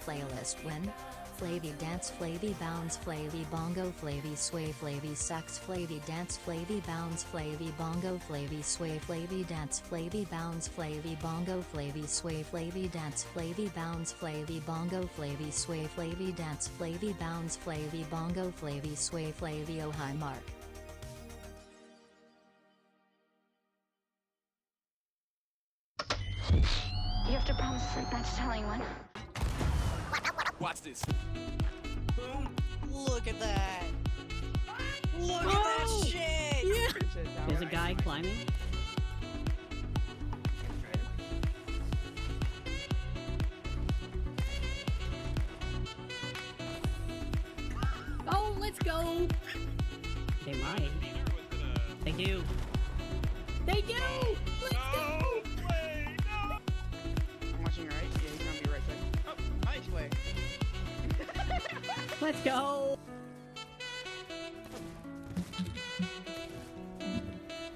Playlist win. Flavy dance, flavy bounce, flavy bongo, flavy sway, flavy sax, flavy dance, flavy bounce, flavy bongo, flavy sway, flavy dance, flavy bounce, flavy bongo, flavy sway, flavy dance, flavy bounce, flavy bongo, flavy sway, flavy dance, flavy bounce, flavy bongo, flavy sway, flavy oh hi mark. You have to promise not to tell anyone. Watch this. Look at that! Look at that shit! Yeah. There's a guy climbing. Oh, let's go! They might. They do. They do! Let's go! I'm watching your right? Yeah, he's gonna be right there. Oh, nice way. Let's go!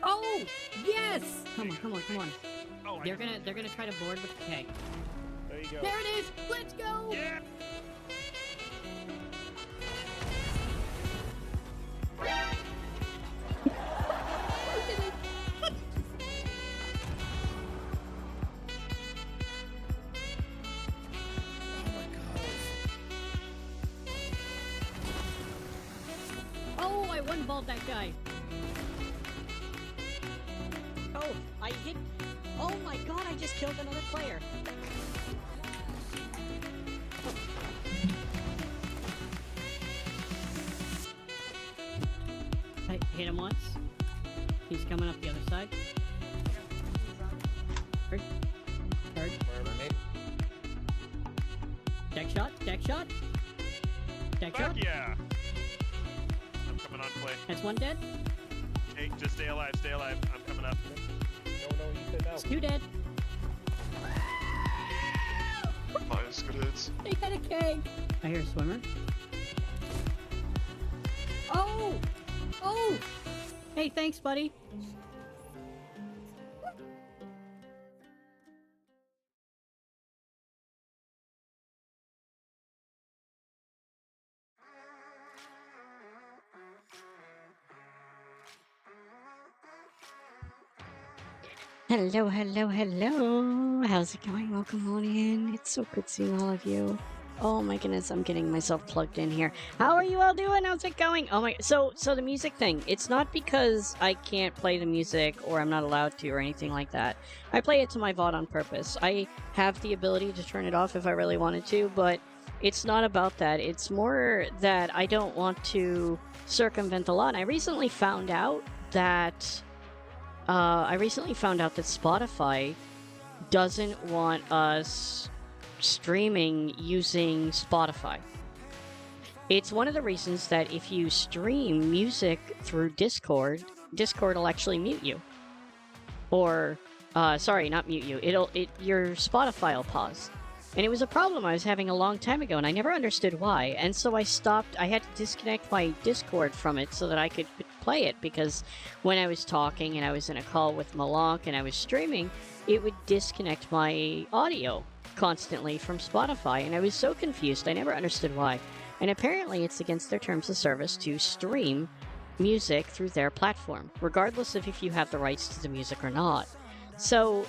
Oh! Yes! Come on, come on, come on. Oh, They're gonna try to board with the keg. There you go. There it is! Let's go! Yeah. Oh, I one-balled that guy. Oh, I hit. Oh my god, I just killed another player. I hit him once. He's coming up the other side. Third. Deck shot, deck shot. Deck shot. Fuck yeah. I'm coming on play. That's one dead. Hey, just stay alive, stay alive. I'm coming up. No, you said no. It's two dead. Nice, good hits. They got a keg. I hear a swimmer. Oh! Oh! Hey, thanks, buddy. Hello, hello, hello. How's it going? Welcome on in. It's so good seeing all of you. Oh my goodness, I'm getting myself plugged in here. How are you all doing? How's it going? Oh my, so the music thing, it's not because I can't play the music or I'm not allowed to or anything like that. I play it to my VOD on purpose. I have the ability to turn it off if I really wanted to, but it's not about that. It's more that I don't want to circumvent the law. And I recently found out that Spotify doesn't want us streaming using Spotify. It's one of the reasons that if you stream music through Discord will actually mute you. Or, sorry, not mute you. Your Spotify will pause. And it was a problem I was having a long time ago, and I never understood why. And so I had to disconnect my Discord from it so that I could play it, because when I was talking and I was in a call with Malonk and I was streaming, it would disconnect my audio constantly from Spotify, and I was so confused. I never understood why. And apparently it's against their terms of service to stream music through their platform, regardless of if you have the rights to the music or not. So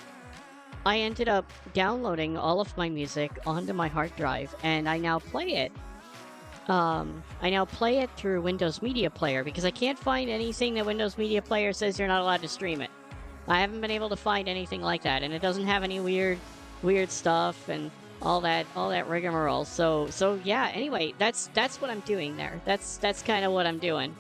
I ended up downloading all of my music onto my hard drive, and I now play it. Through Windows Media Player, because I can't find anything that Windows Media Player says you're not allowed to stream it. I haven't been able to find anything like that, and it doesn't have any weird stuff and all that rigmarole. So yeah. Anyway, that's what I'm doing there. That's kind of what I'm doing.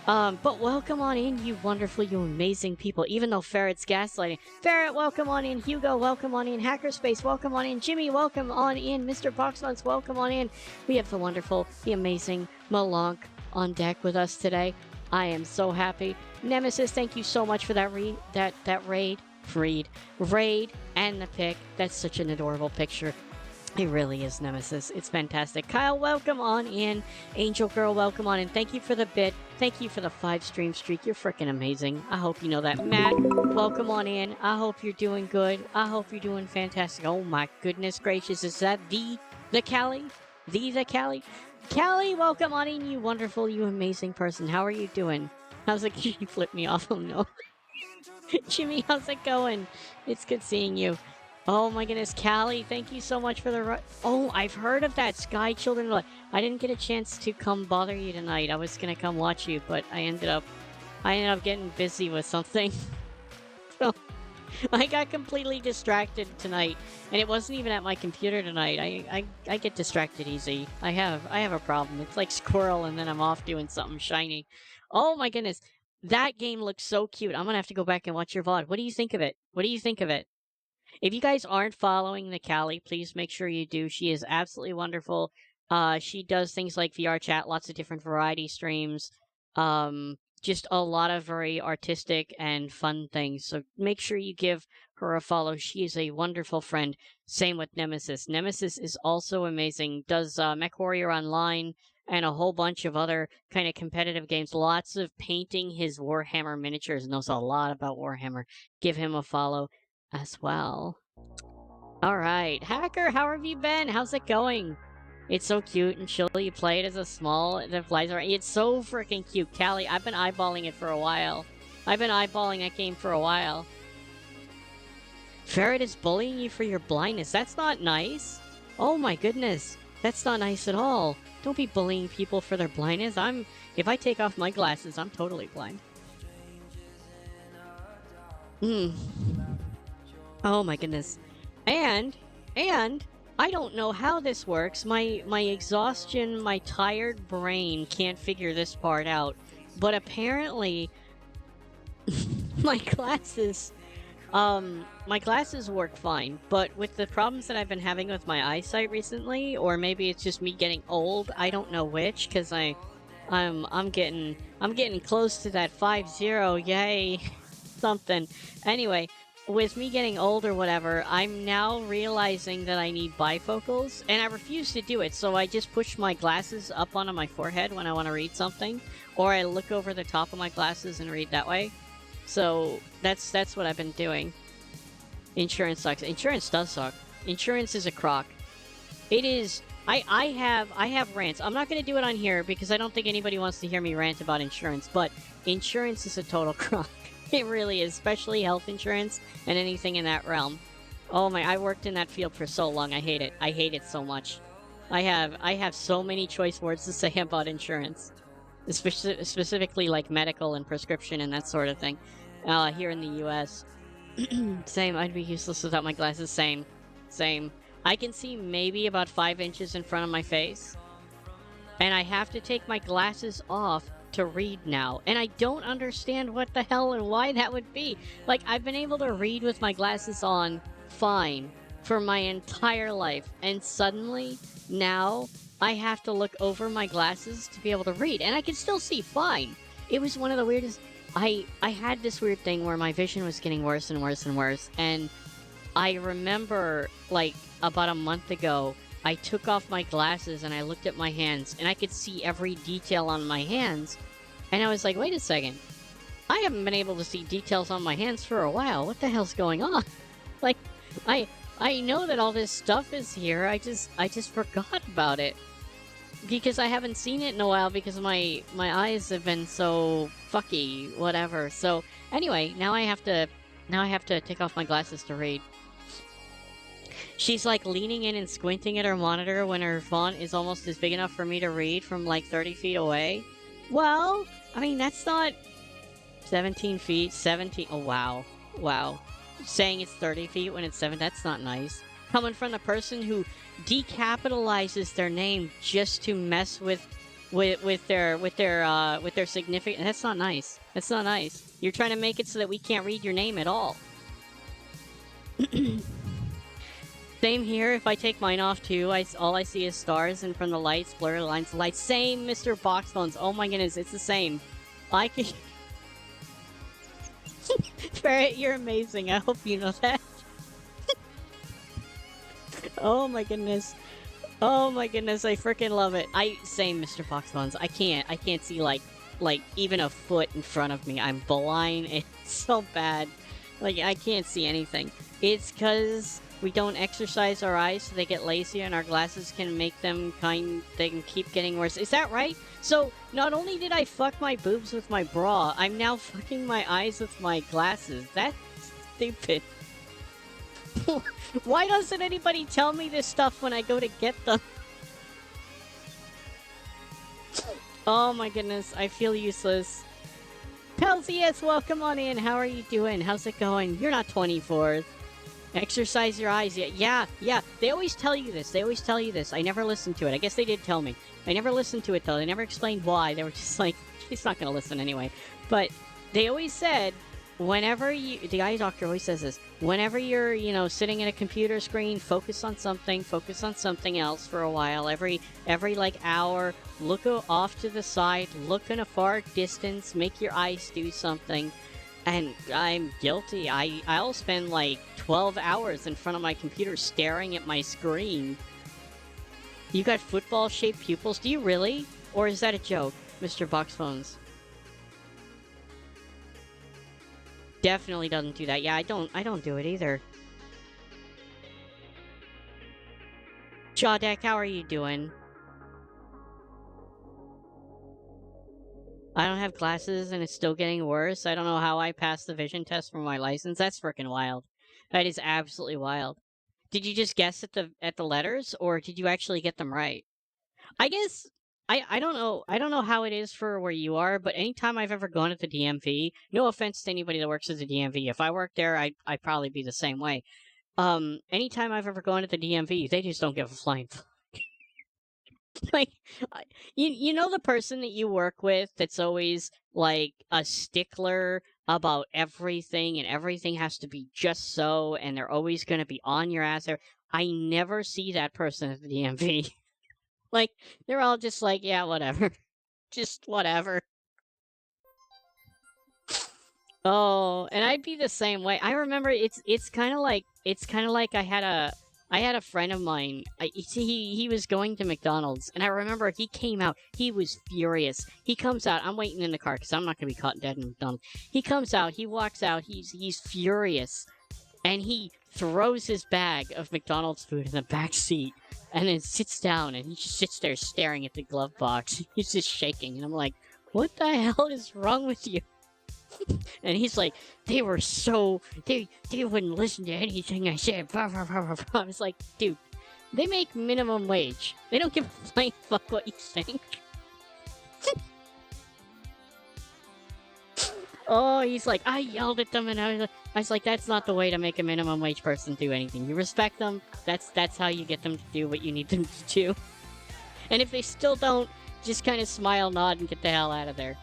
But welcome on in, you wonderful, you amazing people. Even though Ferret's gaslighting. Ferret, welcome on in. Hugo, welcome on in. Hackerspace, welcome on in. Jimmy, welcome on in. Mr. Boxnuts, welcome on in. We have the wonderful, the amazing Malonk on deck with us today. I am so happy. Nemesis, thank you so much for that raid and the pic. That's such an adorable picture. It really is, Nemesis. It's fantastic. Kyle, welcome on in. Angel Girl, welcome on in. Thank you for the bit. Thank you for the 5-stream streak. You're freaking amazing. I hope you know that. Matt, welcome on in. I hope you're doing good. I hope you're doing fantastic. Oh my goodness gracious. Is that the Callie? The Callie? Callie, welcome on in, you wonderful, you amazing person. How are you doing? How's it? You flipped me off. Oh no. Jimmy, how's it going? It's good seeing you. Oh my goodness, Callie, thank you so much for the... Oh, I've heard of that, Sky Children. I didn't get a chance to come bother you tonight. I was gonna come watch you, but I ended up getting busy with something. So, I got completely distracted tonight, and it wasn't even at my computer tonight. I get distracted easy. I have a problem. It's like Squirrel, and then I'm off doing something shiny. Oh my goodness, that game looks so cute. I'm gonna have to go back and watch your VOD. What do you think of it? What do you think of it? If you guys aren't following the Callie, please make sure you do. She is absolutely wonderful. She does things like VR chat, lots of different variety streams, just a lot of very artistic and fun things. So make sure you give her a follow. She is a wonderful friend. Same with Nemesis. Nemesis is also amazing. Does MechWarrior Online and a whole bunch of other kind of competitive games. Lots of painting his Warhammer miniatures. Knows a lot about Warhammer. Give him a follow as well. All right, Hacker, how have you been? How's it going? It's so cute and chill. You play it as a small that flies around. It's so freaking cute. Callie, I've been eyeballing it for a while. I've been eyeballing that game for a while. Ferret is bullying you for your blindness. That's not nice. Oh my goodness. That's not nice at all. Don't be bullying people for their blindness. If I take off my glasses, I'm totally blind. Oh my goodness. And I don't know how this works. My exhaustion, my tired brain can't figure this part out. But apparently my glasses work fine, but with the problems that I've been having with my eyesight recently, or maybe it's just me getting old, I don't know which, cuz I'm getting close to that 50, yay. Something. Anyway, with me getting old or whatever, I'm now realizing that I need bifocals, and I refuse to do it, so I just push my glasses up onto my forehead when I want to read something, or I look over the top of my glasses and read that way. So, that's what I've been doing. Insurance sucks. Insurance does suck. Insurance is a crock. It is... I have rants. I'm not going to do it on here, because I don't think anybody wants to hear me rant about insurance, but insurance is a total crock. It really is, especially health insurance and anything in that realm. Oh my, I worked in that field for so long. I hate it. I hate it so much. I have so many choice words to say about insurance. Specifically like medical and prescription and that sort of thing. Here in the US. Same, I'd be useless without my glasses. Same. I can see maybe about 5 inches in front of my face. And I have to take my glasses off to read now, and I don't understand what the hell and why that would be. Like, I've been able to read with my glasses on fine for my entire life, and suddenly now I have to look over my glasses to be able to read, and I can still see fine. It was one of the weirdest... I had this weird thing where my vision was getting worse and worse and worse, and I remember, like, about a month ago, I took off my glasses and I looked at my hands, and I could see every detail on my hands. And I was like, wait a second. I haven't been able to see details on my hands for a while. What the hell's going on? Like, I know that all this stuff is here. I just forgot about it. Because I haven't seen it in a while because my eyes have been so fucky, whatever. So, anyway, now I have to take off my glasses to read. She's like leaning in and squinting at her monitor when her font is almost as big enough for me to read from like 30 feet away. Well, I mean, that's not 17 feet, 17. Oh, wow. Wow. Saying it's 30 feet when it's 7, that's not nice. Coming from the person who decapitalizes their name just to mess with their significant. That's not nice. That's not nice. You're trying to make it so that we can't read your name at all. Same here. If I take mine off too, all I see is stars, and from the lights, blur lines of light. Same, Mr. Boxbones. Oh my goodness, it's the same. I can. Ferret, you're amazing. I hope you know that. Oh my goodness. Oh my goodness, I freaking love it. Same, Mr. Foxbones. I can't see like even a foot in front of me. I'm blind. It's so bad. Like, I can't see anything. It's because we don't exercise our eyes so they get lazier and our glasses can make them they can keep getting worse. Is that right? So, not only did I fuck my boobs with my bra, I'm now fucking my eyes with my glasses. That's stupid. Why doesn't anybody tell me this stuff when I go to get them? Oh my goodness, I feel useless. Pelsius, welcome on in. How are you doing? How's it going? You're not 24. Exercise your eyes. Yeah. They always tell you this. I never listened to it. I guess they did tell me. I never listened to it though. They never explained why. They were just like, he's not gonna listen anyway. But they always said, whenever the eye doctor always says this, whenever you're, sitting at a computer screen, focus on something else for a while. Every like hour, look off to the side, look in a far distance, make your eyes do something. And I'm guilty. I'll spend like 12 hours in front of my computer staring at my screen. You got football-shaped pupils? Do you really? Or is that a joke, Mr. Boxphones? Definitely doesn't do that. Yeah, I don't do it either. Jawdeck, how are you doing? I don't have glasses and it's still getting worse. I don't know how I passed the vision test for my license. That's freaking wild. That is absolutely wild. Did you just guess at the letters, or did you actually get them right? I guess I don't know. I don't know how it is for where you are, but anytime I've ever gone to the DMV, no offense to anybody that works at the DMV, if I worked there, I'd probably be the same way. Anytime I've ever gone to the DMV, they just don't give a flying fuck. Like, you know the person that you work with that's always like a stickler about everything, and everything has to be just so, and they're always going to be on your ass. I never see that person at the DMV. Like, they're all just like, yeah, whatever. Just whatever. Oh, and I'd be the same way. I remember it's kind of like I had a friend of mine. He was going to McDonald's, and I remember he came out. He was furious. He comes out. I'm waiting in the car because I'm not gonna be caught dead in McDonald's. He comes out. He walks out. He's furious, and he throws his bag of McDonald's food in the back seat, and then sits down, and he just sits there staring at the glove box. He's just shaking, and I'm like, "What the hell is wrong with you?" And he's like, they wouldn't listen to anything I said. Blah, blah, blah, blah, blah. I was like, dude, they make minimum wage. They don't give a flying fuck what you think. Oh, he's like, I yelled at them, and I was like, that's not the way to make a minimum wage person do anything. You respect them. That's how you get them to do what you need them to do. And if they still don't, just kind of smile, nod, and get the hell out of there.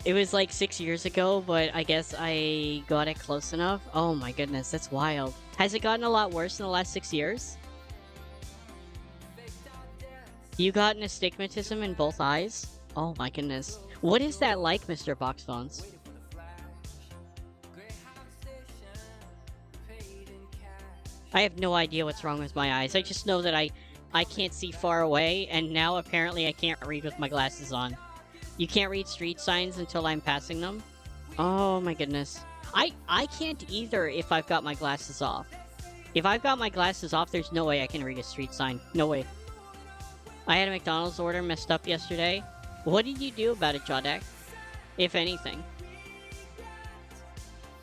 It was like 6 years ago, but I guess I got it close enough. Oh my goodness, that's wild. Has it gotten a lot worse in the last 6 years? You got an astigmatism in both eyes? Oh my goodness. What is that like, Mr. Boxphones? I have no idea what's wrong with my eyes. I just know that I can't see far away, and now apparently I can't read with my glasses on. You can't read street signs until I'm passing them? Oh my goodness. I can't either if I've got my glasses off. If I've got my glasses off, there's no way I can read a street sign. No way. I had a McDonald's order messed up yesterday. What did you do about it, Jawdeck? If anything.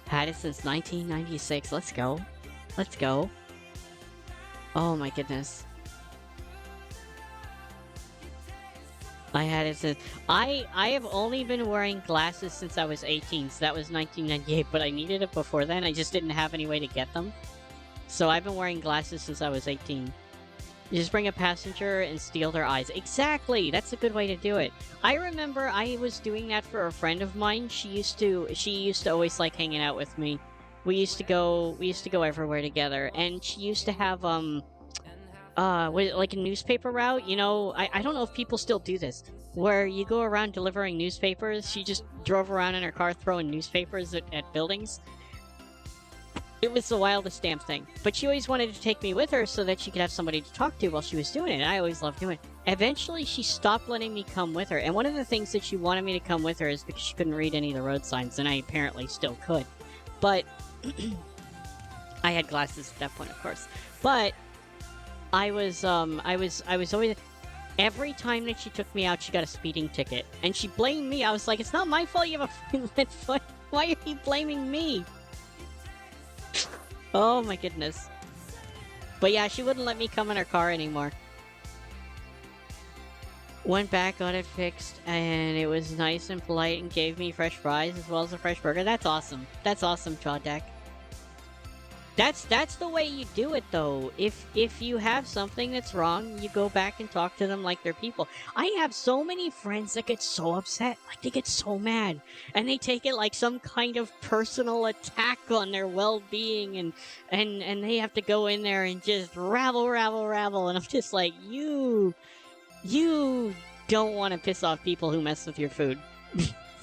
Had it since 1996. Let's go. Let's go. Oh my goodness. I had it since... I have only been wearing glasses since I was 18, so that was 1998, but I needed it before then. I just didn't have any way to get them. So I've been wearing glasses since I was 18. You just bring a passenger and steal their eyes. Exactly! That's a good way to do it. I remember I was doing that for a friend of mine. She used to always like hanging out with me. We used to go everywhere together, and she used to have, like a newspaper route, you know, I don't know if people still do this, where you go around delivering newspapers. She just drove around in her car throwing newspapers at buildings. It was the wildest damn thing. But she always wanted to take me with her so that she could have somebody to talk to while she was doing it, and I always loved doing it. Eventually, she stopped letting me come with her, and one of the things that she wanted me to come with her is because she couldn't read any of the road signs, and I apparently still could. But I had glasses at that point, of course. But I was always... Every time that she took me out, she got a speeding ticket. And she blamed me. I was like, it's not my fault you have a fucking lead foot. Why are you blaming me? Oh my goodness. But yeah, she wouldn't let me come in her car anymore. Went back, got it fixed, and it was nice and polite and gave me fresh fries as well as a fresh burger. That's awesome. That's awesome, Chawdeck. That's the way you do it, though. If you have something that's wrong, you go back and talk to them like they're people. I have so many friends that get so upset, like they get so mad, and they take it like some kind of personal attack on their well-being, and they have to go in there and just rabble, and I'm just like, you don't want to piss off people who mess with your food.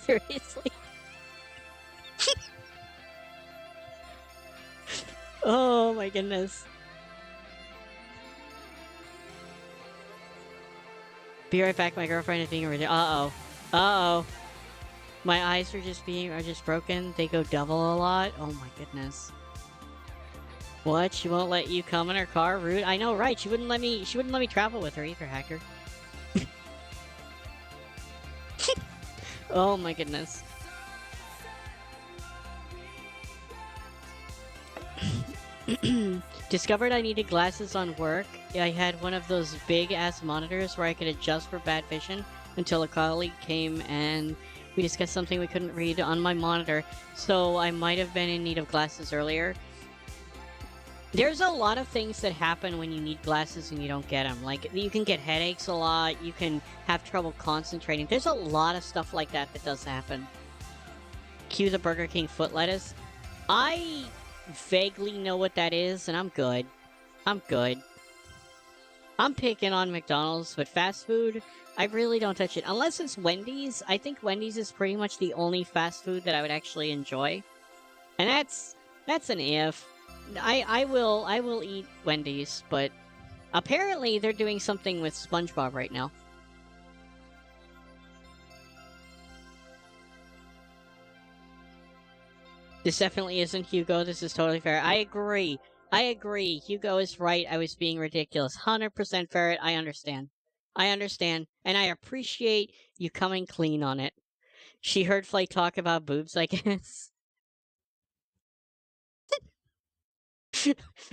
Seriously. Oh my goodness. Be right back, my girlfriend is being ridiculous. Uh-oh. My eyes are just broken. They go double a lot. Oh my goodness. What? She won't let you come in her car? Rude. I know, right? She wouldn't let me travel with her either, Hacker. Oh my goodness. Discovered I needed glasses on work. I had one of those big-ass monitors where I could adjust for bad vision until a colleague came and we discussed something we couldn't read on my monitor, so I might have been in need of glasses earlier. There's a lot of things that happen when you need glasses and you don't get them. Like, you can get headaches a lot, you can have trouble concentrating. There's a lot of stuff like that that does happen. Cue the Burger King foot lettuce. I vaguely know what that is, and I'm good. I'm picking on McDonald's, but fast food, I really don't touch it. Unless it's Wendy's. I think Wendy's is pretty much the only fast food that I would actually enjoy. And that's an if. I will eat Wendy's, but apparently they're doing something with SpongeBob right now. This definitely isn't Hugo. This is totally fair. I agree. Hugo is right. I was being ridiculous. 100% Ferret. I understand. And I appreciate you coming clean on it. She heard Flay talk about boobs, I guess.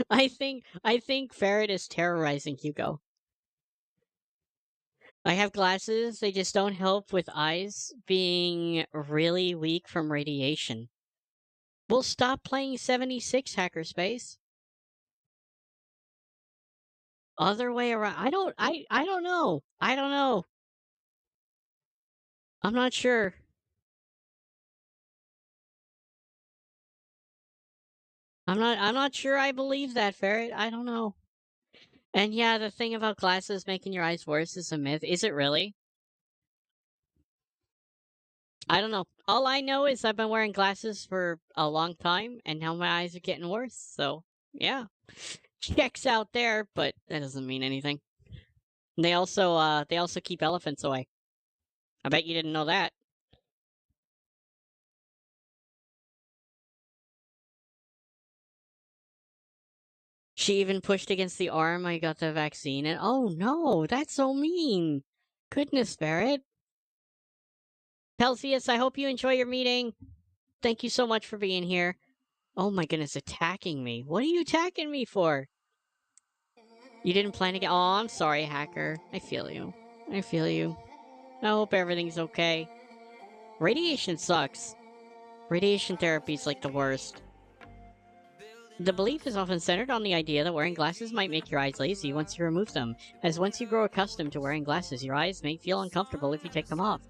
I think Ferret is terrorizing Hugo. I have glasses. They just don't help with eyes being really weak from radiation. We'll stop playing 76, Hackerspace. Other way around. I don't know. I'm not sure. I'm not sure I believe that, Ferret. I don't know. And yeah, the thing about glasses making your eyes worse is a myth. Is it really? I don't know. All I know is I've been wearing glasses for a long time, and now my eyes are getting worse, so yeah. Checks out there, but that doesn't mean anything. They also keep elephants away. I bet you didn't know that. She even pushed against the arm I got the vaccine, and oh no, that's so mean. Goodness, Barrett. Pelsius, I hope you enjoy your meeting. Thank you so much for being here. Oh my goodness, attacking me. What are you attacking me for? You didn't plan to get... Oh, I'm sorry, Hacker. I feel you. I hope everything's okay. Radiation sucks. Radiation therapy's like the worst. The belief is often centered on the idea that wearing glasses might make your eyes lazy once you remove them, as once you grow accustomed to wearing glasses, your eyes may feel uncomfortable if you take them off.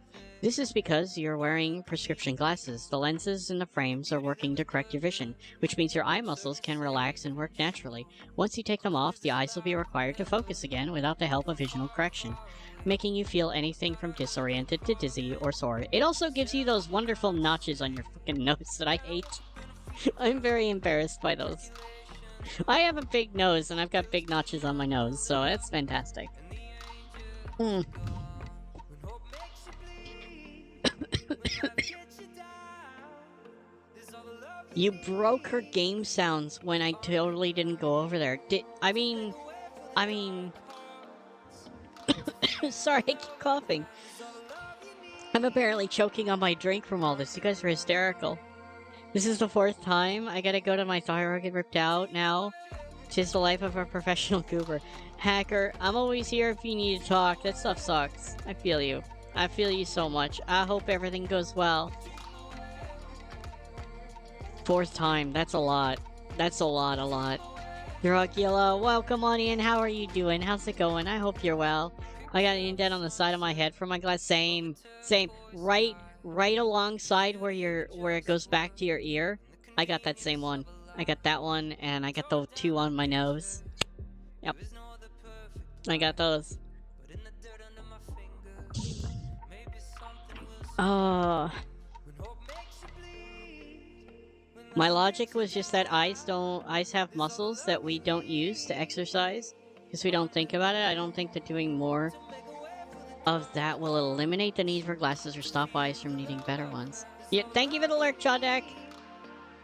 This is because you're wearing prescription glasses. The lenses in the frames are working to correct your vision, which means your eye muscles can relax and work naturally. Once you take them off, the eyes will be required to focus again without the help of visual correction, making you feel anything from disoriented to dizzy or sore. It also gives you those wonderful notches on your freaking nose that I hate. I'm very embarrassed by those. I have a big nose, and I've got big notches on my nose, so that's fantastic. Mm. You broke her game sounds when I totally didn't go over there. I mean... Sorry, I keep coughing. I'm apparently choking on my drink from all this. You guys are hysterical. This is the 4th time. I gotta go to my thyroid get ripped out now. Tis the life of a professional goober. Hacker, I'm always here if you need to talk. That stuff sucks. I feel you. I feel you so much. I hope everything goes well. 4th time. That's a lot. That's a lot. Dracula, welcome on in. How are you doing? How's it going? I hope you're well. I got an indent on the side of my head from my glass. Same. Right alongside where it goes back to your ear. I got that same one. I got that one, and I got the 2 on my nose. Yep. I got those. My logic was just that eyes have muscles that we don't use to exercise because we don't think about it. I don't think that doing more of that will eliminate the need for glasses or stop eyes from needing better ones. Yeah, thank you for the lurk, Chodek.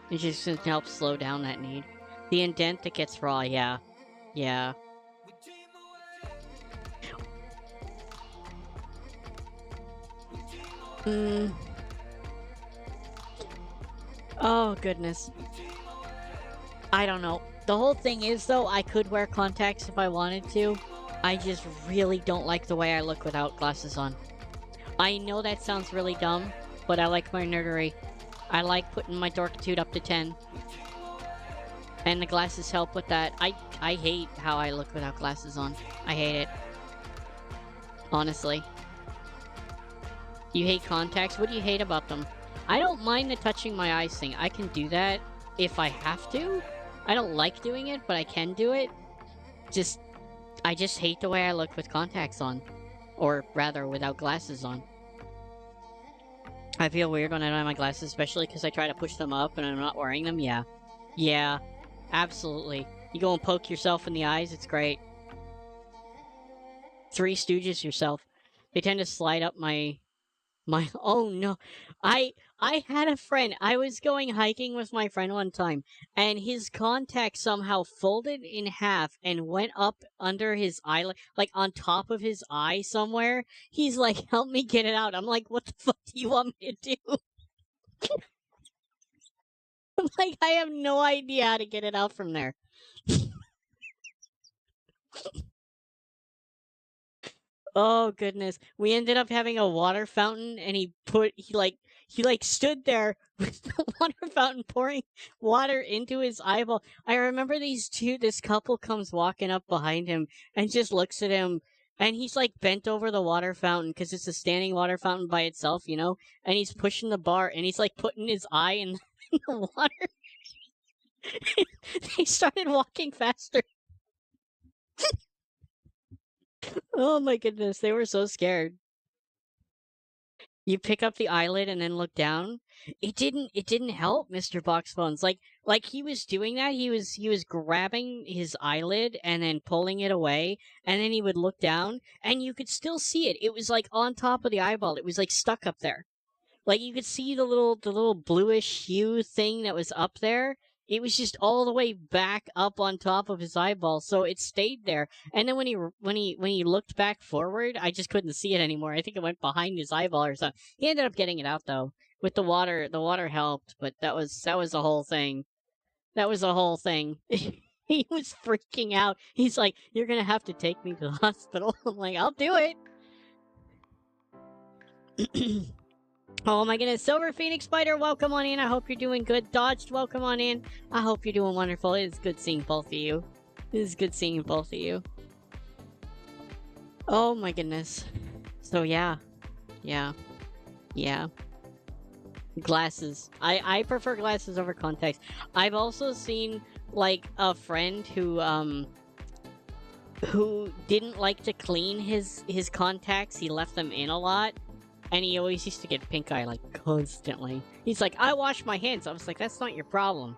It just helps slow down that need. The indent that gets raw, yeah. Yeah. Oh, goodness. I don't know. The whole thing is, though, I could wear contacts if I wanted to. I just really don't like the way I look without glasses on. I know that sounds really dumb, but I like my nerdery. I like putting my dorkitude up to 10. And the glasses help with that. I hate how I look without glasses on. I hate it. Honestly. You hate contacts? What do you hate about them? I don't mind the touching my eyes thing. I can do that if I have to. I don't like doing it, but I can do it. I just hate the way I look with contacts on. Or rather, without glasses on. I feel weird when I don't have my glasses, especially because I try to push them up and I'm not wearing them. Yeah. Yeah. Absolutely. You go and poke yourself in the eyes, it's great. Three Stooges yourself. They tend to slide up my oh no. I had a friend. I was going hiking with my friend one time, and his contact somehow folded in half and went up under his eyelid, like on top of his eye somewhere. He's like, "Help me get it out." I'm like, "What the fuck do you want me to do?" I'm like, I have no idea how to get it out from there. Oh goodness. We ended up having a water fountain and he stood there with the water fountain pouring water into his eyeball. I remember this couple comes walking up behind him and just looks at him and he's like bent over the water fountain because it's a standing water fountain by itself, you know? And he's pushing the bar and he's like putting his eye in the water. They started walking faster. Oh my goodness, they were so scared. You pick up the eyelid and then look down. It didn't help, Mr. Boxbones. Like he was doing that, he was grabbing his eyelid and then pulling it away, and then he would look down and you could still see it. It was like on top of the eyeball. It was like stuck up there. Like you could see the little bluish hue thing that was up there. It was just all the way back up on top of his eyeball, so it stayed there. And then when he looked back forward, I just couldn't see it anymore. I think it went behind his eyeball or something. He ended up getting it out though. With the water helped, but that was a whole thing. That was a whole thing. He was freaking out. He's like, "You're gonna have to take me to the hospital." I'm like, "I'll do it." Oh my goodness, Silver Phoenix Spider, welcome on in. I hope you're doing good. Dodged, welcome on in. I hope you're doing wonderful. It is good seeing both of you. It is good seeing both of you. Oh my goodness. So yeah. Glasses. I prefer glasses over contacts. I've also seen like a friend who didn't like to clean his contacts. He left them in a lot. And he always used to get pink eye, like, constantly. He's like, I wash my hands. I was like, that's not your problem.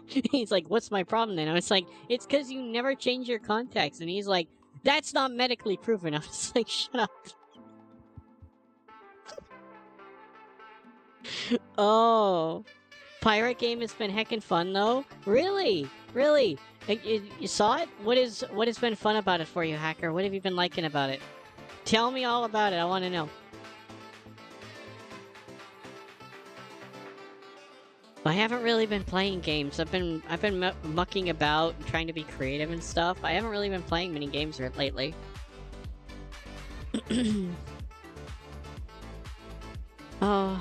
He's like, what's my problem then? I was like, it's because you never change your contacts. And he's like, that's not medically proven. I was like, shut up. Oh. Pirate game has been heckin' fun, though? Really? Really? You saw it? What has been fun about it for you, Hacker? What have you been liking about it? Tell me all about it. I want to know. I haven't really been playing games. I've been mucking about and trying to be creative and stuff. I haven't really been playing many games lately. Oh.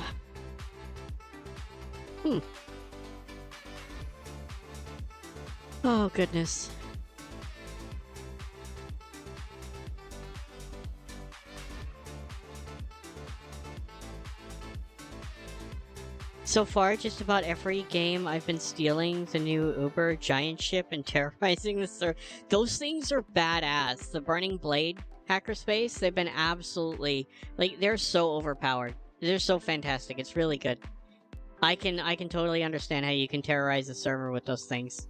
Oh, goodness. So far, just about every game I've been stealing the new Uber giant ship and terrorizing the server. Those things are badass. The Burning Blade hackerspace, they've been absolutely... like, they're so overpowered. They're so fantastic. It's really good. I can totally understand how you can terrorize a server with those things.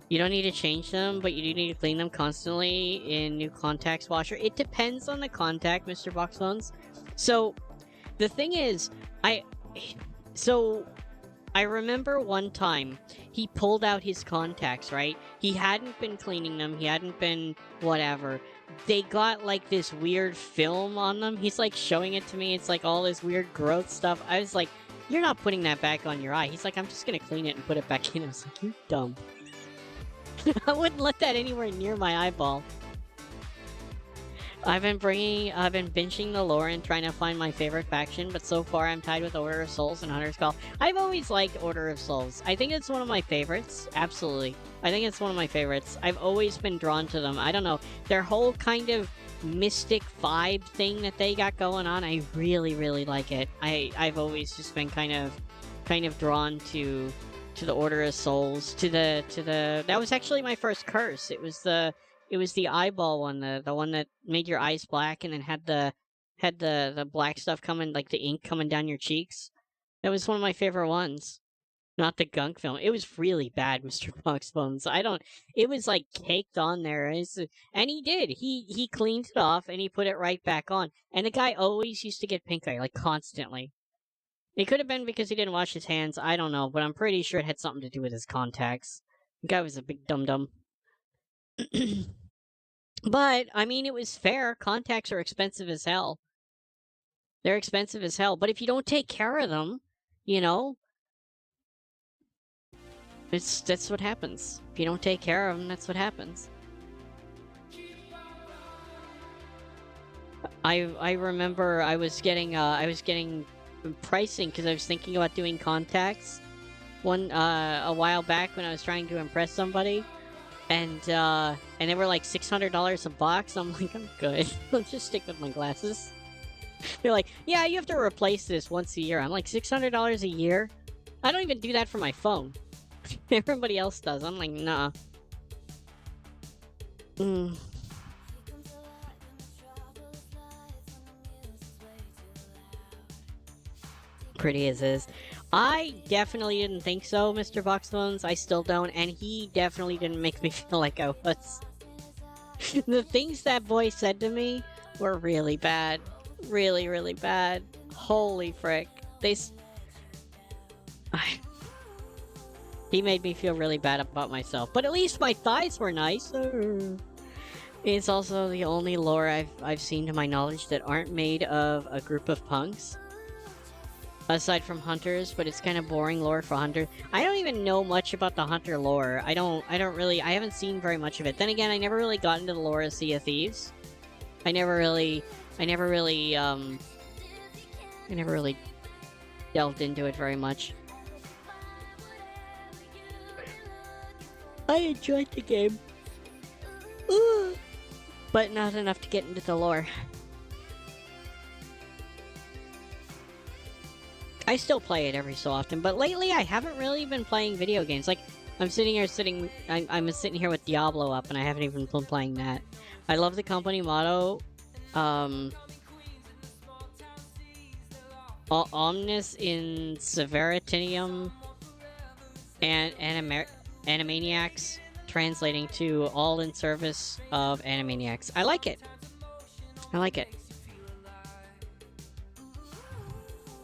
You don't need to change them, but you do need to clean them constantly in new contacts washer. It depends on the contact, Mr. Boxbones. So, the thing is, I remember one time, he pulled out his contacts, right? He hadn't been cleaning them, he hadn't been whatever. They got, like, this weird film on them. He's, like, showing it to me. It's, like, all this weird growth stuff. I was like, you're not putting that back on your eye. He's like, I'm just gonna clean it and put it back in. I was like, you're dumb. I wouldn't let that anywhere near my eyeball. I've been binging the lore and trying to find my favorite faction, but so far I'm tied with Order of Souls and Hunter's Call. I've always liked Order of Souls. I think it's one of my favorites. Absolutely. I think it's one of my favorites. I've always been drawn to them. I don't know. Their whole kind of mystic vibe thing that they got going on, I really, really like it. I've always just been kind of drawn to the Order of Souls, to the that was actually my first curse. It was the eyeball one, the one that made your eyes black and then had the black stuff coming, like the ink coming down your cheeks. That was one of my favorite ones. Not the gunk film. It was really bad, Mr. Boxbones. It was like caked on there. And he did. He cleaned it off and he put it right back on. And the guy always used to get pink eye, like constantly. It could have been because he didn't wash his hands, I don't know, but I'm pretty sure it had something to do with his contacts. The guy was a big dum-dum. But, I mean, it was fair. Contacts are expensive as hell. They're expensive as hell. But if you don't take care of them, you know, that's what happens. If you don't take care of them, that's what happens. I remember I was getting pricing because I was thinking about doing contacts a while back when I was trying to impress somebody. And they were like $600 a box. I'm like, I'm good. I'll just stick with my glasses. They're like, yeah, you have to replace this once a year. I'm like, $600 a year? I don't even do that for my phone. Everybody else does. I'm like, nah. Pretty as is. I definitely didn't think so, Mr. Boxbones. I still don't, and he definitely didn't make me feel like I was. The things that boy said to me were really bad. Really, really bad. Holy frick. He made me feel really bad about myself, but at least my thighs were nice. It's also the only lore I've seen to my knowledge that aren't made of a group of punks. Aside from hunters, but it's kind of boring lore for hunter. I don't even know much about the hunter lore. I haven't seen very much of it. Then again, I never really got into the lore of Sea of Thieves. I never really delved into it very much. I enjoyed the game. But not enough to get into the lore. I still play it every so often, but lately I haven't really been playing video games. Like, I'm sitting here with Diablo up, and I haven't even been playing that. I love the company motto. Omnis in Severitinium and Animaniacs, translating to all in service of Animaniacs. I like it. I like it.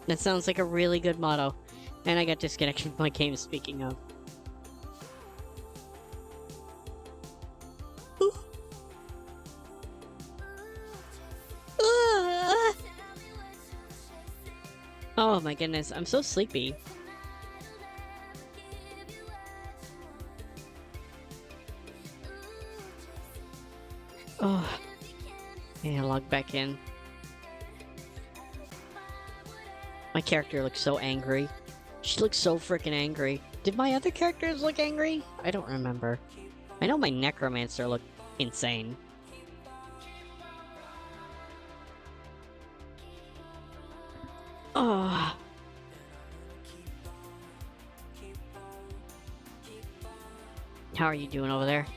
That sounds like a really good motto. And I got disconnected from my game, speaking of. Oh my goodness, I'm so sleepy. Oh, yeah, log back in. My character looks so angry. She looks so freaking angry. Did my other characters look angry? I don't remember. I know my necromancer looked insane. Oh. How are you doing over there?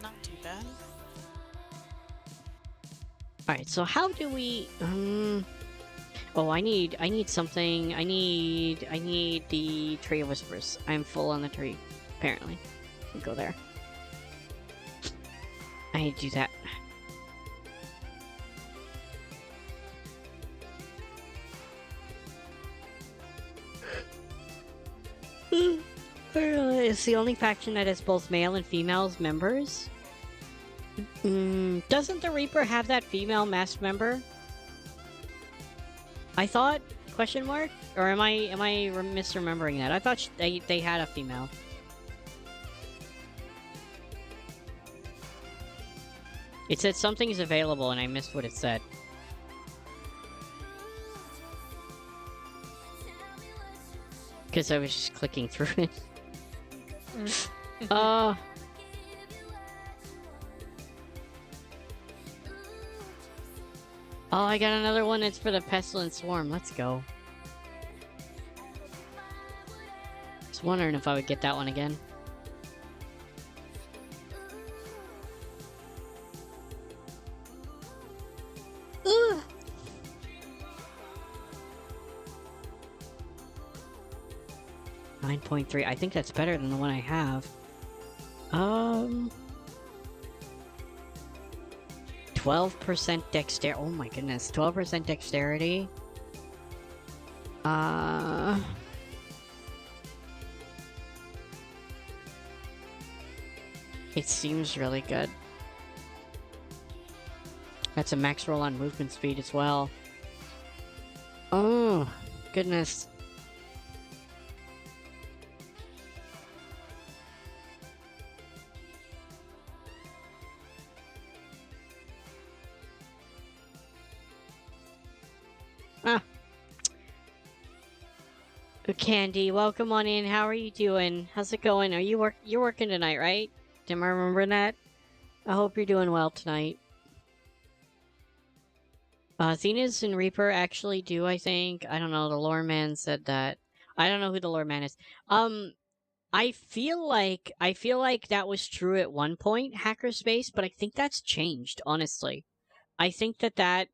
Not too bad. Alright, so how do we oh, I need something. I need the Tree of Whispers. I'm full on the tree, apparently. We'll go there. I need to do that. It's the only faction that has both male and female members. Doesn't the Reaper have that female masked member? I thought, question mark? Or am I misremembering that? I thought they had a female. It said something's available and I missed what it said. Because I was just clicking through it. Oh, I got another one that's for the Pestilent Swarm. Let's go. Just wondering if I would get that one again. Ugh. 9.3. I think that's better than the one I have. 12% dexterity. Oh my goodness. 12% dexterity. It seems really good. That's a max roll on movement speed as well. Oh, goodness. Ah. Candy, welcome on in. How are you doing? How's it going? Are you you're working tonight, right? Am I remembering that? I hope you're doing well tonight. Zenas and Reaper actually do, I think. I don't know, the lore man said that. I don't know who the lore man is. I feel like that was true at one point, Hackerspace, but I think that's changed, honestly. I think that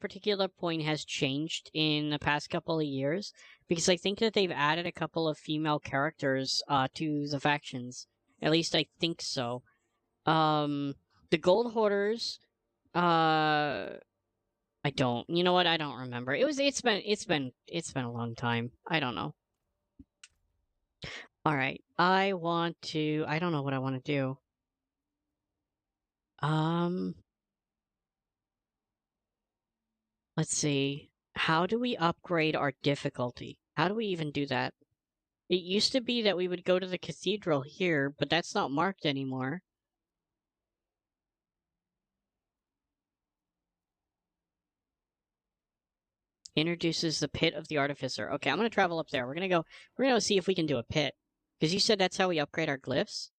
particular point has changed in the past couple of years, because I think that they've added a couple of female characters to the factions. At least I think so. The Gold Hoarders, I don't. You know what? I don't remember. It's been a long time. I don't know. All right. I don't know what I want to do. Let's see. How do we upgrade our difficulty? How do we even do that? It used to be that we would go to the cathedral here, but that's not marked anymore. Introduces the pit of the artificer. Okay, I'm gonna travel up there. We're gonna see if we can do a pit. Because you said that's how we upgrade our glyphs?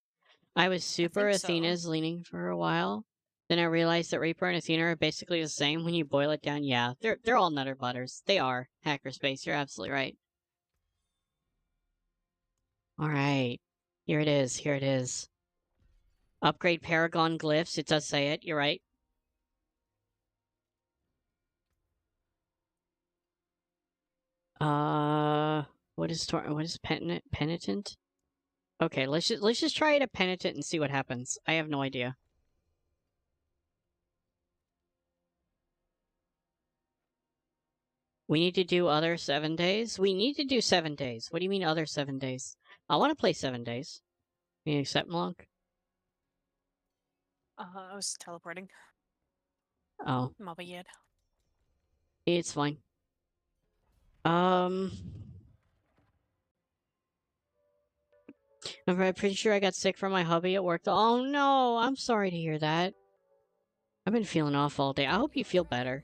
I was super Athena's leaning for a while. Then I realized that Reaper and Athena are basically the same when you boil it down. Yeah, they're all nutter butters. They are. Hackerspace, you're absolutely right. Alright. Here it is. Here it is. Upgrade Paragon glyphs. It does say it. You're right. What is penitent? Okay, let's just try it at penitent and see what happens. I have no idea. We need to do other 7 days? We need to do 7 days. What do you mean other 7 days? I want to play 7 days. You accept Monk? I was teleporting. Oh. Mobba yet. It's fine. I'm pretty sure I got sick from my hubby at work. Oh no, I'm sorry to hear that. I've been feeling off all day. I hope you feel better.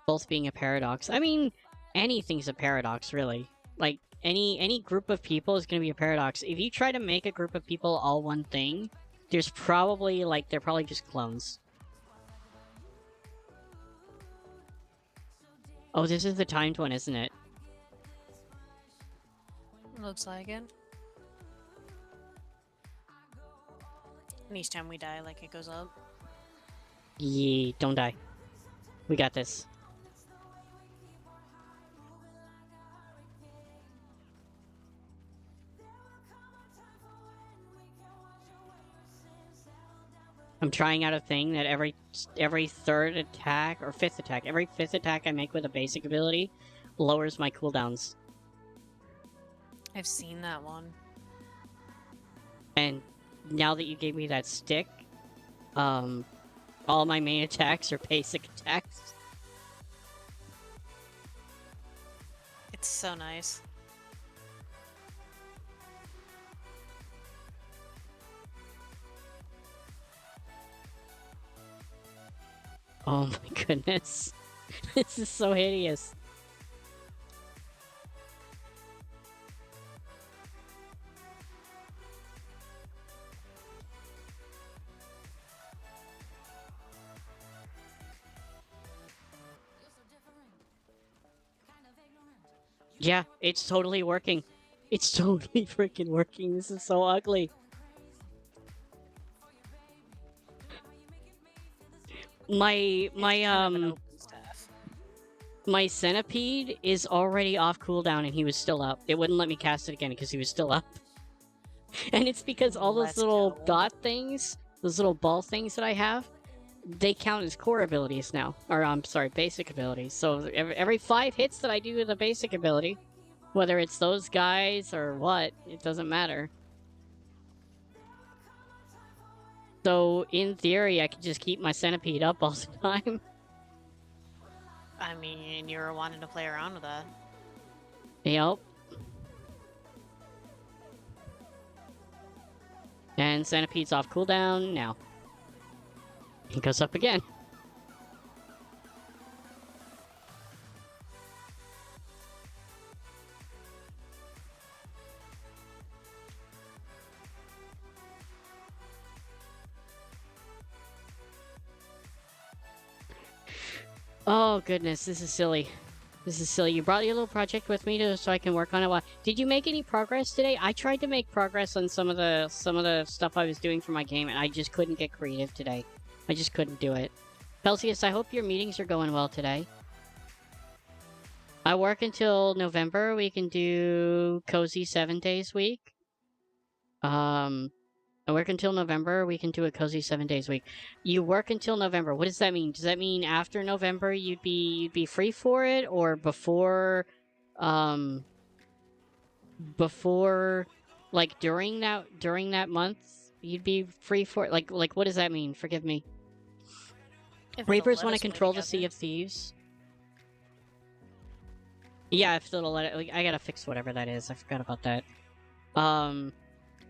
Both being a paradox. I mean, anything's a paradox, really. Like, any group of people is going to be a paradox. If you try to make a group of people all one thing, there's probably, like, they're probably just clones. Oh, this is the timed one, isn't it? Looks like it. And each time we die, like, it goes up. Yee, don't die. We got this. I'm trying out a thing that every third attack, or fifth attack, every fifth attack I make with a basic ability lowers my cooldowns. I've seen that one. And now that you gave me that stick, all my main attacks are basic attacks. It's so nice. Oh my goodness. This is so hideous. Yeah, it's totally working. It's totally freaking working. This is so ugly. My centipede is already off cooldown and he was still up. It wouldn't let me cast it again because he was still up. And it's because all those little dot things, those little ball things that I have, they count as core abilities now. Or, I'm sorry, basic abilities. So every 5 hits that I do with a basic ability, whether it's those guys or what, it doesn't matter. So, in theory, I could just keep my centipede up all the time. I mean, you were wanting to play around with that. Yep. And centipede's off cooldown now. He goes up again. Oh goodness, this is silly. This is silly. You brought your little project with me so I can work on it. Well, did you make any progress today? I tried to make progress on some of the stuff I was doing for my game, and I just couldn't get creative today. I just couldn't do it. Celsius, I hope your meetings are going well today. I work until November. We can do cozy 7 days week. I work until November. We can do a cozy 7 days week. You work until November. What does that mean? Does that mean after November you'd be free for it, or before, like during that month you'd be free for it? Like what does that mean? Forgive me. Reapers want to control the Sea of Thieves. Yeah, if it'll let it. Like, I gotta fix whatever that is. I forgot about that.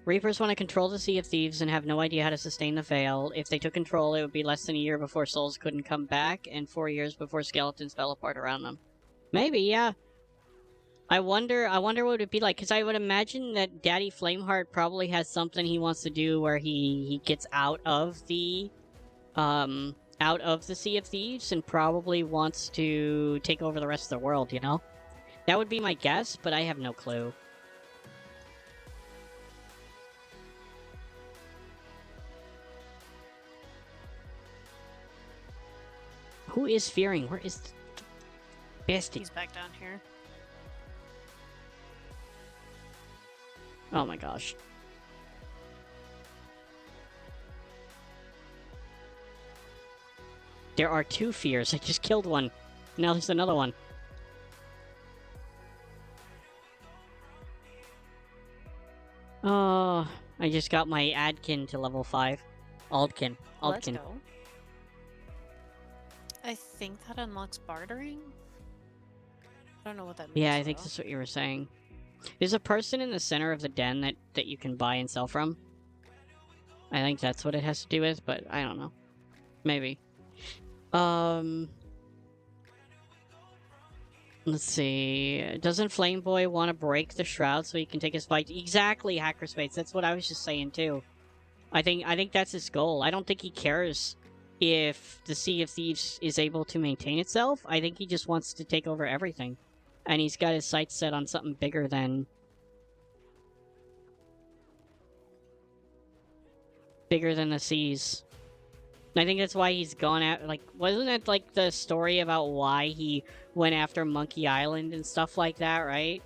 Reapers want to control the Sea of Thieves and have no idea how to sustain the Veil. If they took control, it would be less than a year before souls couldn't come back, and 4 years before skeletons fell apart around them. Maybe, yeah. I wonder what it would be like, because I would imagine that Daddy Flameheart probably has something he wants to do where he gets out of the Sea of Thieves and probably wants to take over the rest of the world, you know? That would be my guess, but I have no clue. Who is fearing? Where is... Bestie. He's back down here. Oh my gosh. There are 2 fears. I just killed one. Now there's another one. Oh, I just got my Adkin to level 5. Aldkin. Let's Aldkin. go. I think that unlocks bartering? I don't know what that means. Yeah, I think though. that's what you were saying. There's a person in the center of the den that you can buy and sell from. I think that's what it has to do with, but I don't know. Maybe. Let's see. Doesn't Flameboy want to break the shroud so he can take his fight? Exactly, Hackerspace. That's what I was just saying too. I think that's his goal. I don't think he cares if the Sea of Thieves is able to maintain itself. I think he just wants to take over everything. And he's got his sights set on something bigger than the seas. And I think that's why he's gone at, like, wasn't it like the story about why he went after Monkey Island and stuff like that, right?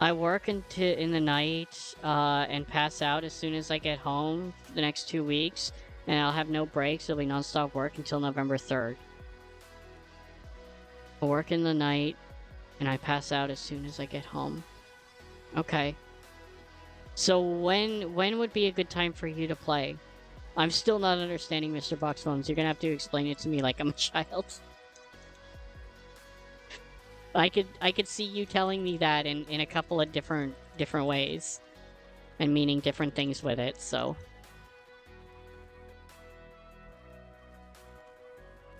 I work in the night and pass out as soon as I get home for the next 2 weeks, and I'll have no breaks. It'll be non-stop work until November 3rd. I work in the night, and I pass out as soon as I get home. Okay. So when would be a good time for you to play? I'm still not understanding Mr. Box Bones. You're gonna have to explain it to me like I'm a child. I could see you telling me that in a couple of different ways. And meaning different things with it, so.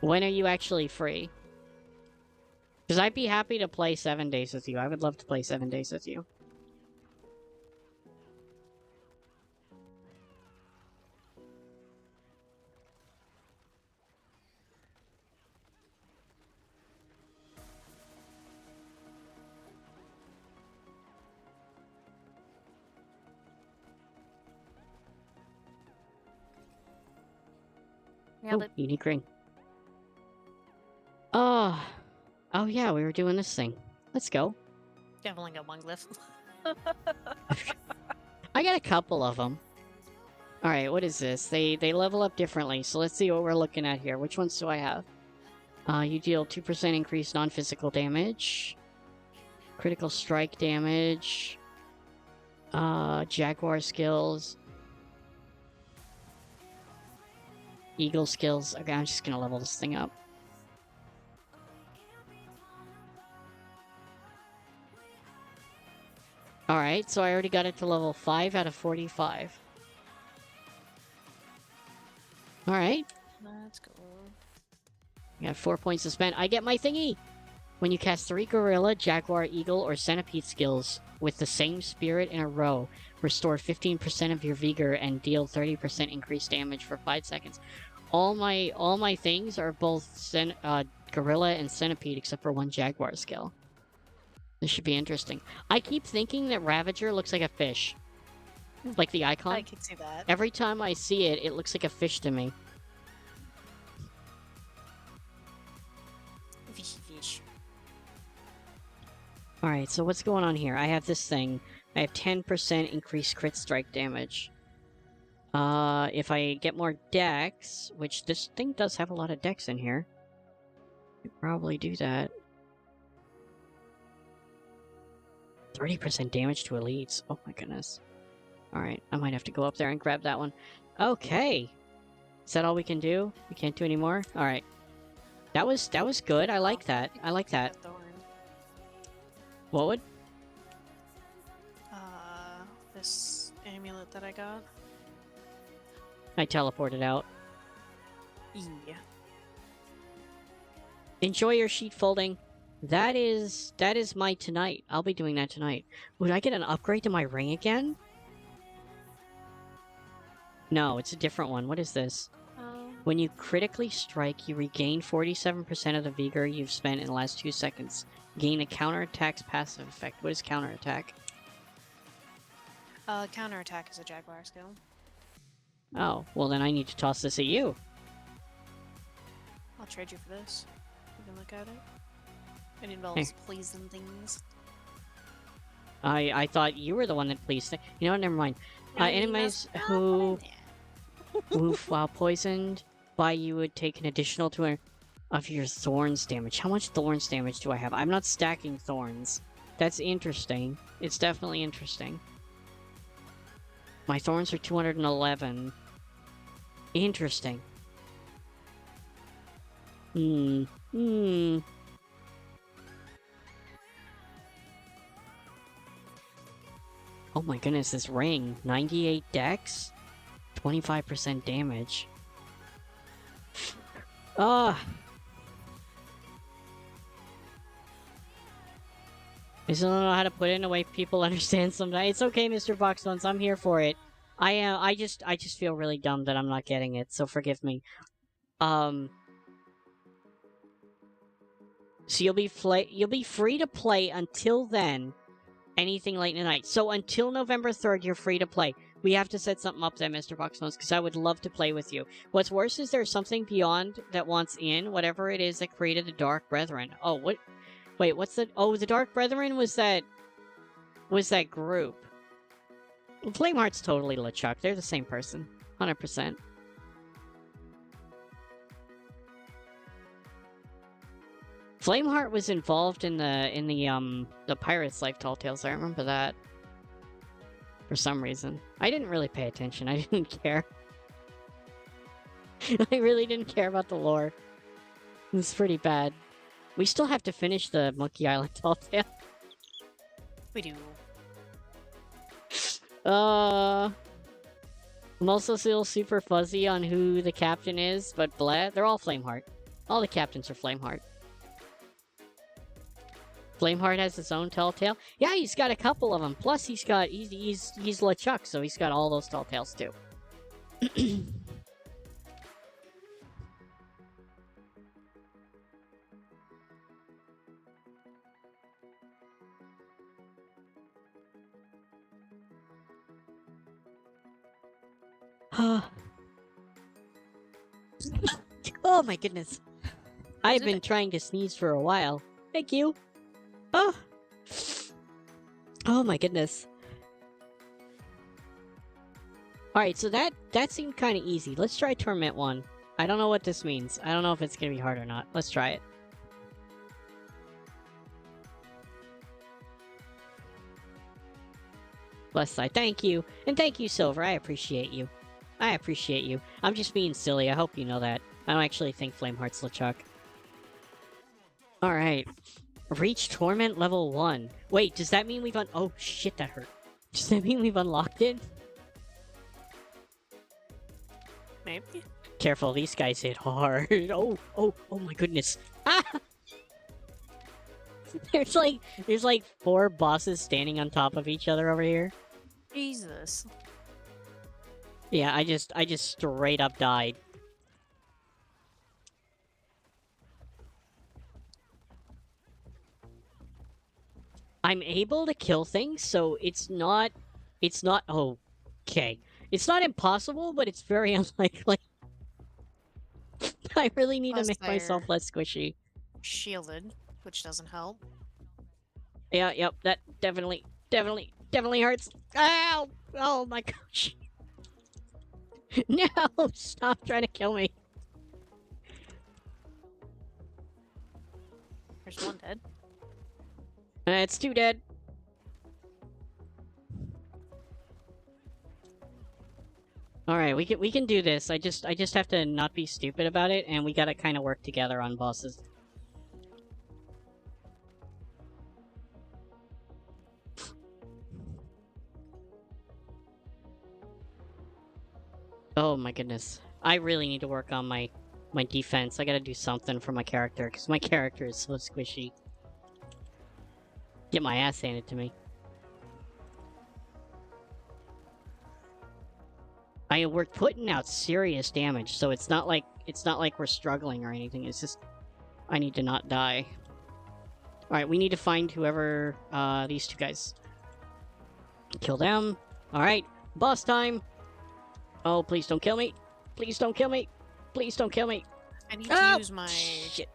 When are you actually free? Because I'd be happy to play 7 days with you. I would love to play 7 days with you. Nailed Oh, it. unique ring. Oh. Oh yeah, we were doing this thing. Let's go. Definitely got one glyph. I got a couple of them. Alright, what is this? They level up differently, so let's see what we're looking at here. Which ones do I have? You deal 2% increased non-physical damage. Critical strike damage. Jaguar skills. Eagle skills. Okay, I'm just gonna level this thing up. Alright, so I already got it to level 5 out of 45. Alright. Let's go. I got 4 points to spend. I get my thingy! When you cast 3 Gorilla, Jaguar, Eagle, or Centipede skills with the same spirit in a row, restore 15% of your vigor and deal 30% increased damage for 5 seconds. All my things are both Gorilla and Centipede except for 1 Jaguar skill. This should be interesting. I keep thinking that Ravager looks like a fish. Like the icon. I can see that. Every time I see it, it looks like a fish to me. Fish. Alright, so what's going on here? I have this thing. I have 10% increased crit strike damage. If I get more dex, which this thing does have a lot of dex in here. I could probably do that. 30% damage to elites. Oh my goodness. Alright, I might have to go up there and grab that one. Okay! Is that all we can do? We can't do any more? Alright. That was good. I like that. I like that. Thorn. What would? This amulet that I got. I teleported out. Yeah. Enjoy your sheet folding. That is my tonight. I'll be doing that tonight. Would I get an upgrade to my ring again? No, it's a different one. What is this? When you critically strike, you regain 47% of the vigor you've spent in the last 2 seconds. Gain a counterattack's passive effect. What is counterattack? Counterattack is a Jaguar skill. Oh, well then I need to toss this at you. I'll trade you for this. You can look at it. It involves poison things. I thought you were the one that pleased. You know what? Never mind. I mean, Enemies that's who not in woof while poisoned by you would take an additional 200 of your thorns damage. How much thorns damage do I have? I'm not stacking thorns. That's interesting. It's definitely interesting. My thorns are 211. Interesting. Oh my goodness, this ring. 98 dex? 25% damage. Ah! I still don't know how to put it in a way people understand sometimes. It's okay, Mr. Boxbones, I'm here for it. I just feel really dumb that I'm not getting it, so forgive me. So you'll be free to play until then. Anything late in the night. So until November 3rd, you're free to play. We have to set something up there, Mr. Boxbones, because I would love to play with you. What's worse is there's something beyond that wants in, whatever it is that created the Dark Brethren. Oh, what? Wait, what's the... Oh, the Dark Brethren was that group. Flameheart's totally LeChuck. They're the same person. 100%. Flameheart was involved in the Pirate's Life Tall Tales. I remember that. For some reason. I didn't really pay attention. I didn't care. I really didn't care about the lore. It was pretty bad. We still have to finish the Monkey Island Tall Tale. We do. I'm also still super fuzzy on who the captain is, but blah, they're all Flameheart. All the captains are Flameheart. Flameheart has his own tall tale. Yeah, he's got a couple of them. Plus, he's LeChuck, so he's got all those tall tales too. Oh my goodness. I've been trying to sneeze for a while. Thank you. Oh. Oh my goodness. Alright, so that seemed kind of easy. Let's try Torment 1. I don't know what this means. I don't know if it's going to be hard or not. Let's try it. Bless side. Thank you. And thank you, Silver. I appreciate you. I appreciate you. I'm just being silly. I hope you know that. I don't actually think Flameheart's LeChuck. Alright. Reach Torment level 1. Wait, does that mean we've oh shit, that hurt. Does that mean we've unlocked it? Maybe. Careful, these guys hit hard. Oh my goodness. Ah! There's like 4 bosses standing on top of each other over here. Jesus. Yeah, I just straight up died. I'm able to kill things, so it's not, okay. It's not impossible, but it's very unlikely. I really need to Plus make myself they're less squishy. shielded, which doesn't help. Yeah, yep, that definitely hurts. Ow! Oh my gosh. No! Stop trying to kill me. There's one dead. It's 2 dead. Alright, we can do this. I just have to not be stupid about it, and we gotta kind of work together on bosses. Oh my goodness. I really need to work on my defense. I gotta do something for my character, because my character is so squishy. Get my ass handed to me. We're putting out serious damage, so it's not like we're struggling or anything. It's just I need to not die. Alright, we need to find whoever these 2 guys. Kill them. Alright, boss time! Oh, please don't kill me. Please don't kill me. Please don't kill me. I need to Oh, use my shit.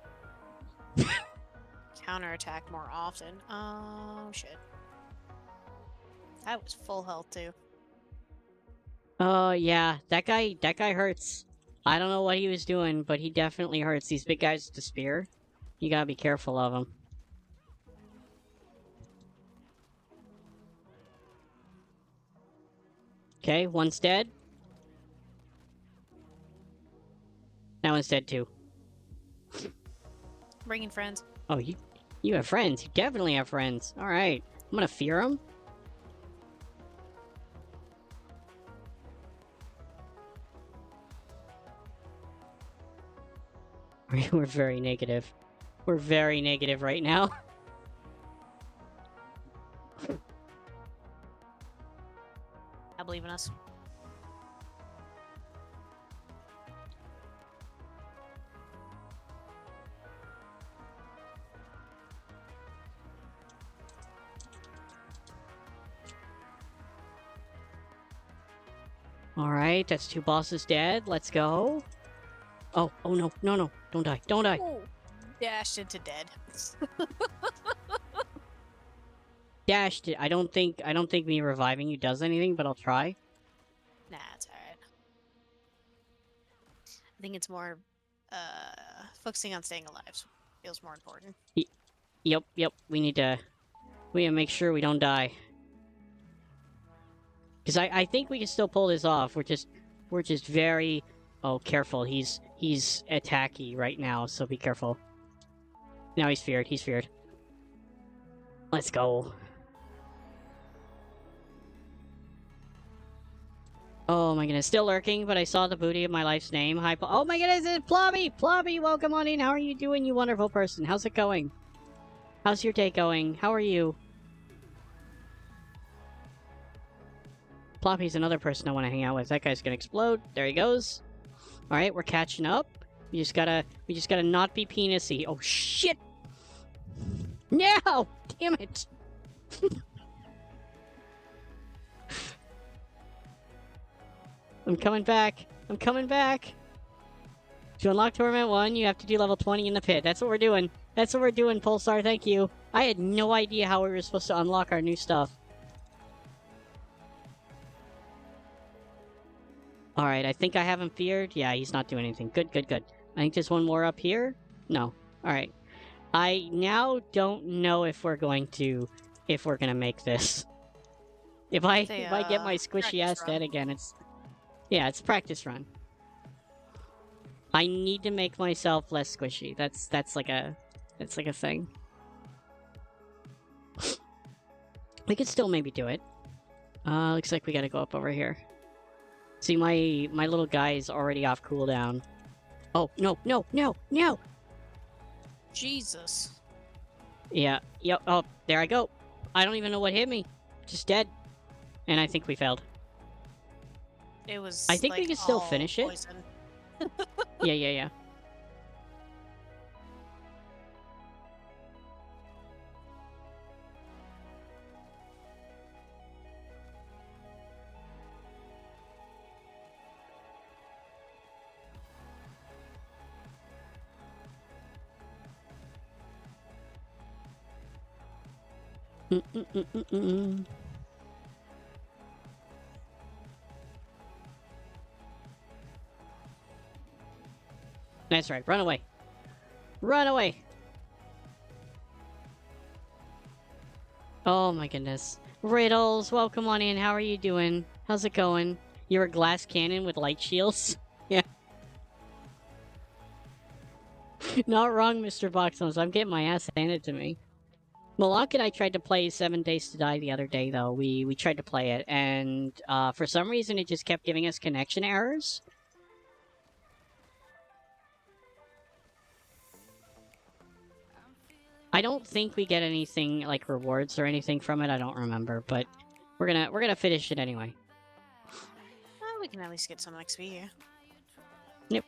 counterattack more often. Oh, shit. That was full health, too. Oh, yeah. That guy hurts. I don't know what he was doing, but he definitely hurts. These big guys with the spear. You gotta be careful of them. Okay, one's dead. That one's dead too. Bringing friends. Oh, you have friends. You definitely have friends. All right, I'm gonna fear them. We're very negative. We're very negative right now. I believe in us. All right, that's 2 bosses dead. Let's go. Oh no, no, don't die, don't die. Ooh. Dashed into dead. Dashed it. I don't think me reviving you does anything, but I'll try. Nah, it's alright. I think it's more, focusing on staying alive feels more important. Yep. We need to make sure we don't die. Because I think we can still pull this off. We're just very... Oh, careful. He's attacky right now, so be careful. Now he's feared. He's feared. Let's go. Oh my goodness. Still lurking, but I saw the booty of my life's name. Hi, oh my goodness, it's Plobby! Plobby, welcome on in. How are you doing, you wonderful person? How's it going? How's your day going? How are you? Ploppy's another person I want to hang out with. That guy's gonna explode. There he goes. Alright, we're catching up. We just gotta not be penisy. Oh shit! No! Damn it! I'm coming back. I'm coming back. To unlock Torment 1, you have to do level 20 in the pit. That's what we're doing. That's what we're doing, Pulsar. Thank you. I had no idea how we were supposed to unlock our new stuff. Alright, I think I have him feared. Yeah, he's not doing anything. Good. I think there's one more up here. No. Alright. I now don't know if we're gonna make this. If I get my squishy ass dead again, it's... Yeah, it's a practice run. I need to make myself less squishy. That's like a thing. We could still maybe do it. Looks like we gotta go up over here. See, my little guy is already off cooldown. Oh, no! Jesus. Yeah, yep, oh, there I go. I don't even know what hit me. Just dead. And I think we failed. It was, I think like, we can still all finish it. poison. Yeah. That's right, run away. Run away! Oh my goodness. Riddles, welcome on in. How are you doing? How's it going? You're a glass cannon with light shields? Yeah. Not wrong, Mr. Boxons. I'm getting my ass handed to me. Malak and I tried to play 7 Days to Die the other day, though. We tried to play it, and for some reason it just kept giving us connection errors. I don't think we get anything, like, rewards or anything from it. I don't remember, but we're gonna finish it anyway. Well, we can at least get some XP here. Yep.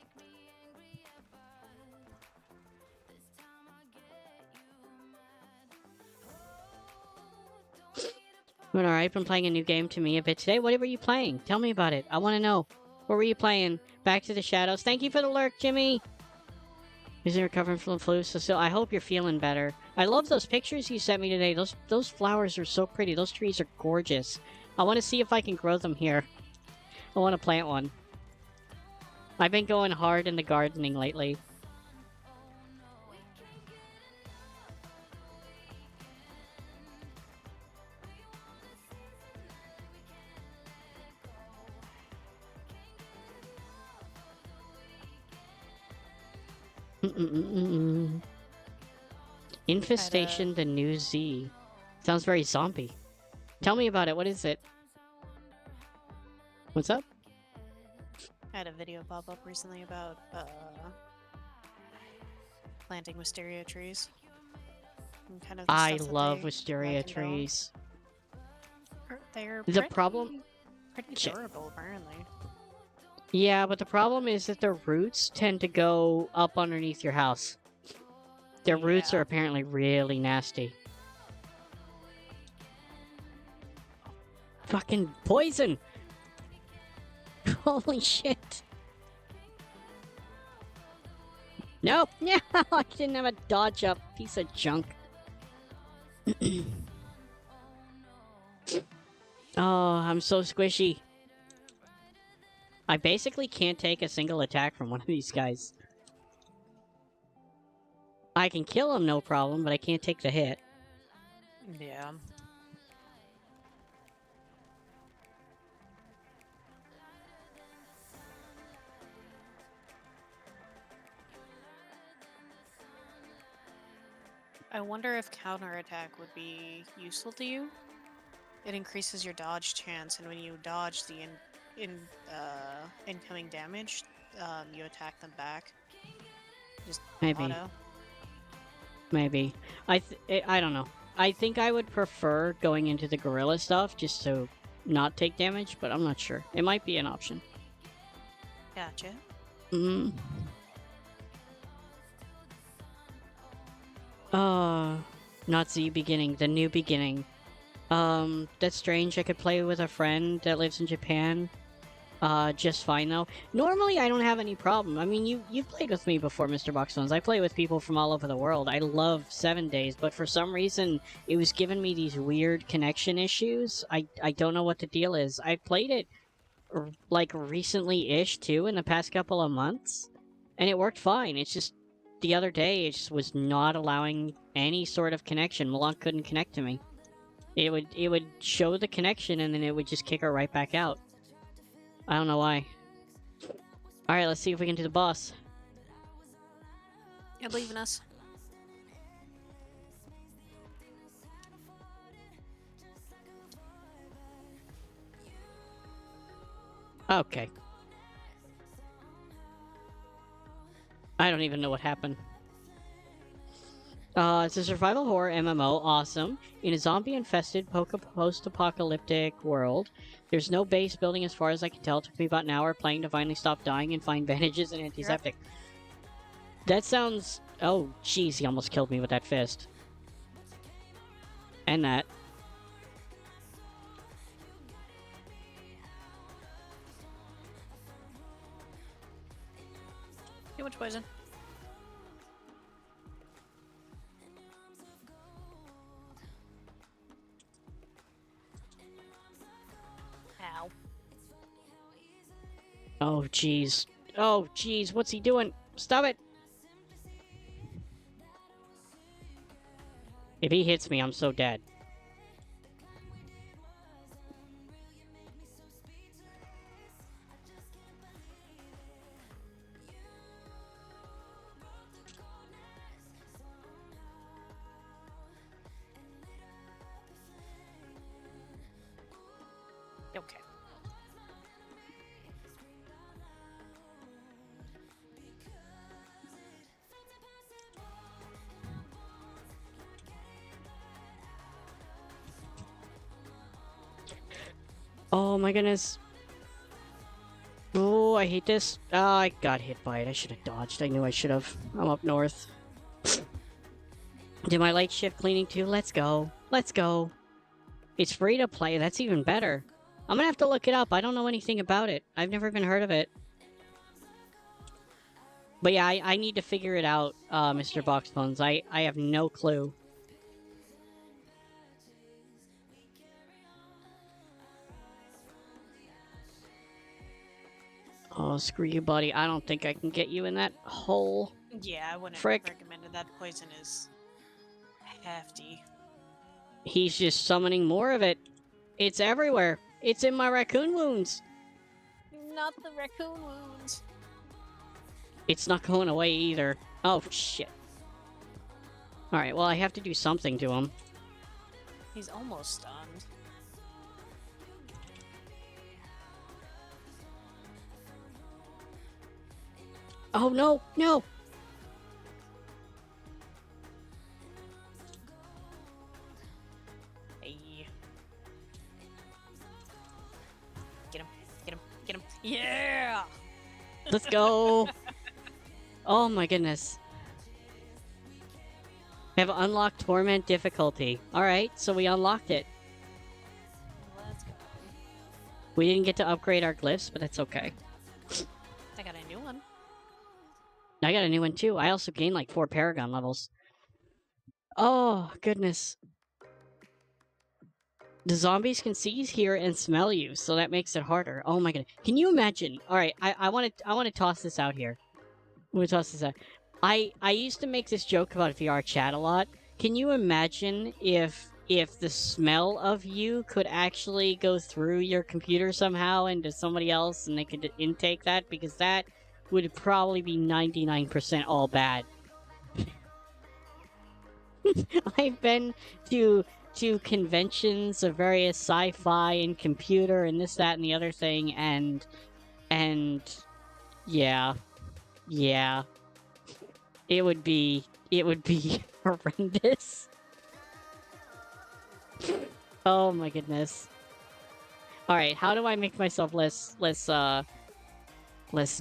But alright, been playing a new game to me a bit today. What were you playing? Tell me about it. I want to know. What were you playing? Back to the Shadows. Thank you for the lurk, Jimmy! Is he recovering from the flu? So still, I hope you're feeling better. I love those pictures you sent me today. Those flowers are so pretty. Those trees are gorgeous. I want to see if I can grow them here. I want to plant one. I've been going hard in the gardening lately. Infestation, the new Z. Sounds very zombie. Tell me about it. What is it? What's up? I had a video pop up recently about planting wisteria trees. And kind of the I stuff that love they wisteria like and don't. trees. They're The problem... pretty Shit. durable, apparently. Yeah, but the problem is that their roots tend to go up underneath your house. Their roots Yeah. are apparently really nasty. Fucking poison! Holy shit! Nope! No! I didn't have a dodge up. Piece of junk. Oh, I'm so squishy. I basically can't take a single attack from one of these guys. I can kill him, no problem, but I can't take the hit. Yeah. I wonder if counterattack would be useful to you. It increases your dodge chance, and when you dodge the incoming damage, you attack them back. Just Maybe. auto. Maybe. I don't know. I think I would prefer going into the gorilla stuff just to not take damage, but I'm not sure. It might be an option. Gotcha. Mm. Not Z beginning, the new beginning. That's strange. I could play with a friend that lives in Japan. Just fine though. Normally I don't have any problem. I mean, you've played with me before, Mr. Boxstones. I play with people from all over the world. I love 7 days, but for some reason it was giving me these weird connection issues. I don't know what the deal is. I played it like recently-ish too in the past couple of months, and it worked fine. It's just the other day it just was not allowing any sort of connection. Malak couldn't connect to me. It would show the connection and then it would just kick her right back out. I don't know why. Alright, let's see if we can do the boss. You believe in us? Okay. I don't even know what happened. It's a survival horror MMO, awesome. In a zombie-infested post-apocalyptic world, there's no base building as far as I can tell. It took me about an hour playing to finally stop dying and find bandages and antiseptic. That sounds... Oh, jeez, he almost killed me with that fist. And that. Too much poison. Ow. Oh, jeez. Oh, jeez, what's he doing? Stop it! If he hits me, I'm so dead. Okay. Oh my goodness. Oh, I hate this. Ah, I got hit by it. I should have dodged. I knew I should have. I'm up north. Did my light shift cleaning too? Let's go. Let's go. It's free to play. That's even better. I'm gonna have to look it up. I don't know anything about it. I've never even heard of it. But yeah, I need to figure it out, Mr. Boxbones. I have no clue. Oh, screw you, buddy. I don't think I can get you in that hole. Yeah, I wouldn't Frick. recommend it. That poison is hefty. He's just summoning more of it. It's everywhere. It's in my raccoon wounds. Not the raccoon wounds. It's not going away either. Oh, shit. Alright, well, I have to do something to him. He's almost stunned. Oh, no, no! Hey. Get him, get him, get him. Yeah! Let's go! Oh my goodness. We have unlocked Torment difficulty. Alright, so we unlocked it. Let's go. We didn't get to upgrade our glyphs, but that's okay. I got a new one. I got a new one too. I also gained like 4 Paragon levels. Oh, goodness. The zombies can see, hear, and smell you, so that makes it harder. Oh my goodness. Can you imagine? Alright, I wanna toss this out here. I'm gonna toss this out. I used to make this joke about VR chat a lot. Can you imagine if the smell of you could actually go through your computer somehow into somebody else and they could intake that? Because that would probably be 99% all bad. I've been to conventions of various sci-fi and computer and this, that, and the other thing, and yeah. It would be horrendous. Oh my goodness. Alright, how do I make myself less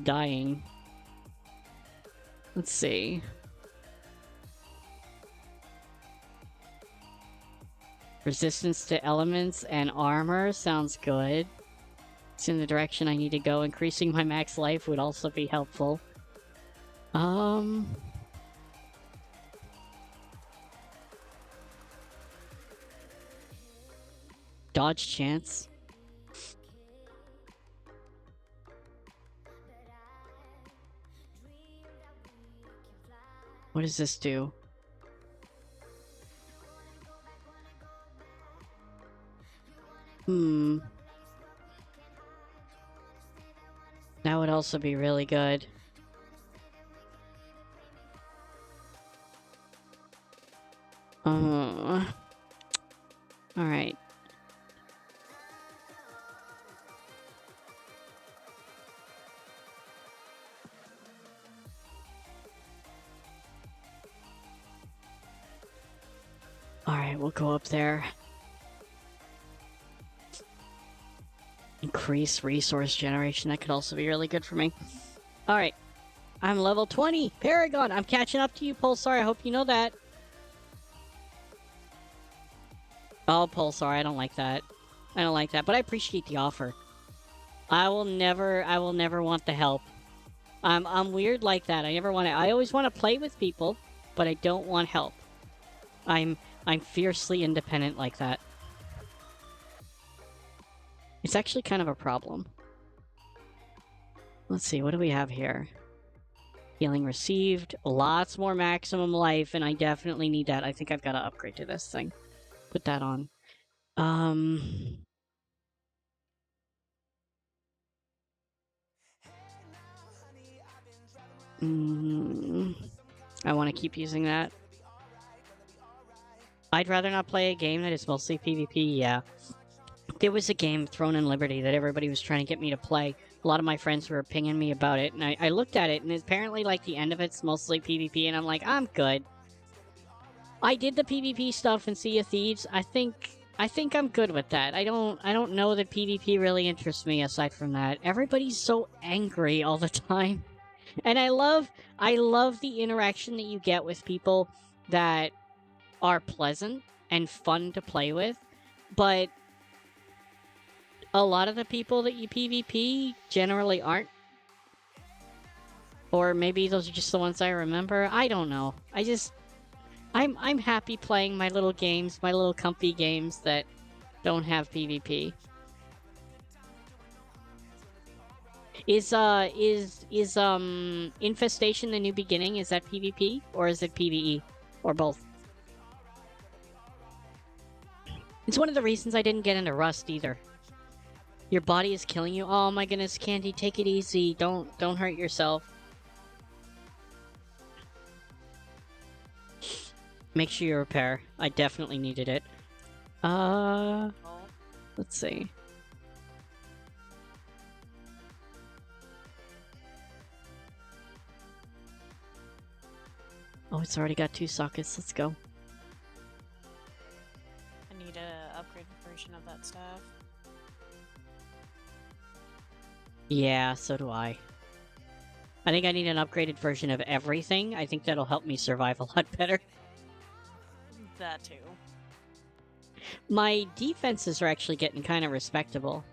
dying? Let's see. Resistance to elements and armor sounds good. It's in the direction I need to go. Increasing my max life would also be helpful. Dodge chance. What does this do? That would also be really good. Alright. Alright, we'll go up there. Increase resource generation. That could also be really good for me. Alright. I'm level 20! Paragon! I'm catching up to you, Pulsar. I hope you know that. Oh, Pulsar, I don't like that. I don't like that, but I appreciate the offer. I will never want the help. I'm weird like that. I always want to play with people, but I don't want help. I'm fiercely independent like that. It's actually kind of a problem. Let's see, what do we have here? Healing received, lots more maximum life, and I definitely need that. I think I've got to upgrade to this thing. Put that on. I want to keep using that. I'd rather not play a game that is mostly PvP, yeah. There was a game, Throne and Liberty, that everybody was trying to get me to play. A lot of my friends were pinging me about it, and I looked at it, and apparently, like, the end of it's mostly PvP, and I'm like, I'm good. I did the PvP stuff in Sea of Thieves. I think I'm good with that. I don't know that PvP really interests me aside from that. Everybody's so angry all the time. And I love the interaction that you get with people that are pleasant and fun to play with, but a lot of the people that you PvP generally aren't. Or maybe those are just the ones I remember. I don't know. I'm happy playing my little games, my little comfy games that don't have PvP. Is Infestation the New Beginning? Is that PvP or is it PvE or both? It's one of the reasons I didn't get into Rust either. Your body is killing you. Oh my goodness, Candy, take it easy. Don't hurt yourself. Make sure you repair. I definitely needed it. Let's see. Oh, it's already got 2 sockets. Let's go. I need a upgraded version of that stuff. Yeah, so do I. I think I need an upgraded version of everything. I think that'll help me survive a lot better. That too. My defenses are actually getting kind of respectable.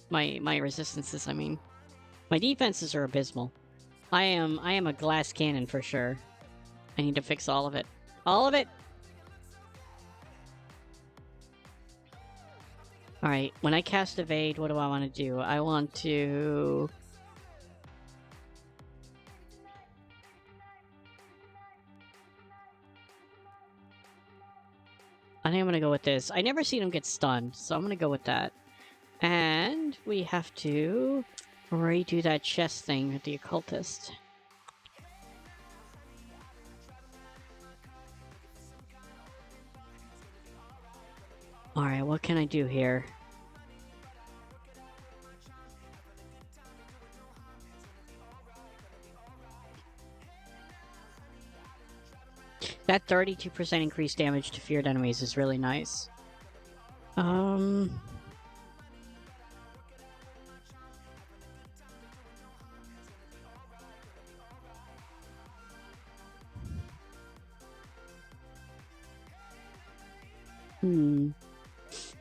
My resistances, I mean. My defenses are abysmal. I am a glass cannon for sure. I need to fix all of it. All of it! Alright, when I cast Evade, what do I want to do? I want to... I think I'm gonna go with this. I never seen him get stunned, so I'm gonna go with that. And we have to redo that chest thing with the occultist. Alright, what can I do here? That 32% increased damage to feared enemies is really nice.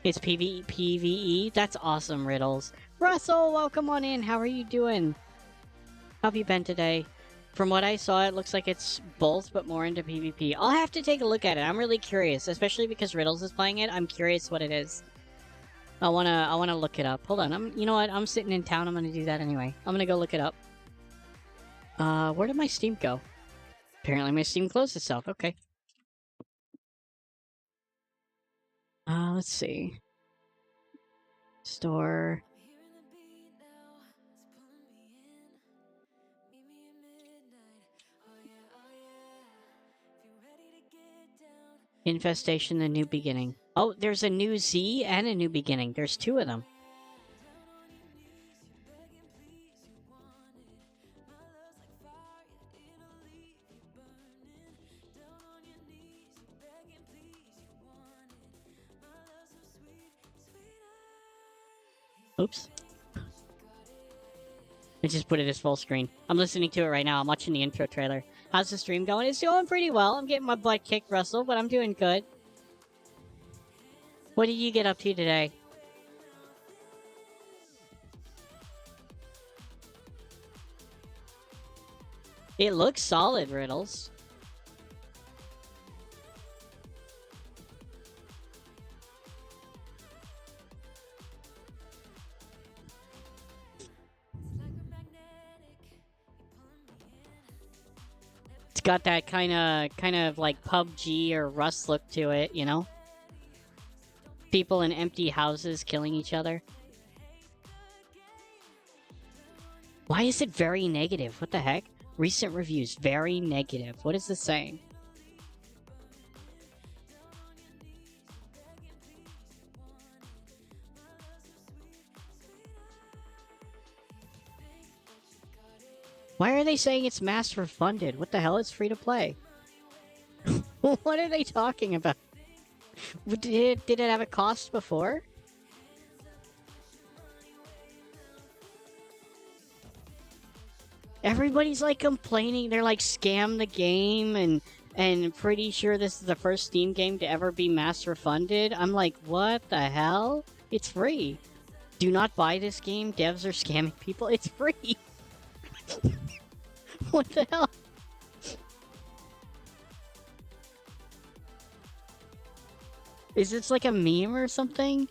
It's PvE? That's awesome, Riddles. Russell, welcome on in. How are you doing? How have you been today? From what I saw, it looks like it's both, but more into PvP. I'll have to take a look at it. I'm really curious, especially because Riddles is playing it. I'm curious what it is. I wanna look it up. Hold on. You know what? I'm sitting in town. I'm gonna do that anyway. I'm gonna go look it up. Where did my Steam go? Apparently my Steam closed itself. Okay. Let's see. Store. Infestation, the New Beginning. Oh, there's a new Z and a New Beginning. There's 2 of them. Oops. I just put it as full screen. I'm listening to it right now. I'm watching the intro trailer. How's the stream going? It's going pretty well. I'm getting my butt kicked, Russell, but I'm doing good. What did you get up to today? It looks solid, Riddles. It's got that kind of like PUBG or Rust look to it, you know? People in empty houses killing each other. Why is it very negative? What the heck? Recent reviews, very negative. What is this saying? Why are they saying it's master funded? What the hell? It's free to play. What are they talking about? Did it have a cost before? Everybody's like complaining. They're like, scam the game, and pretty sure this is the first Steam game to ever be master funded. I'm like, what the hell? It's free. Do not buy this game. Devs are scamming people. It's free. What the hell? Is this like a meme or something?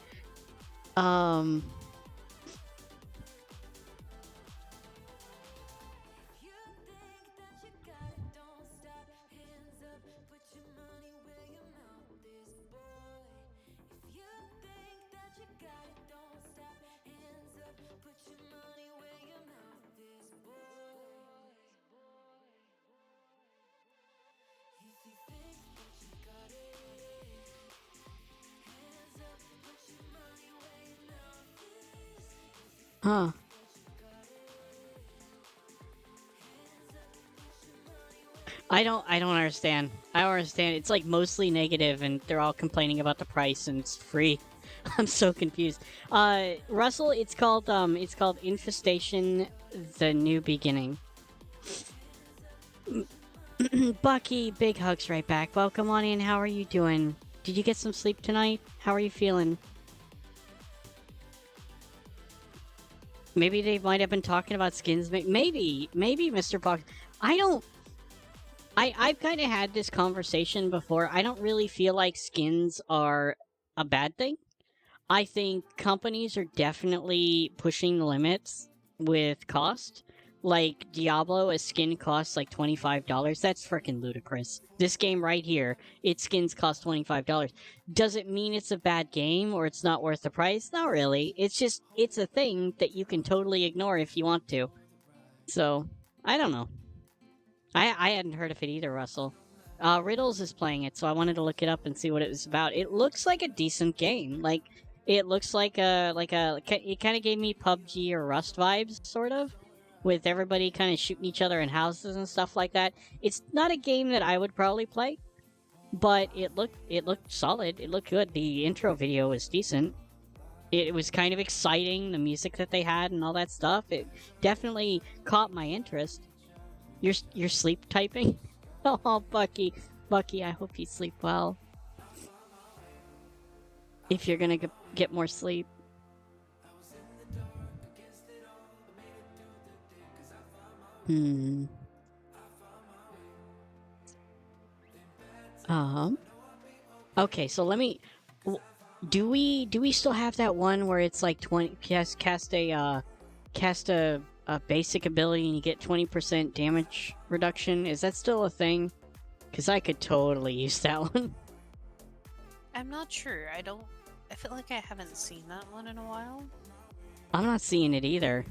Huh. I don't understand. I don't understand. It's like mostly negative and they're all complaining about the price and it's free. I'm so confused. Russell, it's called Infestation the New Beginning. Bucky, big hugs right back. Welcome on in. How are you doing? Did you get some sleep tonight? How are you feeling? Maybe they might have been talking about skins. Maybe, Mr. Fox. I've kind of had this conversation before. I don't really feel like skins are a bad thing. I think companies are definitely pushing the limits with cost. Like Diablo, a skin costs like $25. That's freaking ludicrous. This game right here, its skins cost $25. Does it mean it's a bad game or it's not worth the price? Not really. It's just, it's a thing that you can totally ignore if you want to. So, I don't know. I hadn't heard of it either, Russell. Riddles is playing it, so I wanted to look it up and see what it was about. It looks like a decent game. Like, it looks like it kind of gave me PUBG or Rust vibes, sort of, with everybody kind of shooting each other in houses and stuff like that. It's not a game that I would probably play, but it looked solid. It looked good. The intro video was decent. It was kind of exciting, the music that they had and all that stuff. It definitely caught my interest. You're sleep typing? Oh, Bucky. Bucky, I hope you sleep well. If you're gonna get more sleep. Okay, so let me... Do we still have that one where it's like 20... Cast a basic ability and you get 20% damage reduction? Is that still a thing? Because I could totally use that one. I'm not sure. I feel like I haven't seen that one in a while. I'm not seeing it either.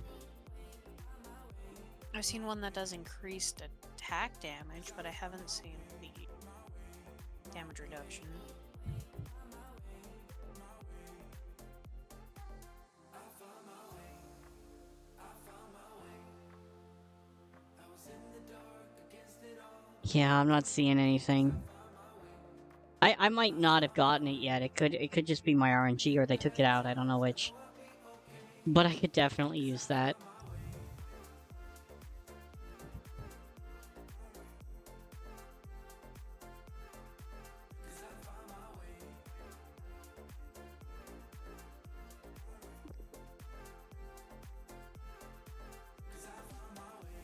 I've seen one that does increased attack damage, but I haven't seen the damage reduction. Yeah, I'm not seeing anything. I might not have gotten it yet. It could just be my RNG or they took it out. I don't know which. But I could definitely use that.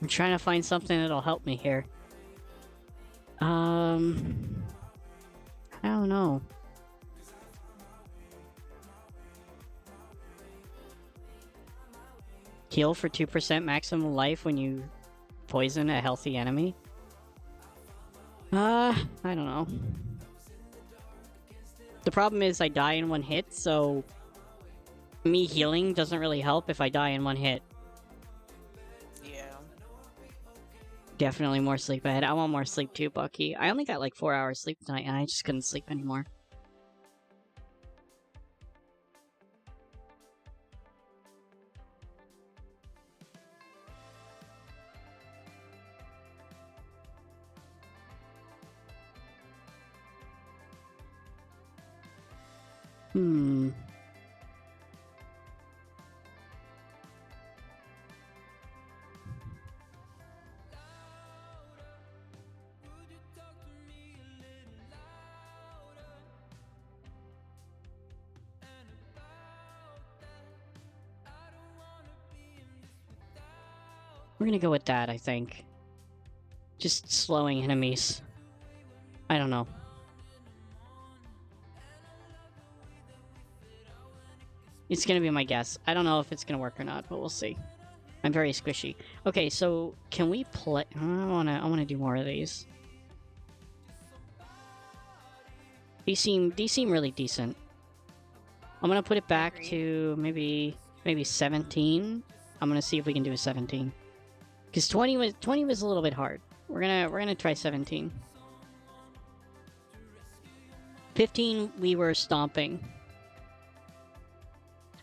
I'm trying to find something that'll help me here. I don't know. Heal for 2% maximum life when you poison a healthy enemy? I don't know. The problem is I die in one hit, so me healing doesn't really help if I die in one hit. Yeah. Definitely more sleep ahead. I want more sleep too, Bucky. I only got like 4 hours sleep tonight and I just couldn't sleep anymore. We're gonna go with that, I think. Just slowing enemies. I don't know. It's gonna be my guess. I don't know if it's gonna work or not, but we'll see. I'm very squishy. Okay, so can we play? I wanna do more of these. These seem really decent. I'm gonna put it back to maybe 17. I'm gonna see if we can do a 17. Because 20 was a little bit hard. We're gonna try 17. 15 we were stomping.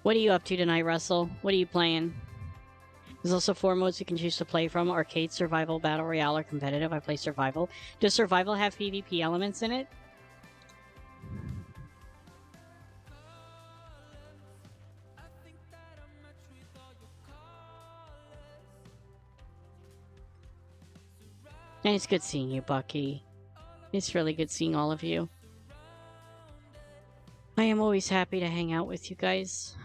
What are you up to tonight, Russell? What are you playing? There's also 4 modes you can choose to play from: arcade, survival, battle royale, or competitive. I play survival. Does survival have PvP elements in it? And it's good seeing you, Bucky. It's really good seeing all of you. I am always happy to hang out with you guys.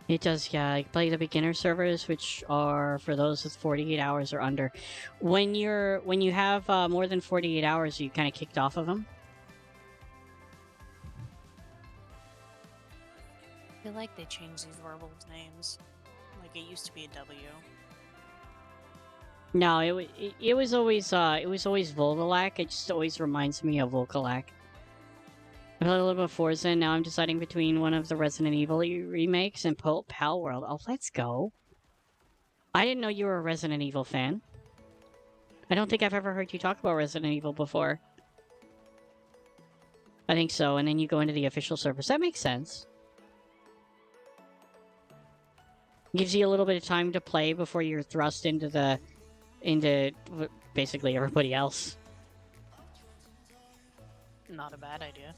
It does, yeah. I play the beginner servers, which are for those with 48 hours or under. When you have more than 48 hours, you kind of kicked off of them. I feel like they changed these verbal names. Like it used to be a W. No, it was always Volgalac. It just always reminds me of Volgalac. I played a little bit of Forza, and now I'm deciding between one of the Resident Evil remakes and Pal World. Oh, let's go. I didn't know you were a Resident Evil fan. I don't think I've ever heard you talk about Resident Evil before. I think so, and then you go into the official servers. That makes sense. Gives you a little bit of time to play before you're thrust into basically everybody else. Not a bad idea.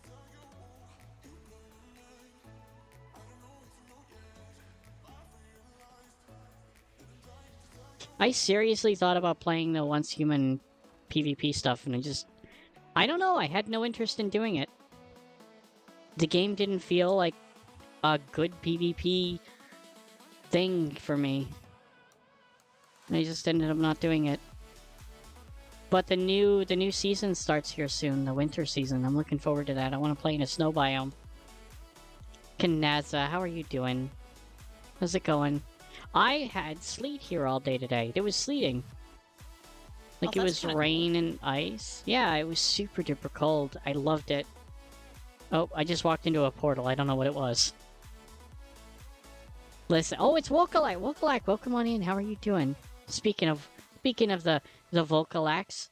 I seriously thought about playing the Once Human PvP stuff, and I don't know, I had no interest in doing it. The game didn't feel like a good PvP thing for me. I just ended up not doing it. But the new season starts here soon, the winter season. I'm looking forward to that. I want to play in a snow biome. Kanaza, how are you doing? How's it going? I had sleet here all day today. It was sleeting. Like it was rain and ice. Yeah, it was super duper cold. I loved it. Oh, I just walked into a portal. I don't know what it was. Listen. Oh, it's Volcalac. Volcalac, welcome on in. How are you doing? Speaking of the Volcalacs.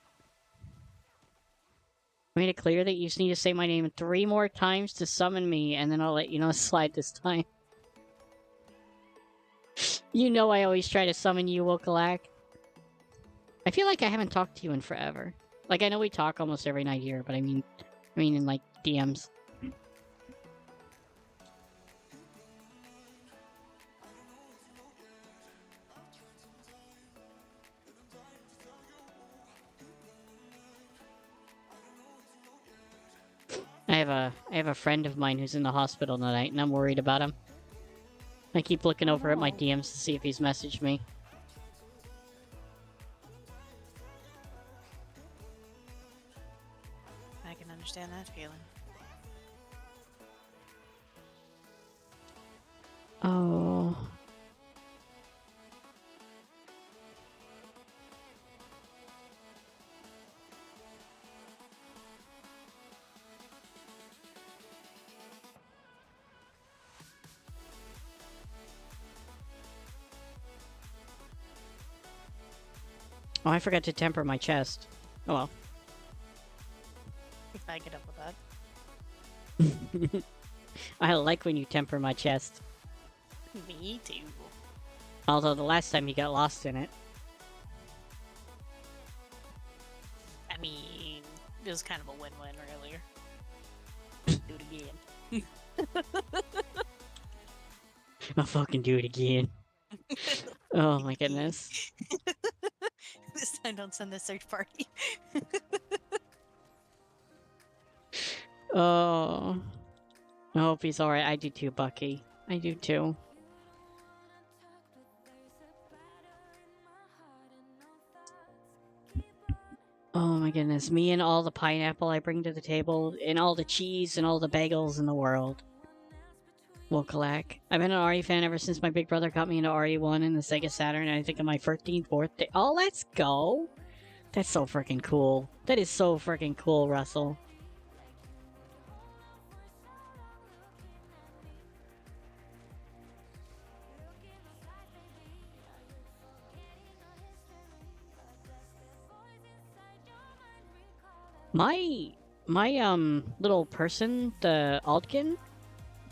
I made it clear that you just need to say my name 3 more times to summon me, and then I'll let you know slide this time. You know I always try to summon you, Volcalac. I feel like I haven't talked to you in forever. Like, I know we talk almost every night here, but I mean in, like, DMs. I have a friend of mine who's in the hospital tonight, and I'm worried about him. I keep looking over at my DMs to see if he's messaged me. I can understand that feeling. Oh. Oh, I forgot to temper my chest. Oh well. I get up with that. I like when you temper my chest. Me too. Although the last time you got lost in it. I mean, it was kind of a win-win earlier. Do it again. I'll fucking do it again. Oh my goodness. This time don't send the search party. Oh. I hope he's alright. I do too, Bucky. I do too. Oh my goodness. Me and all the pineapple I bring to the table, and all the cheese and all the bagels in the world. Wokalak. I've been an RE fan ever since my big brother got me into RE1 and the Sega Saturn, and I think on my 13th birthday. Oh, let's go! That's so freaking cool. That is so freaking cool, Russell. My little person, the Altkin,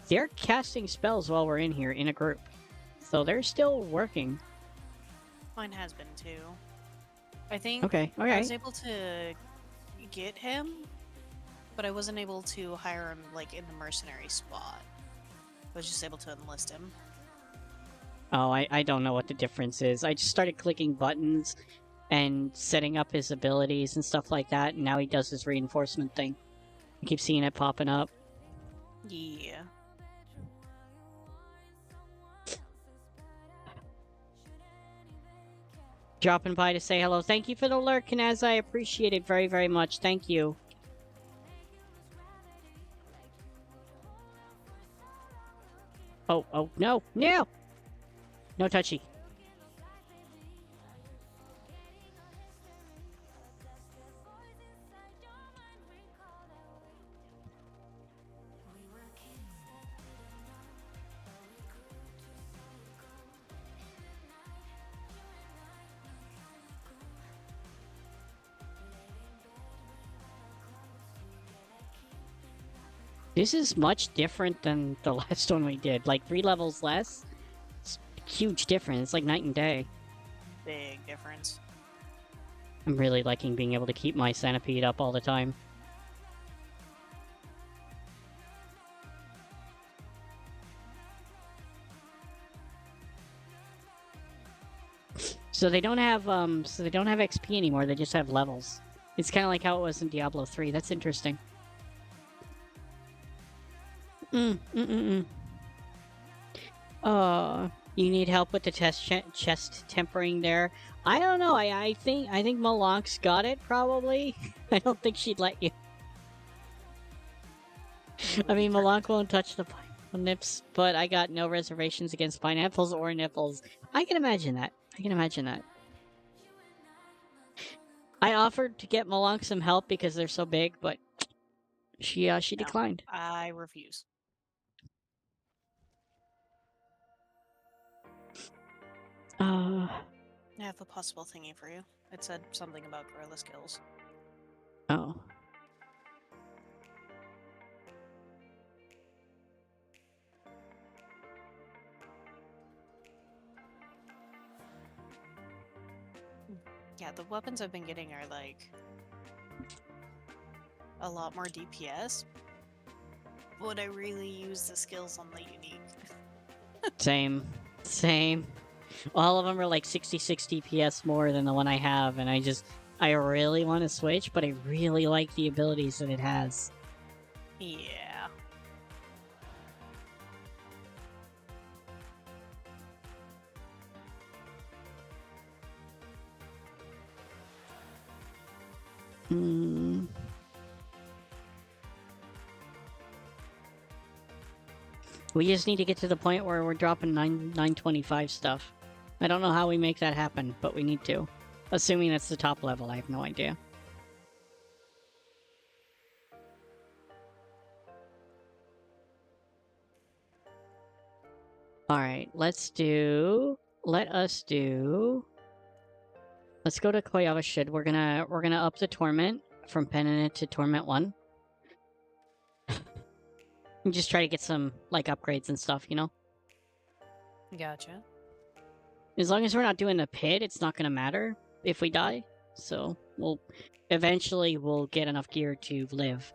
they're casting spells while we're in here in a group. So they're still working. Mine has been too. I think Okay, I okay. was able to get him, but I wasn't able to hire him like in the mercenary spot. I was just able to enlist him. Oh, I don't know what the difference is. I just started clicking buttons and setting up his abilities and stuff like that, and now he does his reinforcement thing. I keep seeing it popping up. Yeah. Dropping by to say hello. Thank you for the lurk, Kanaz. I appreciate it very, very much. Thank you. Oh, no, no! No touchy. This is much different than the last one we did. Like, 3 levels less? It's a huge difference. It's like night and day. Big difference. I'm really liking being able to keep my centipede up all the time. So they don't have XP anymore, they just have levels. It's kind of like how it was in Diablo 3. That's interesting. You need help with the chest tempering there. I don't know. I think Malonk's got it probably. I don't think she'd let you. I mean, Malonk won't touch the pineapple nips, but I got no reservations against pineapples or nipples. I can imagine that. I can imagine that. I offered to get Malonk some help because they're so big, but she No, declined. I refuse. I have a possible thingy for you. It said something about gorilla skills. Oh. Yeah, the weapons I've been getting are like a lot more DPS, but I really use the skills on the unique. Same. All of them are like 66 DPS more than the one I have, and I really want to switch, but I really like the abilities that it has. Yeah. We just need to get to the point where we're dropping 925 stuff. I don't know how we make that happen, but we need to. Assuming that's the top level, I have no idea. Alright, let's go to Koyawa Shid. We're gonna up the Torment from Penitent to Torment 1. And just try to get some, like, upgrades and stuff, you know? Gotcha. As long as we're not doing the pit, it's not gonna matter if we die. So, eventually we'll get enough gear to live.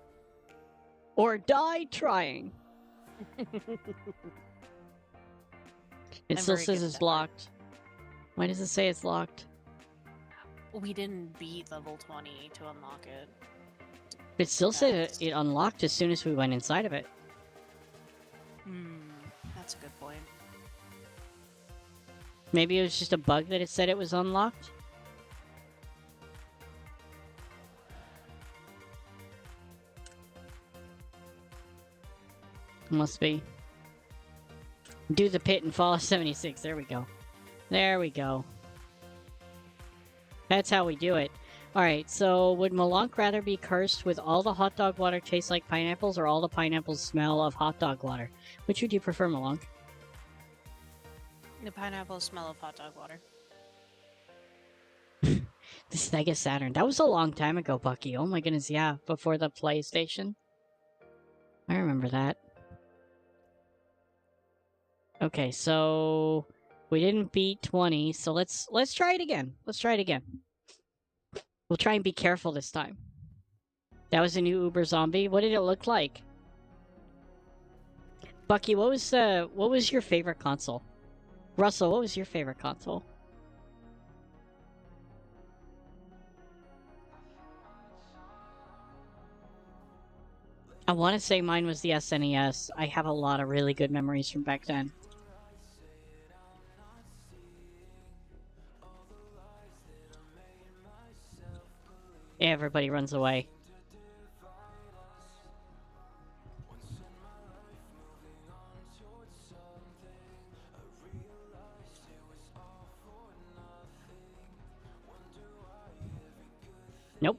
Or die trying! It I'm still very says good at it's that part. locked. Why does it say it's locked? We didn't beat level 20 to unlock it. It still said That's- it unlocked as soon as we went inside of it. That's a good point. Maybe it was just a bug that it said it was unlocked? Must be. Do the pit and fall 76. There we go. There we go. That's how we do it. Alright, so would Malonk rather be cursed with all the hot dog water taste like pineapples or all the pineapples smell of hot dog water? Which would you prefer, Malonk? The pineapple smell of hot dog water. This is Sega Saturn. That was a long time ago, Bucky. Oh my goodness, yeah. Before the PlayStation. I remember that. Okay, so we didn't beat 20, so let's try it again. Let's try it again. We'll try and be careful this time. That was a new Uber zombie. What did it look like? Bucky, what was your favorite console? Russell, what was your favorite console? I want to say mine was the SNES. I have a lot of really good memories from back then. Everybody runs away. Nope.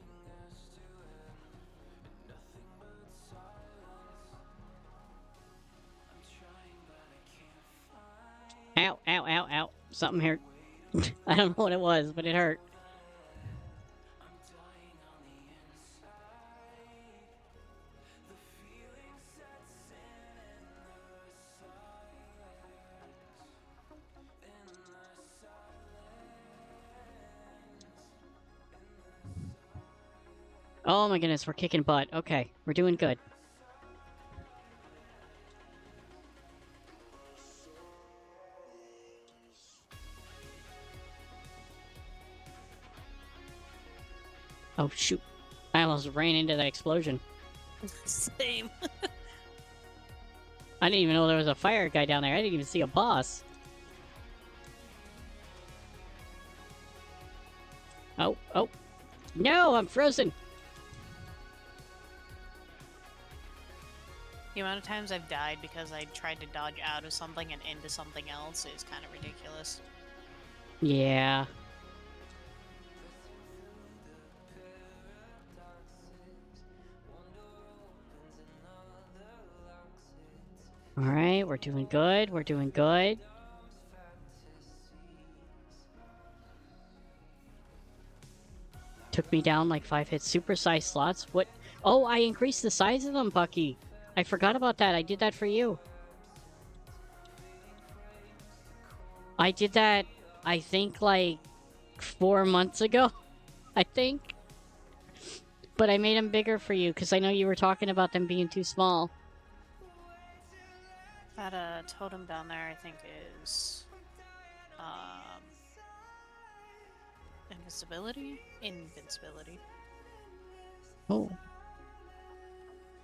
Ow, ow, ow, ow. Something hurt. I don't know what it was, but it hurt. Oh my goodness, we're kicking butt. Okay, we're doing good. Oh shoot. I almost ran into that explosion. Same. I didn't even know there was a fire guy down there. I didn't even see a boss. Oh, oh. No, I'm frozen. The amount of times I've died because I tried to dodge out of something and into something else is kind of ridiculous. Yeah. Alright, we're doing good. We're doing good. Took me down like 5 hits. Super size slots? What? Oh, I increased the size of them, Bucky. I forgot about that. I did that for you. I did that, I think, like 4 months ago. I think. But I made them bigger for you because I know you were talking about them being too small. That totem down there, I think, is invincibility. Oh.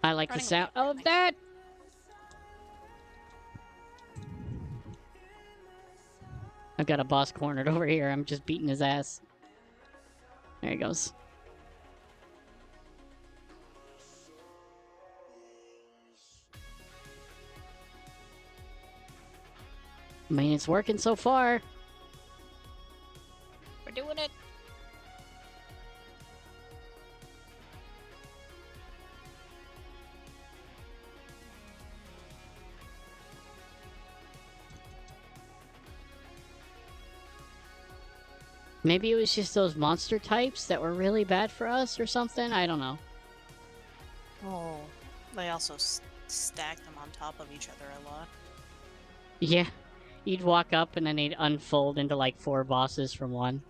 I like the Running sound away, I of think. that. I've got a boss cornered over here. I'm just beating his ass. There he goes. I mean, it's working so far. We're doing it. Maybe it was just those monster types that were really bad for us or something. I don't know. Oh, they also stack them on top of each other a lot. Yeah. You'd walk up and then they'd unfold into like 4 bosses from one.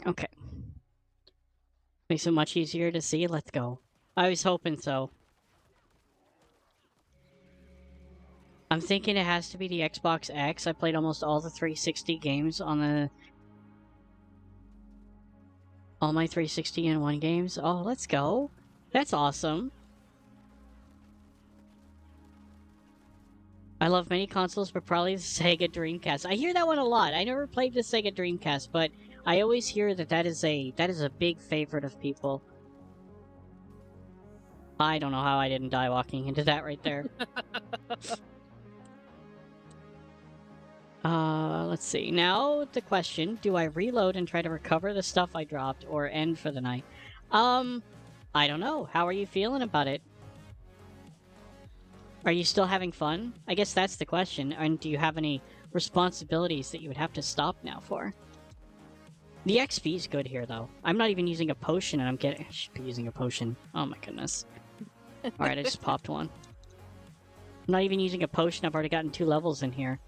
Okay. Makes it much easier to see. Let's go. I was hoping so. I'm thinking it has to be the Xbox X. I played almost all the 360 games on the... all my 360 and 1 games. Oh, let's go. That's awesome. I love many consoles, but probably the Sega Dreamcast. I hear that one a lot. I never played the Sega Dreamcast, but I always hear that that is a big favorite of people. I don't know how I didn't die walking into that right there. Let's see. Now the question, do I reload and try to recover the stuff I dropped or end for the night? I don't know. How are you feeling about it? Are you still having fun? I guess that's the question. And do you have any responsibilities that you would have to stop now for? The XP is good here, though. I'm not even using a potion, and I should be using a potion. Oh my goodness. Alright, I just popped one. I'm not even using a potion. I've already gotten 2 levels in here.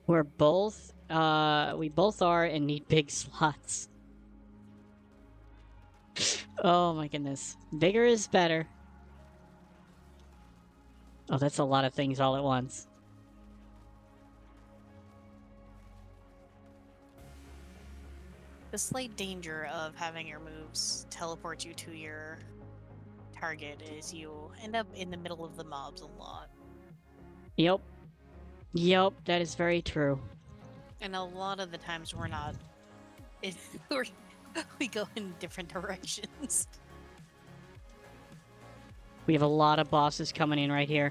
We're both, we both are and need big slots. Oh my goodness. Bigger is better. Oh, that's a lot of things all at once. The slight danger of having your moves teleport you to your target is you end up in the middle of the mobs a lot. Yep. Yep, that is very true. And a lot of the times we're not... we go in different directions. We have a lot of bosses coming in right here.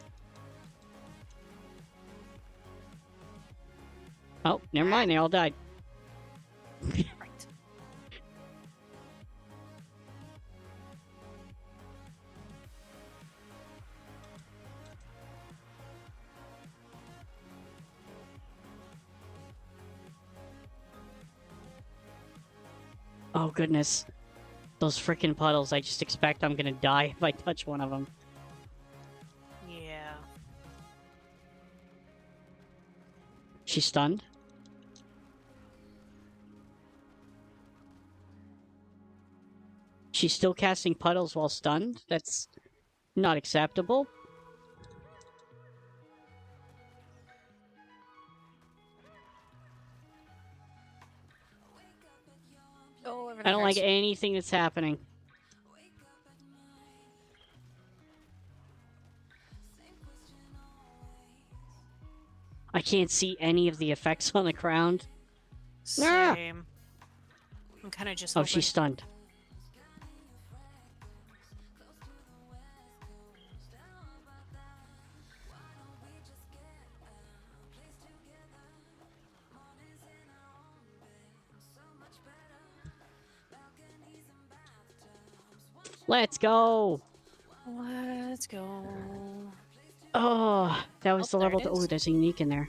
Oh, never mind, they all died. Right. Oh goodness. Those freaking puddles, I just expect I'm gonna die if I touch one of them. Yeah. She's stunned? She's still casting puddles while stunned? That's not acceptable. Oh, I don't like anything that's happening. I can't see any of the effects on the ground. Same. I'm kind of just Oh, hoping... she's stunned. Let's go! Let's go. Oh, that was Oh, the there level. it is. Oh, there's a unique in there.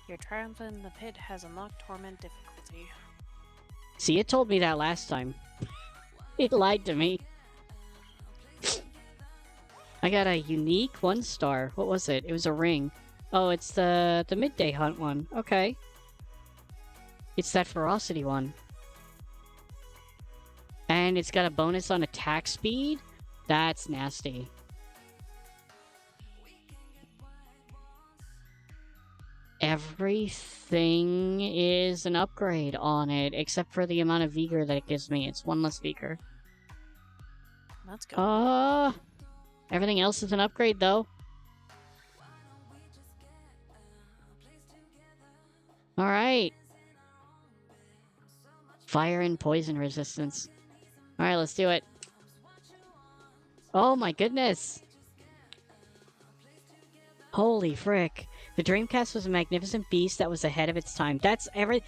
Your triumph in the pit has unlocked torment difficulty. See, it told me that last time. It lied to me. I got a unique 1-star. What was it? It was a ring. Oh, it's the midday hunt one. Okay. It's that ferocity one. And it's got a bonus on attack speed? That's nasty. Everything is an upgrade on it, except for the amount of vigor that it gives me. It's 1 less vigor. Let's go. Everything else is an upgrade, though. Alright. Fire and poison resistance. Alright, let's do it. Oh my goodness! Holy frick. The Dreamcast was a magnificent beast that was ahead of its time. That's didn't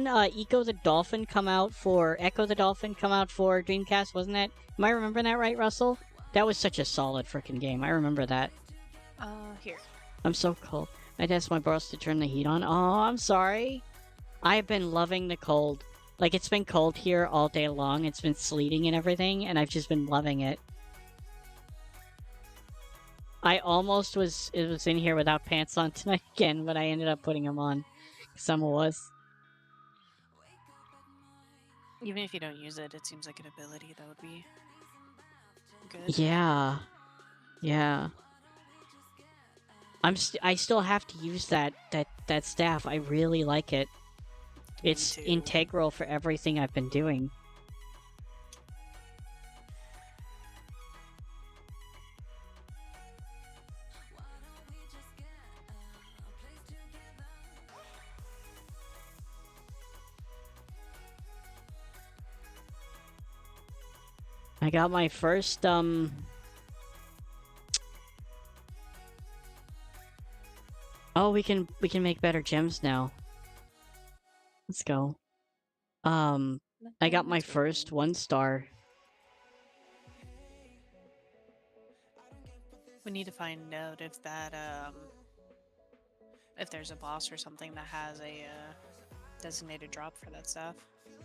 Echo the Dolphin come out for Dreamcast, wasn't it? Am I remembering that right, Russell? That was such a solid freaking game. I remember that. Here. I'm so cold. I'd ask my boss to turn the heat on. Oh, I'm sorry. I've been loving the cold. Like, it's been cold here all day long. It's been sleeting and everything, and I've just been loving it. I almost was in here without pants on tonight again, but I ended up putting them on. Some was. Even if you don't use it, it seems like an ability that would be good. Yeah. Yeah. I still have to use that staff. I really like it. It's integral for everything I've been doing. I got my first, Oh, we can make better gems now. Let's go. I got my first 1-star. We need to find out if that, if there's a boss or something that has a, designated drop for that stuff.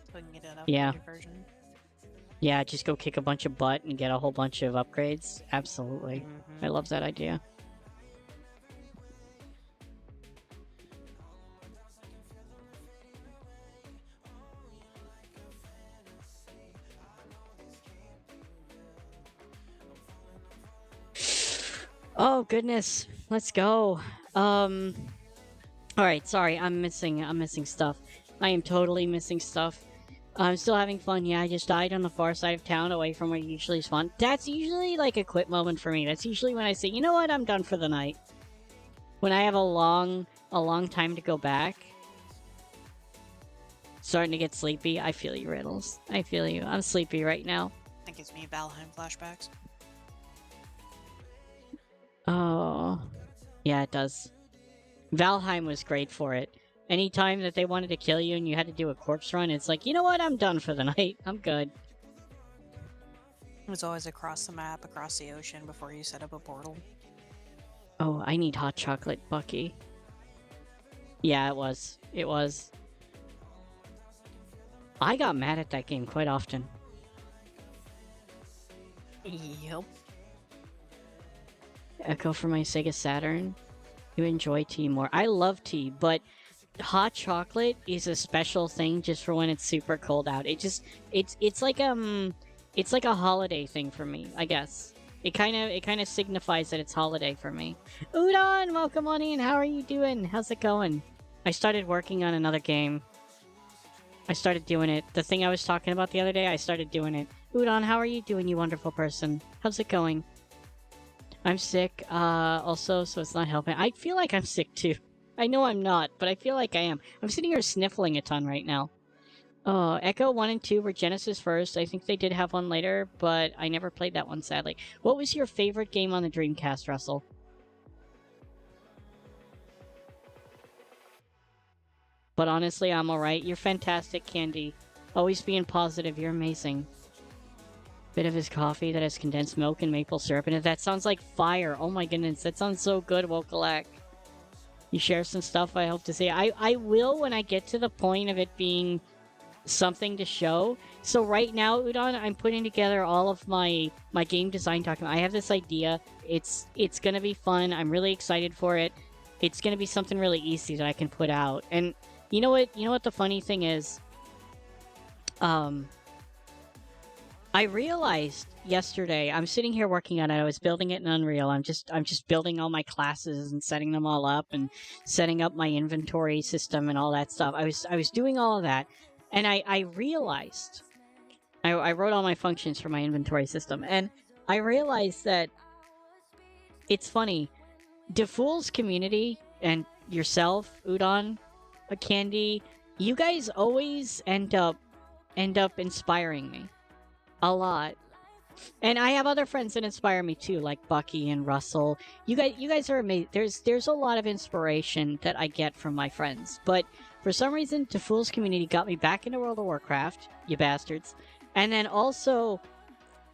So we can get an upgraded version. Yeah, just go kick a bunch of butt and get a whole bunch of upgrades. Absolutely. I love that idea. Oh goodness, let's go. Alright, sorry, I'm missing stuff. I am totally missing stuff. I'm still having fun. Yeah, I just died on the far side of town away from where you usually spawn. That's usually like a quit moment for me. That's usually when I say, you know what, I'm done for the night. When I have a long time to go back. Starting to get sleepy. I feel you, Riddles. I feel you. I'm sleepy right now. I think it's me, Valheim flashbacks. Oh. Yeah, it does. Valheim was great for it. Anytime that they wanted to kill you and you had to do a corpse run, it's like, you know what? I'm done for the night. I'm good. It was always across the map, across the ocean, before you set up a portal. Oh, I need hot chocolate, Bucky. Yeah, it was. It was. I got mad at that game quite often. Yep. Echo for my Sega Saturn. You enjoy tea more. I love tea, but hot chocolate is a special thing just for when it's super cold out. It's like a holiday thing for me, I guess. It kind of signifies that it's holiday for me. Udon, welcome on in. How are you doing? How's it going? I started working on another game. I started doing it. The thing I was talking about the other day, I started doing it. Udon, how are you doing, you wonderful person? How's it going? I'm sick, also, so it's not helping. I feel like I'm sick, too. I know I'm not, but I feel like I am. I'm sitting here sniffling a ton right now. Echo 1 and 2 were Genesis first. I think they did have one later, but I never played that one, sadly. What was your favorite game on the Dreamcast, Russell? But honestly, I'm alright. You're fantastic, Candy. Always being positive. You're amazing. Bit of his coffee that has condensed milk and maple syrup in it. That sounds like fire. Oh my goodness. That sounds so good, Wokalak. You share some stuff I hope to see. I will when I get to the point of it being something to show. So right now, Udon, I'm putting together all of my game design document. I have this idea. It's gonna be fun. I'm really excited for it. It's gonna be something really easy that I can put out. And you know what the funny thing is? I realized yesterday, I'm sitting here working on it. I was building it in Unreal. I'm just building all my classes and setting them all up and setting up my inventory system and all that stuff. I was doing all of that, and I realized I wrote all my functions for my inventory system, and I realized that it's funny. DeFool's community and yourself, Udon, Candy, you guys always end up inspiring me. A lot. And I have other friends that inspire me too, like Bucky and Russell. You guys are amazing. There's a lot of inspiration that I get from my friends. But for some reason, the Fools community got me back into World of Warcraft, you bastards. And then also,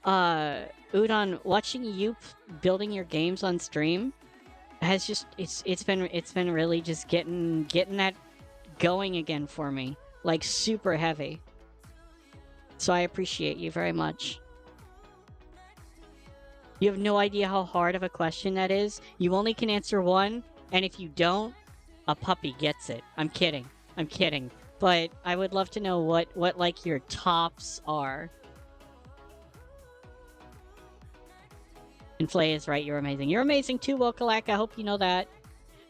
Udon, watching you building your games on stream has just it's been really just getting that going again for me, like super heavy. So I appreciate you very much. You have no idea how hard of a question that is. You only can answer one, and if you don't, a puppy gets it. I'm kidding. I'm kidding. But I would love to know what like your tops are. And Flay is right, you're amazing. You're amazing too, Wokalak. I hope you know that.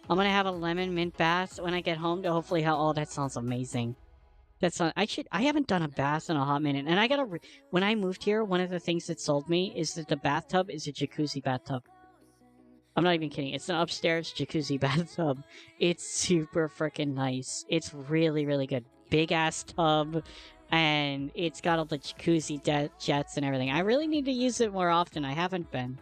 I'm gonna have a lemon mint bath when I get home to hopefully oh, that sounds amazing. That's not, I haven't done a bath in a hot minute. And I gotta, when I moved here, one of the things that sold me is that the bathtub is a jacuzzi bathtub. I'm not even kidding. It's an upstairs jacuzzi bathtub. It's super freaking nice. It's really, really good. Big ass tub. And it's got all the jacuzzi jets and everything. I really need to use it more often. I haven't been.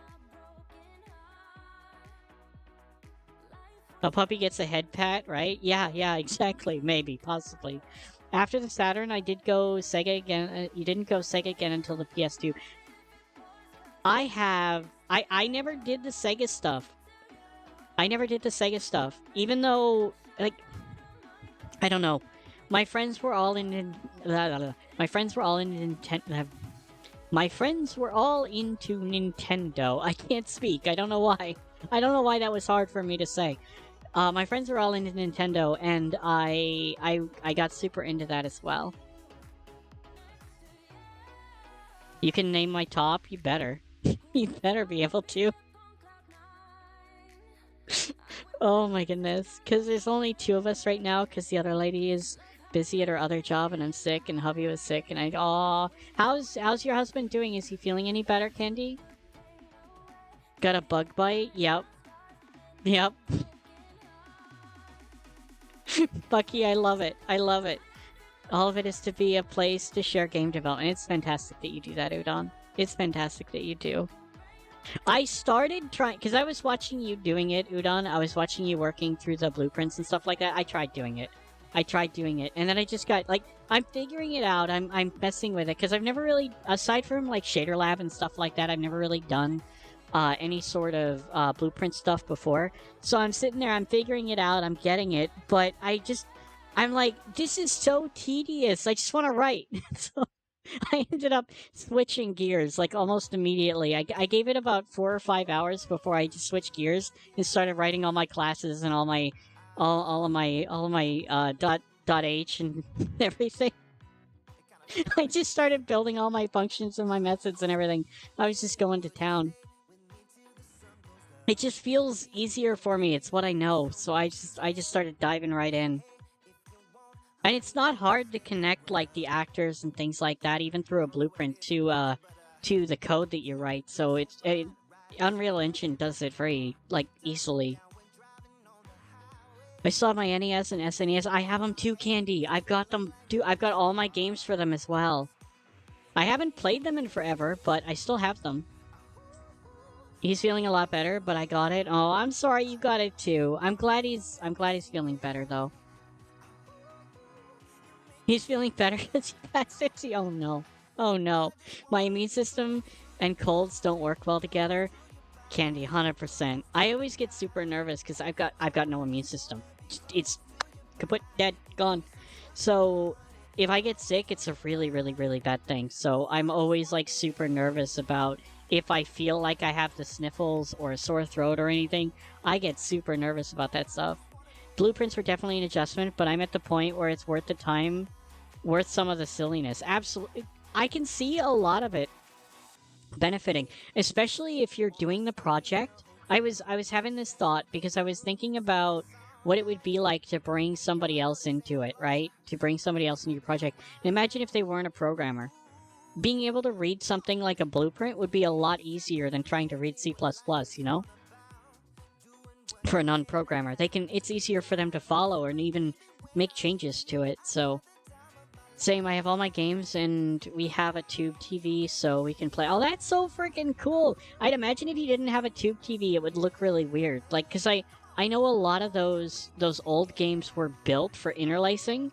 A puppy gets a head pat, right? Yeah, exactly. Maybe, possibly. After the Saturn, I did go Sega again. You didn't go Sega again until the PS2. I never did the Sega stuff. Even though, like, I don't know. My friends were all in... My friends were all in Nintendo... My friends were all into Nintendo. I can't speak. I don't know why. I don't know why that was hard for me to say. My friends were all into Nintendo, and I got super into that as well. You can name my top? You better. You better be able to. Oh my goodness. Because there's only 2 of us right now, because the other lady is busy at her other job, and I'm sick, and hubby was sick, and aw. How's your husband doing? Is he feeling any better, Candy? Got a bug bite? Yep. Bucky, I love it. I love it. All of it is to be a place to share game development. It's fantastic that you do that, Udon. It's fantastic that you do. I started trying, because I was watching you doing it, Udon. I was watching you working through the blueprints and stuff like that. I tried doing it. And then I just got, like, I'm figuring it out. I'm messing with it, because I've never really, aside from, like, Shader Lab and stuff like that, I've never really done any sort of blueprint stuff before. So I'm sitting there, I'm figuring it out, I'm getting it, but I'm like, this is so tedious. I just want to write. So I ended up switching gears like almost immediately. I gave it about 4 or 5 hours before I just switched gears and started writing all my classes and all of my dot H and everything. I just started building all my functions and my methods and everything. I was just going to town. It just feels easier for me. It's what I know. So I just started diving right in. And it's not hard to connect like the actors and things like that, even through a blueprint to the code that you write. So Unreal Engine does it very like easily. I saw my NES and SNES. I have them too, Candy. I've got them. I've got all my games for them as well. I haven't played them in forever, but I still have them. He's feeling a lot better, but I got it. Oh, I'm sorry you got it too. I'm glad he's feeling better though. He's feeling better because he passed it. Oh no. Oh no. My immune system and colds don't work well together. Candy, 100%. I always get super nervous because I've got no immune system. It's kaput, dead, gone. So if I get sick, it's a really, really, really bad thing. So I'm always like super nervous about if I feel like I have the sniffles or a sore throat or anything. I get super nervous about that stuff. Blueprints were definitely an adjustment, but I'm at the point where it's worth the time, worth some of the silliness. Absolutely. I can see a lot of it benefiting, especially if you're doing the project. I was having this thought because I was thinking about what it would be like to bring somebody else into it, right? To bring somebody else into your project. And imagine if they weren't a programmer. Being able to read something like a blueprint would be a lot easier than trying to read C++, you know? For a non-programmer. It's easier for them to follow and even make changes to it, so... Same, I have all my games, and we have a tube TV, so we can play. Oh, that's so freaking cool! I'd imagine if you didn't have a tube TV, it would look really weird. Like, because I know a lot of those old games were built for interlacing,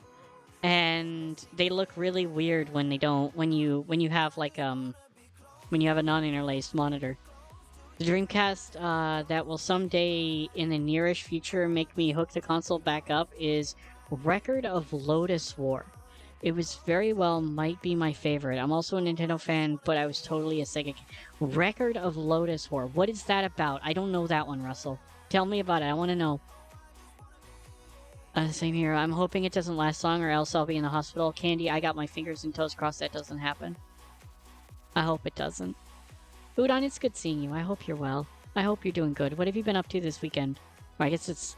and they look really weird when they don't, when you have, like, when you have a non-interlaced monitor. The Dreamcast that will someday in the nearish future make me hook the console back up is Record of Lotus War. It was very well might be my favorite. I'm also a Nintendo fan, but I was totally a Sega. Record of Lotus War. What is that about? I don't know that one, Russell. Tell me about it. I want to know. Same here. I'm hoping it doesn't last long or else I'll be in the hospital. Candy, I got my fingers and toes crossed that doesn't happen. I hope it doesn't. Udon, it's good seeing you. I hope you're well. I hope you're doing good. What have you been up to this weekend? Well, I guess it's...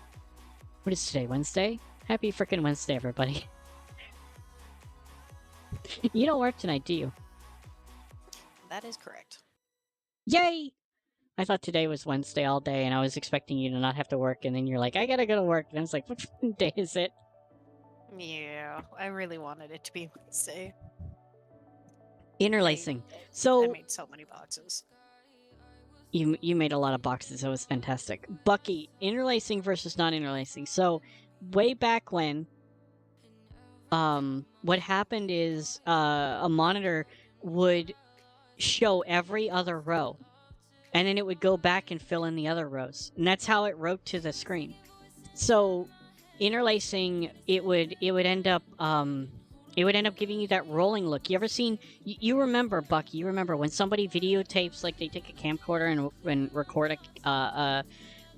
What is today? Wednesday? Happy frickin' Wednesday, everybody. You don't work tonight, do you? That is correct. Yay! I thought today was Wednesday all day, and I was expecting you to not have to work, and then you're like, I gotta go to work. And I was like, what day is it? Yeah, I really wanted it to be Wednesday. Interlacing. I So, made so many boxes. you made a lot of boxes. That was fantastic. Bucky, interlacing versus non-interlacing. So, way back when, what happened is a monitor would show every other row, and then it would go back and fill in the other rows, and that's how it wrote to the screen. So, interlacing, it would end up giving you that rolling look. You ever seen? You remember, Bucky? You remember when somebody videotapes, like they take a camcorder and record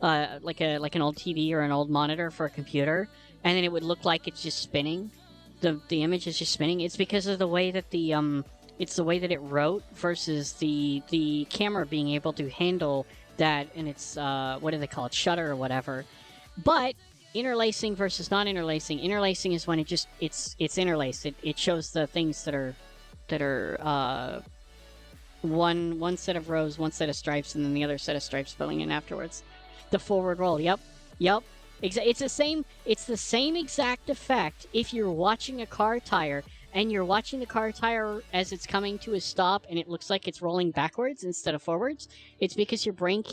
like an old TV or an old monitor for a computer, and then it would look like it's just spinning. The image is just spinning. It's because of the way that it's the way that it wrote versus the camera being able to handle that, and it's what do they call it, shutter or whatever. But interlacing versus non-interlacing. Interlacing is when it's interlaced. It shows the things that are one set of rows, one set of stripes, and then the other set of stripes filling in afterwards. The forward roll. Yep. It's the same exact effect if you're watching a car tire and you're watching the car tire as it's coming to a stop and it looks like it's rolling backwards instead of forwards. It's because your brain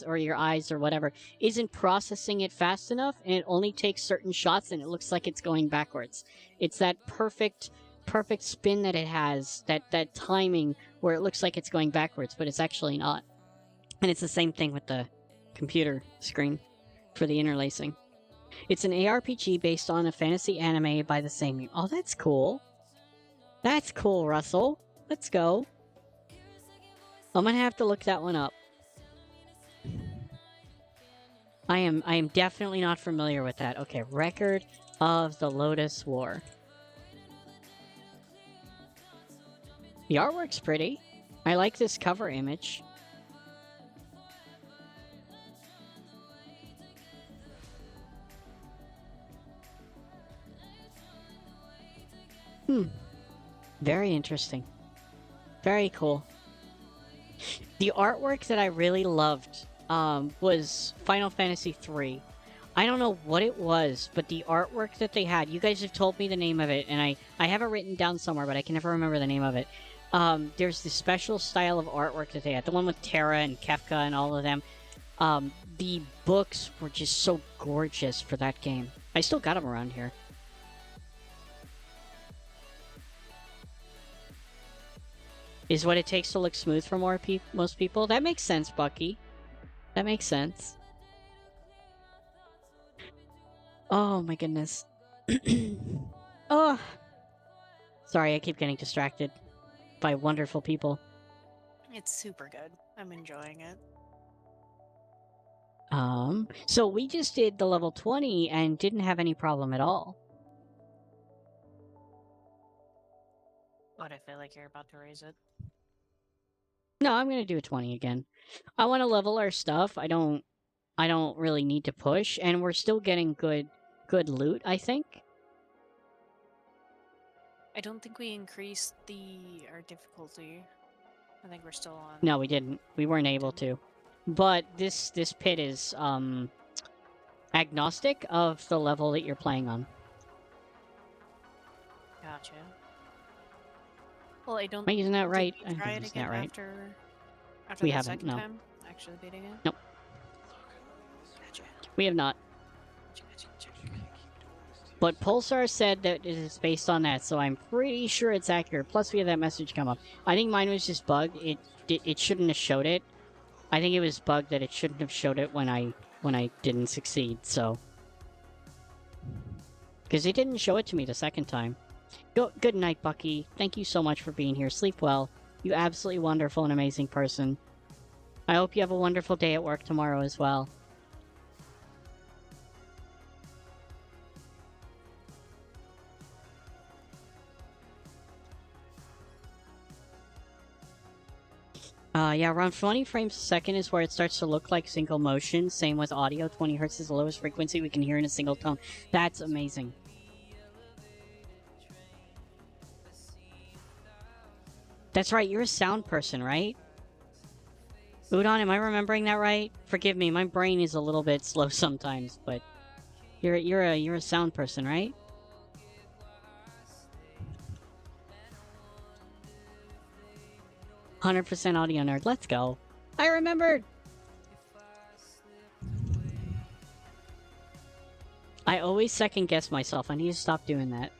or your eyes or whatever isn't processing it fast enough, and it only takes certain shots and it looks like it's going backwards. It's that perfect spin that it has, that timing where it looks like it's going backwards, but it's actually not. And it's the same thing with the computer screen for the interlacing. It's an ARPG based on a fantasy anime by the same name. Oh, that's cool. That's cool, Russell. Let's go. I'm gonna have to look that one up. I am definitely not familiar with that. Okay, Record of the Lotus War. The artwork's pretty. I like this cover image. Very interesting. Very cool. The artwork that I really loved was Final Fantasy III. I don't know what it was, but the artwork that they had, you guys have told me the name of it, and I have it written down somewhere, but I can never remember the name of it. There's this special style of artwork that they had, the one with Terra and Kefka and all of them. The books were just so gorgeous for that game. I still got them around here. Is what it takes to look smooth for most people. That makes sense, Bucky. That makes sense. Oh my goodness. Oh. Sorry, I keep getting distracted by wonderful people. It's super good. I'm enjoying it. So we just did the level 20 and didn't have any problem at all. But I feel like you're about to raise it. No, I'm gonna do a 20 again. I want to level our stuff. I don't really need to push, and we're still getting good loot, I think. I don't think we increased our difficulty. I think we're still on. No, we didn't. We weren't able to. But this pit is agnostic of the level that you're playing on. Gotcha. Well, I don't. Am I using that Did right? you I think try I'm it using that again right. after We the haven't, second no. time? Actually beating it? Nope. Gotcha. We have not. Gotcha. But Pulsar said that it is based on that, so I'm pretty sure it's accurate. Plus, we had that message come up. I think mine was just bugged. It shouldn't have showed it. I think it was bugged that it shouldn't have showed it when I didn't succeed. So, because it didn't show it to me the second time. Good night, Bucky. Thank you so much for being here. Sleep well. You absolutely wonderful and amazing person. I hope you have a wonderful day at work tomorrow as well. Yeah, around 20 frames a second is where it starts to look like single motion. Same with audio. 20 hertz is the lowest frequency we can hear in a single tone. That's amazing. That's right, you're a sound person, right? Udon, am I remembering that right? Forgive me, my brain is a little bit slow sometimes, but you're a sound person, right? "100% audio nerd." Let's go. I remembered! I always second guess myself. I need to stop doing that.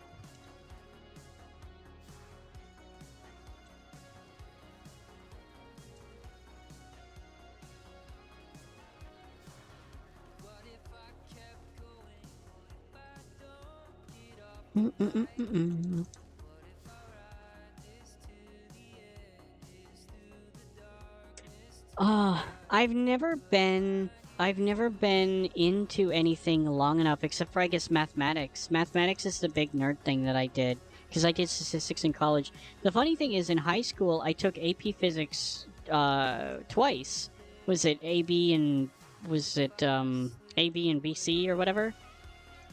I've never been into anything long enough, except for, I guess, mathematics. Mathematics is the big nerd thing that I did, because I did statistics in college. The funny thing is, in high school, I took AP Physics, twice. Was it AB and BC or whatever?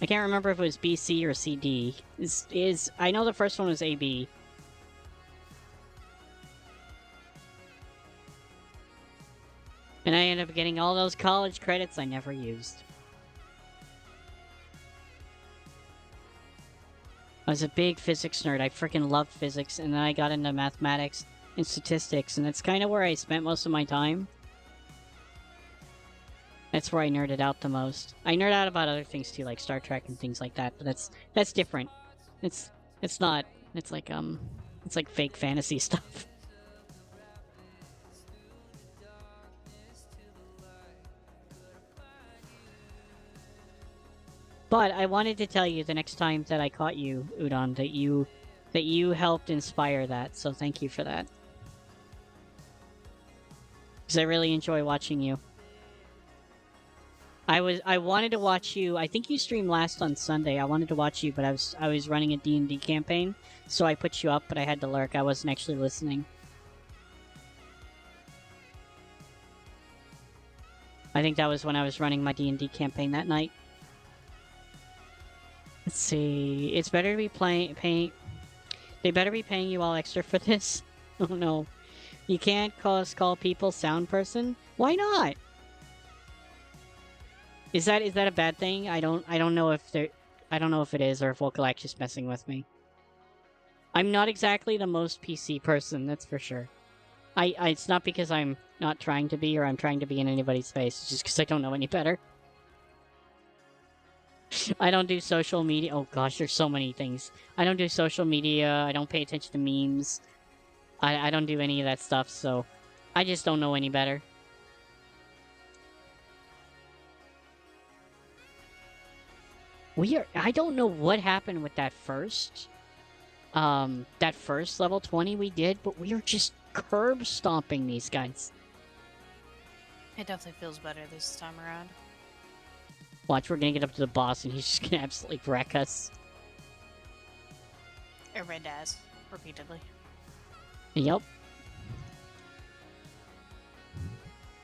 I can't remember if it was BC or CD. I know the first one was AB. And I ended up getting all those college credits I never used. I was a big physics nerd. I freaking loved physics, and then I got into mathematics and statistics, and that's kind of where I spent most of my time. That's where I nerded out the most. I nerd out about other things too, like Star Trek and things like that, but that's different. It's not. It's like fake fantasy stuff. But I wanted to tell you the next time that I caught you, Udon, that you helped inspire that, so thank you for that. Because I really enjoy watching you. I wanted to watch you. I think you streamed last on Sunday. I wanted to watch you, but I was running a D&D campaign, so I put you up, but I had to lurk. I wasn't actually listening. I think that was when I was running my D&D campaign that night. Let's see. It's better to be paying. They better be paying you all extra for this. Oh no. You can't call people sound person? Why not? Is that a bad thing? I don't know if it is or if Wokalak's just messing with me. I'm not exactly the most PC person, that's for sure. It's not because I'm not trying to be or I'm trying to be in anybody's face. It's just because I don't know any better. I don't do social media. Oh gosh, there's so many things. I don't do social media. I don't pay attention to memes. I don't do any of that stuff, so I just don't know any better. I don't know what happened with that first level 20 we did, but we are just curb stomping these guys. It definitely feels better this time around. Watch, we're gonna get up to the boss and he's just gonna absolutely wreck us. It red as repeatedly. Yep.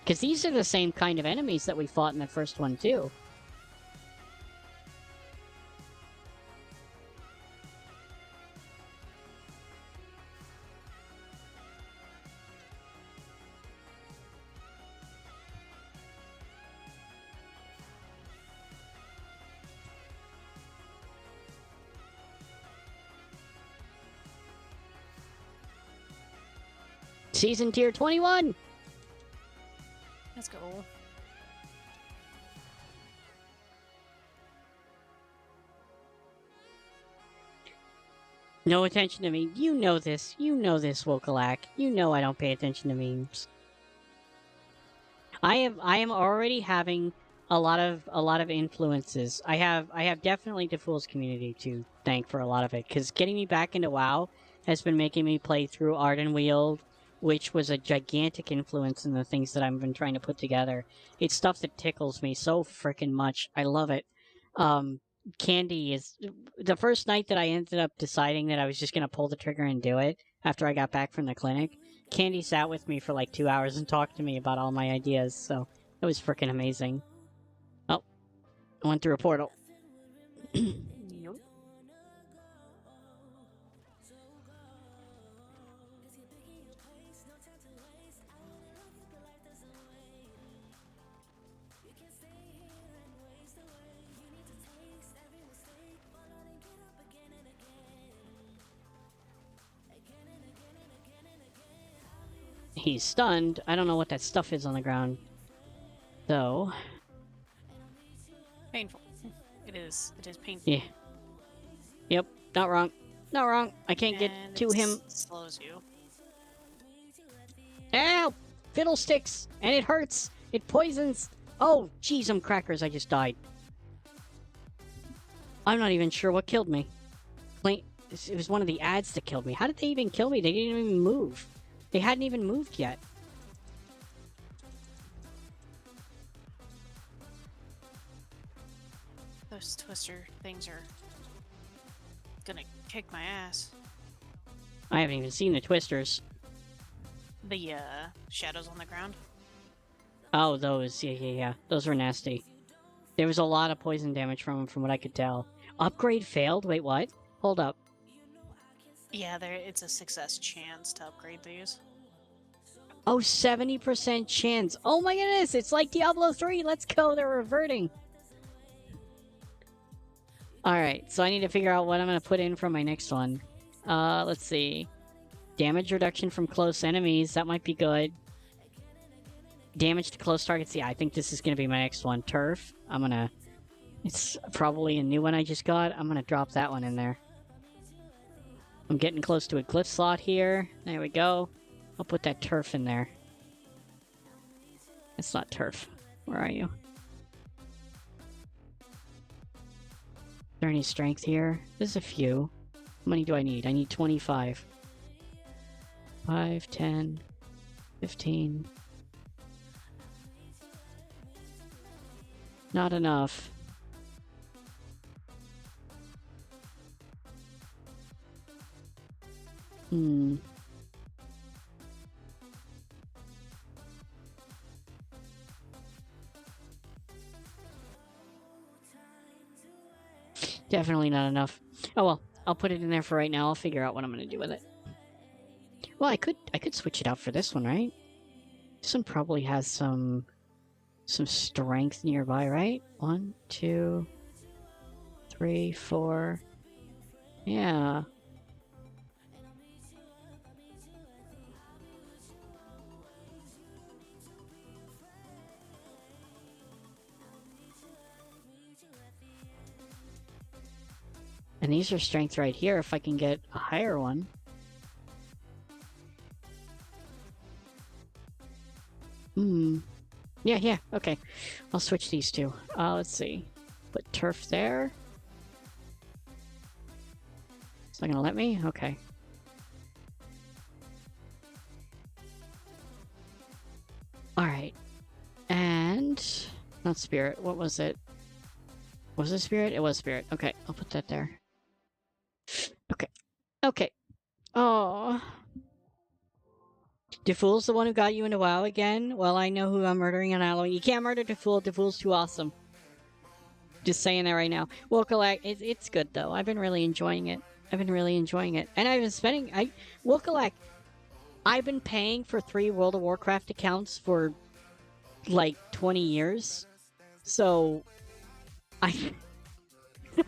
Because these are the same kind of enemies that we fought in the first one, too. Season tier 21! Let's go. No attention to me. You know this. You know this, Wokalak. You know I don't pay attention to memes. I am already having a lot of influences. I have definitely the Fool's community to thank for a lot of it, because getting me back into WoW has been making me play through Arden Weald, which was a gigantic influence in the things that I've been trying to put together. It's stuff that tickles me so freaking much. I love it. Candy is the first night that I ended up deciding that I was just gonna pull the trigger and do it after I got back from the clinic. Candy sat with me for like 2 hours and talked to me about all my ideas, so it was freaking amazing. Oh, I went through a portal. Yup. He's stunned. I don't know what that stuff is on the ground, though. Painful. It is. It is painful. Yeah. Yep. Not wrong. Not wrong. I can't get And to it him. slows you. Ow! Fiddlesticks! And it hurts! It poisons! Oh, jeez, crackers, I just died. I'm not even sure what killed me. It was one of the ads that killed me. How did they even kill me? They didn't even move. They hadn't even moved yet. Those twister things are gonna kick my ass. I haven't even seen the twisters. The shadows on the ground. Oh, those. Yeah. Those were nasty. There was a lot of poison damage from them, from what I could tell. Upgrade failed? Wait, what? Hold up. Yeah, it's a success chance to upgrade these. Oh, 70% chance. Oh my goodness, it's like Diablo 3. Let's go, they're reverting. Alright, so I need to figure out what I'm going to put in for my next one. Let's see. Damage reduction from close enemies, that might be good. Damage to close targets, yeah, I think this is going to be my next one. Turf, it's probably a new one I just got. I'm going to drop that one in there. I'm getting close to a glyph slot here. There we go. I'll put that turf in there. It's not turf. Where are you? Is there any strength here? There's a few. How many do I need? I need 25. 5, 10, 15. Not enough. Definitely not enough. Oh well, I'll put it in there for right now. I'll figure out what I'm gonna do with it. Well, I could switch it out for this one, right? This one probably has some strength nearby, right? 1, 2, 3, 4. Yeah. And these are strength right here if I can get a higher one. Yeah, okay. I'll switch these two. Let's see. Put turf there. It's not gonna let me? Okay. Alright. And... not spirit. What was it? Was it spirit? It was spirit. Okay, I'll put that there. Okay. Oh. DeFool's the one who got you into WoW again? Well, I know who I'm murdering on Halloween. You can't murder DeFool. DeFool's too awesome. Just saying that right now. Wokalak, it's good though. I've been really enjoying it. And I've been spending... Wokalak, I've been paying for 3 World of Warcraft accounts for like 20 years. So... I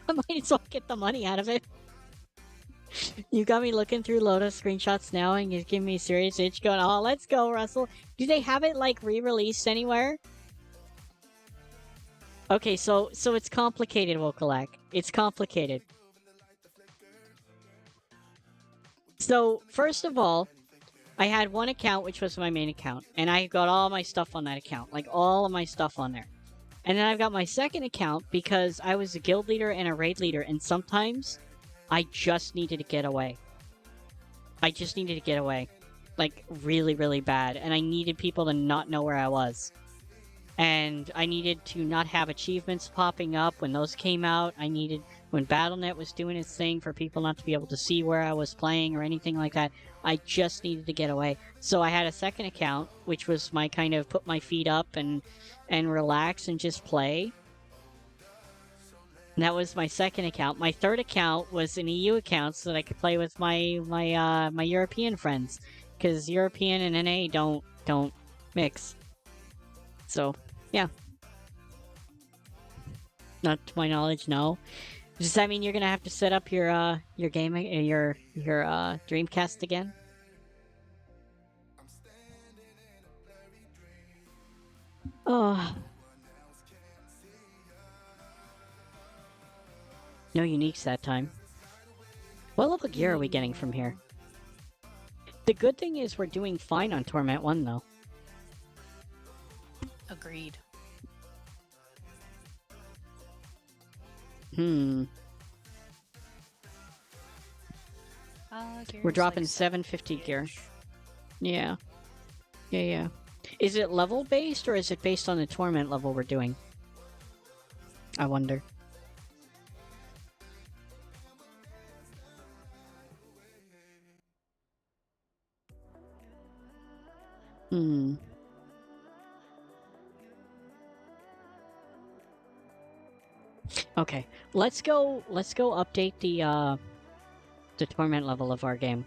might as well get the money out of it. You got me looking through Lotus screenshots now and you're giving me a serious itch going, oh, let's go, Russell. Do they have it, like, re-released anywhere? Okay, so it's complicated, Wokalak. It's complicated. So, first of all, I had one account, which was my main account, and I got all my stuff on that account, like all of my stuff on there. And then I've got my second account because I was a guild leader and a raid leader, and sometimes I just needed to get away. I just needed to get away. Like, really, really bad. And I needed people to not know where I was. And I needed to not have achievements popping up when those came out. I needed, when BattleNet was doing its thing, for people not to be able to see where I was playing or anything like that. I just needed to get away. So I had a second account, which was my kind of put my feet up and relax and just play. And that was my second account. My third account was an EU account so that I could play with my European friends, because European and NA don't mix. So, yeah. Not to my knowledge, no. Does that mean you're gonna have to set up your gaming, your Dreamcast again? Oh. No uniques that time. What level gear are we getting from here? The good thing is we're doing fine on Torment 1, though. Agreed. We're dropping 750 gear. Yeah. Yeah. Is it level based or is it based on the Torment level we're doing? I wonder. Okay, let's go update the Torment level of our game.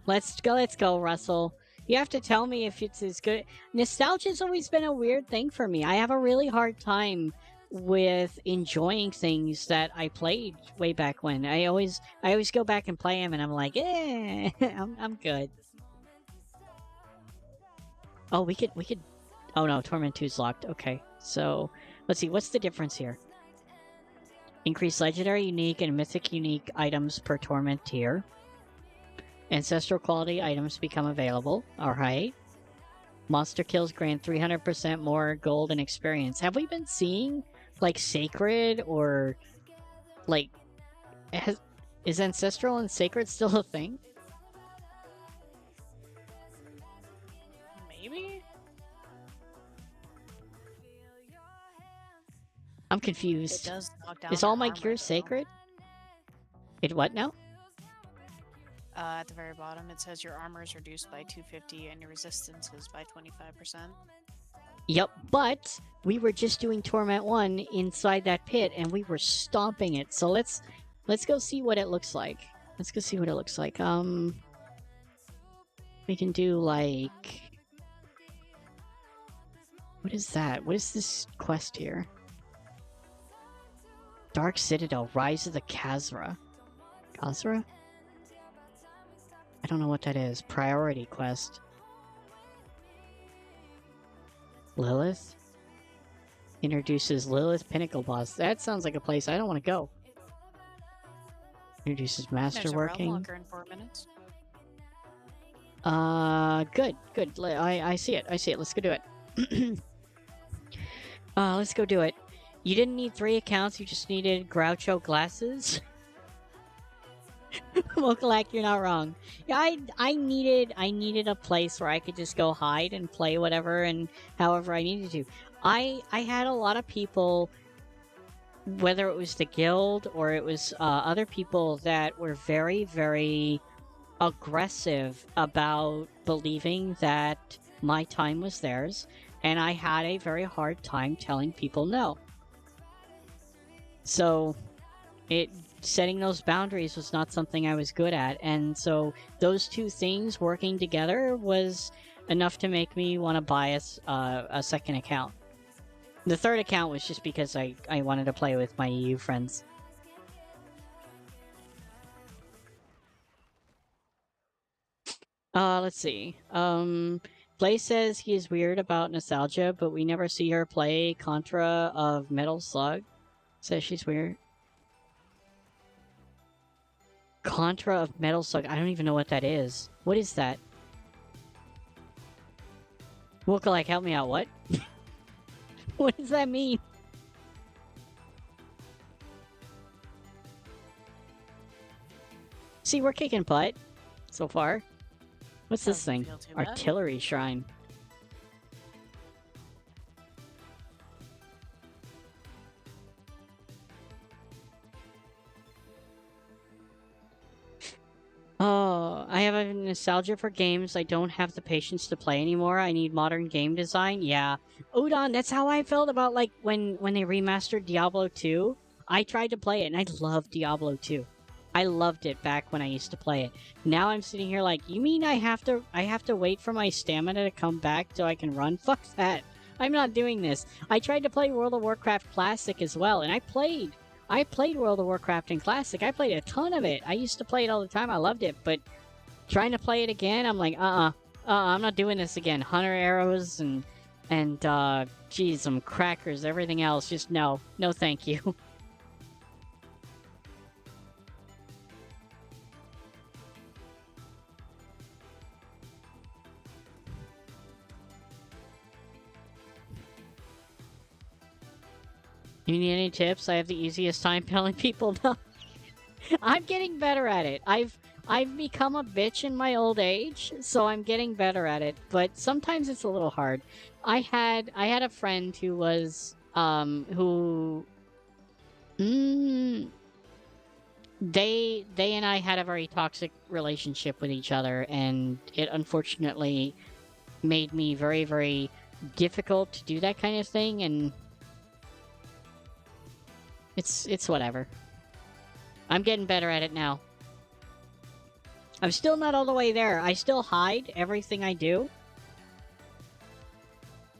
Let's go, Russell. You have to tell me if it's as good. Nostalgia's always been a weird thing for me. I have a really hard time with enjoying things that I played way back when. I always go back and play them, and I'm like, I'm good. Oh, we could. Oh no, Torment 2's locked. Okay, so let's see. What's the difference here? Increase legendary, unique, and mythic unique items per Torment tier. Ancestral quality items become available. Alright. Monster kills grant 300% more gold and experience. Have we been seeing, like, Sacred or, like, is Ancestral and Sacred still a thing? Maybe? I'm confused. It does knock down Is all my armor, gear though. sacred? It what now? At the very bottom, it says your armor is reduced by 250 and your resistance is by 25%. Yep, but we were just doing Torment 1 inside that pit, and we were stomping it. So let's go see what it looks like. Let's go see what it looks like. We can do, like... What is that? What is this quest here? Dark Citadel, Rise of the Khazra. Khazra? I don't know what that is. Priority quest. Lilith? Introduces Lilith Pinnacle Boss. That sounds like a place I don't want to go. Introduces Masterworking. There's a locker in 4 minutes. Good. I see it. Let's go do it. Let's go do it. You didn't need 3 accounts, you just needed Groucho glasses? Mokalak, you're not wrong. Yeah, I needed a place where I could just go hide and play whatever and however I needed to. I had a lot of people, whether it was the guild or it was other people, that were very, very aggressive about believing that my time was theirs, and I had a very hard time telling people no. So, it setting those boundaries was not something I was good at. And so those two things working together was enough to make me want to buy a second account. The third account was just because I wanted to play with my EU friends. Let's see. Play says he is weird about nostalgia, but we never see her play Contra of Metal Slug. Says she's weird. Contra of Metal Slug. I don't even know what that is. What is that? Wookalike, help me out. What? What does that mean? See, we're kicking butt so far. What's this Doesn't thing? feel too bad. Artillery Shrine. Oh, I have a nostalgia for games I don't have the patience to play anymore. I need modern game design. Yeah. Udon, that's how I felt about, like, when they remastered Diablo 2. I tried to play it, and I loved Diablo 2. I loved it back when I used to play it. Now I'm sitting here like, you mean I have to wait for my stamina to come back so I can run? Fuck that. I'm not doing this. I tried to play World of Warcraft Classic as well, and I played World of Warcraft in Classic. I played a ton of it. I used to play it all the time. I loved it, but trying to play it again, I'm like, I'm not doing this again. Hunter arrows and geez, some crackers, everything else. Just no thank you. You need any tips? I have the easiest time telling people no. I'm getting better at it. I've become a bitch in my old age, so I'm getting better at it. But sometimes it's a little hard. I had a friend who was they and I had a very toxic relationship with each other, and it unfortunately made me very, very difficult to do that kind of thing, and it's whatever. I'm getting better at it now. I'm still not all the way there. I still hide everything I do,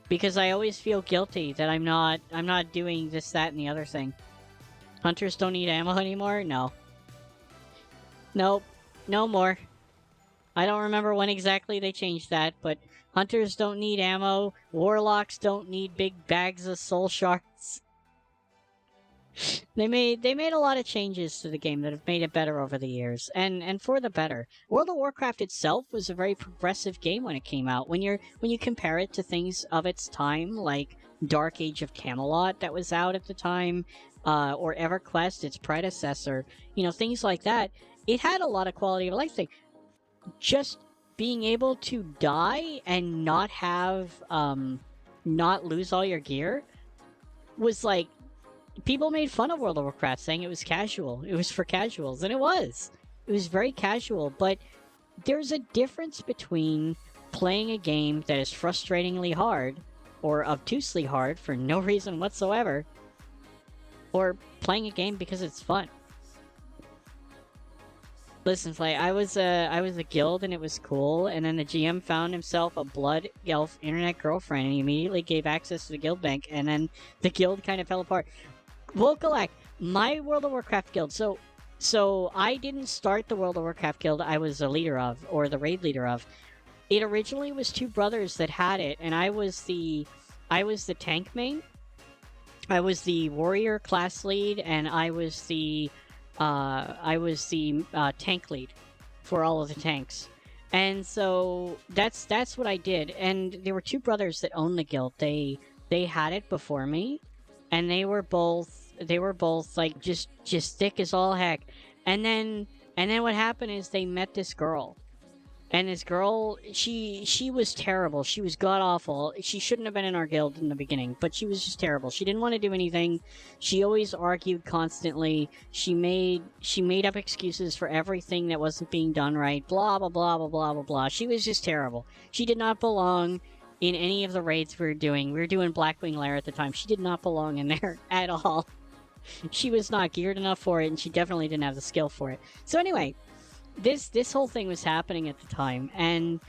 because I always feel guilty that I'm not doing this, that, and the other thing. Hunters don't need ammo anymore? No. Nope. No more. I don't remember when exactly they changed that, but hunters don't need ammo. Warlocks don't need big bags of soul shards. They made a lot of changes to the game that have made it better over the years, and for the better. World of Warcraft itself was a very progressive game when it came out. When you compare it to things of its time, like Dark Age of Camelot that was out at the time, or EverQuest, its predecessor, things like that, it had a lot of quality of life thing. Just being able to die and not have, not lose all your gear was like, people made fun of World of Warcraft, saying it was casual. It was for casuals, and it was. It was very casual, but there's a difference between playing a game that is frustratingly hard, or obtusely hard for no reason whatsoever, or playing a game because it's fun. Listen, Flay, I was a guild and it was cool, and then the GM found himself a blood elf internet girlfriend, and he immediately gave access to the guild bank, and then the guild kind of fell apart. Vokalak, my World of Warcraft guild. So I didn't start the World of Warcraft guild I was a leader of, or the raid leader of. It originally was two brothers that had it, and I was the tank main. I was the warrior class lead, and I was the tank lead for all of the tanks. And so that's what I did. And there were two brothers that owned the guild. They had it before me. And they were both like just thick as all heck. And then what happened is they met this girl. And this girl, she was terrible. She was god-awful. She shouldn't have been in our guild in the beginning, but she was just terrible. She didn't want to do anything. She always argued constantly. She made up excuses for everything that wasn't being done right. Blah, blah, blah, blah, blah, blah, blah. She was just terrible. She did not belong in any of the raids we were doing. We were doing Blackwing Lair at the time. She did not belong in there at all. she was not geared enough for it, and she definitely didn't have the skill for it. So anyway, this whole thing was happening at the time, and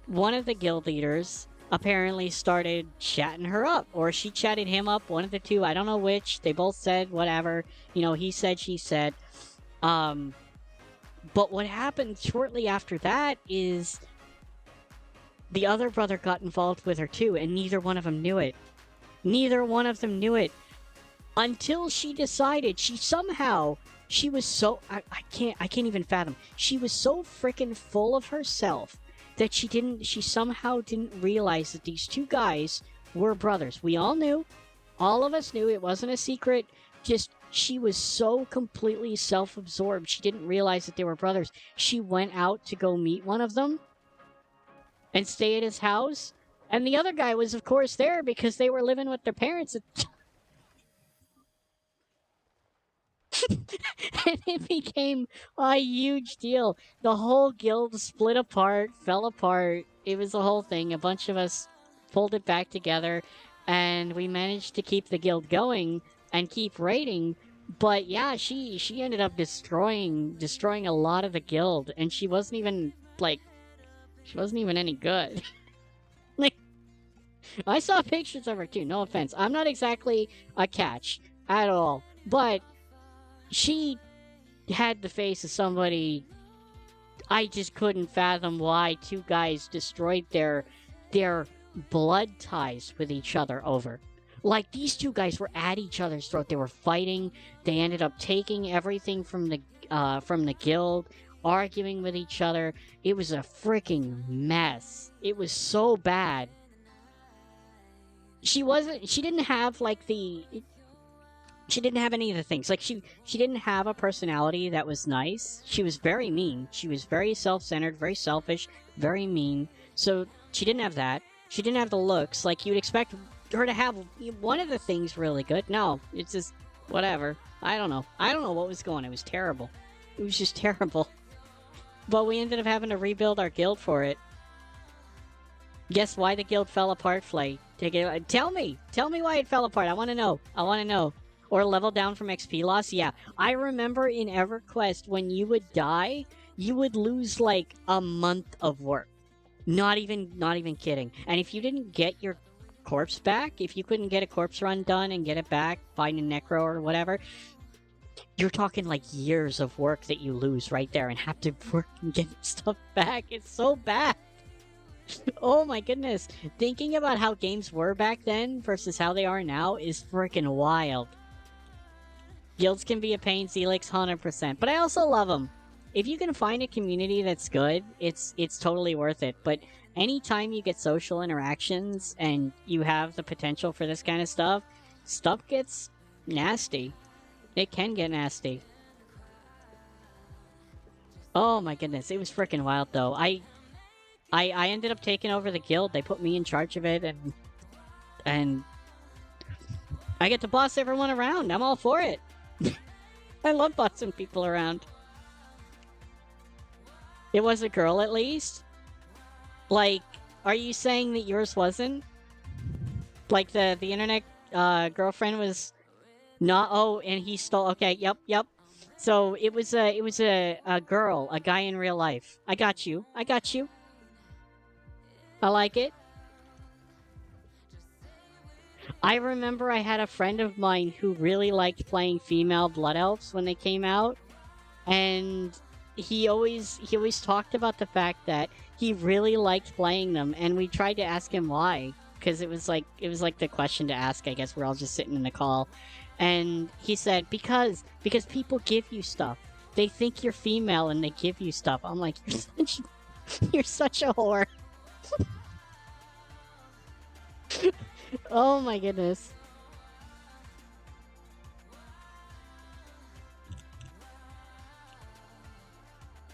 one of the guild leaders apparently started chatting her up, or she chatted him up, one of the two, I don't know which. They both said whatever, you know, he said, she said. But what happened shortly after that is the other brother got involved with her too, and neither one of them knew it. Neither one of them knew it until she decided she was so I can't even fathom. She was so freaking full of herself that she somehow didn't realize that these two guys were brothers. We all knew. All of us knew. It wasn't a secret. Just she was so completely self-absorbed, she didn't realize that they were brothers. She went out to go meet one of them and stay at his house. And the other guy was, of course, there because they were living with their parents at and it became a huge deal. The whole guild split apart, fell apart. It was a whole thing. A bunch of us pulled it back together, and we managed to keep the guild going and keep raiding. But yeah, she ended up destroying a lot of the guild, and she wasn't even any good. Like, I saw pictures of her too, no offense. I'm not exactly a catch at all, but she had the face of somebody I just couldn't fathom why two guys destroyed their blood ties with each other over. Like, these two guys were at each other's throat. They were fighting. They ended up taking everything from the guild, arguing with each other. It was a freaking mess. It was so bad. She didn't have any of the things. Like, she didn't have a personality that was nice. She was very mean. She was very self-centered, very selfish, very mean. So she didn't have that. She didn't have the looks. Like, you'd expect her to have one of the things really good. No, it's just whatever. I don't know what was going on. It was terrible. It was just terrible. But we ended up having to rebuild our guild for it. Guess why the guild fell apart, Flay? Tell me why it fell apart. I want to know. Or level down from XP loss? Yeah. I remember in EverQuest, when you would die, you would lose like a month of work. Not even kidding. And if you didn't get your corpse back, if you couldn't get a corpse run done and get it back, find a necro or whatever, you're talking like years of work that you lose right there and have to work and get stuff back. It's so bad. Oh my goodness. Thinking about how games were back then versus how they are now is freaking wild. Guilds can be a pain, Zelix, 100%. But I also love them. If you can find a community that's good, it's totally worth it. But anytime you get social interactions and you have the potential for this kind of stuff gets nasty. It can get nasty. Oh my goodness, it was freaking wild though. I ended up taking over the guild. They put me in charge of it, and I get to boss everyone around. I'm all for it. I love bossing people around. It was a girl, at least? Like, are you saying that yours wasn't? Like, the internet girlfriend was not... Oh, and he stole... Okay, yep. So, it was a girl, a guy in real life. I got you. I like it. I remember I had a friend of mine who really liked playing female Blood Elves when they came out. And he always talked about the fact that he really liked playing them, and we tried to ask him why, because it was like the question to ask. I guess we're all just sitting in the call, and he said because people give you stuff. They think you're female and they give you stuff. I'm like, you're such a whore. Oh my goodness.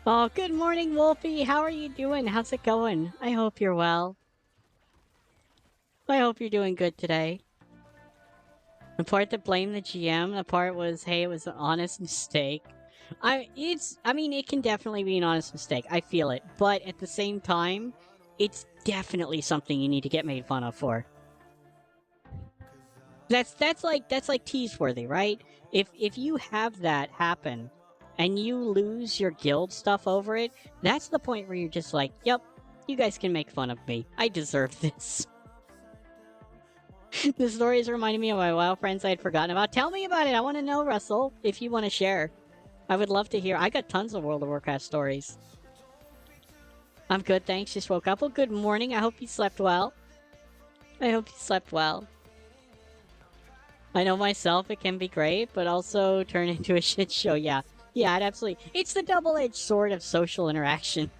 Oh, good morning, Wolfie. How are you doing? How's it going? I hope you're well. I hope you're doing good today. The part that blamed the GM, the part was, hey, it was an honest mistake. I mean, it can definitely be an honest mistake. I feel it. But at the same time, it's definitely something you need to get made fun of for. That's like tease worthy, right? If you have that happen and you lose your guild stuff over it, that's the point where you're just like, yep, you guys can make fun of me. I deserve this. The story is reminding me of my WoW friends I had forgotten about. Tell me about it. I want to know, Russell, if you want to share. I would love to hear. I got tons of World of Warcraft stories. I'm good, thanks. Just woke up. Well, good morning. I hope you slept well. I hope you slept well. I know myself, it can be great, but also turn into a shit show. Yeah, it absolutely. It's the double-edged sword of social interaction,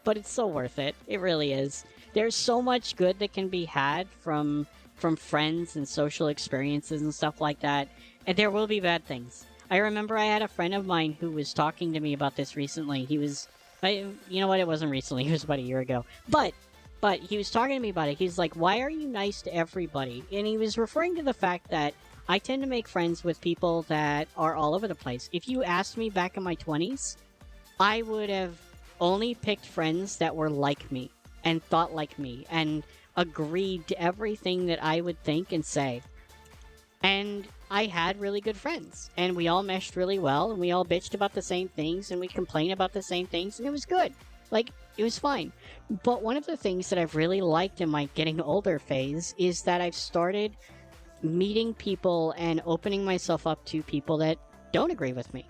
but it's so worth it. It really is. There's so much good that can be had from friends and social experiences and stuff like that, and there will be bad things. I remember I had a friend of mine who was talking to me about this recently. He was, you know what? It wasn't recently. It was about a year ago, but he was talking to me about it. He's like, why are you nice to everybody? And he was referring to the fact that I tend to make friends with people that are all over the place. If you asked me back in my 20s, I would have only picked friends that were like me and thought like me and agreed to everything that I would think and say. And I had really good friends, and we all meshed really well, and we all bitched about the same things, and we complained about the same things, and it was good. Like, it was fine. But one of the things that I've really liked in my getting older phase is that I've started meeting people and opening myself up to people that don't agree with me.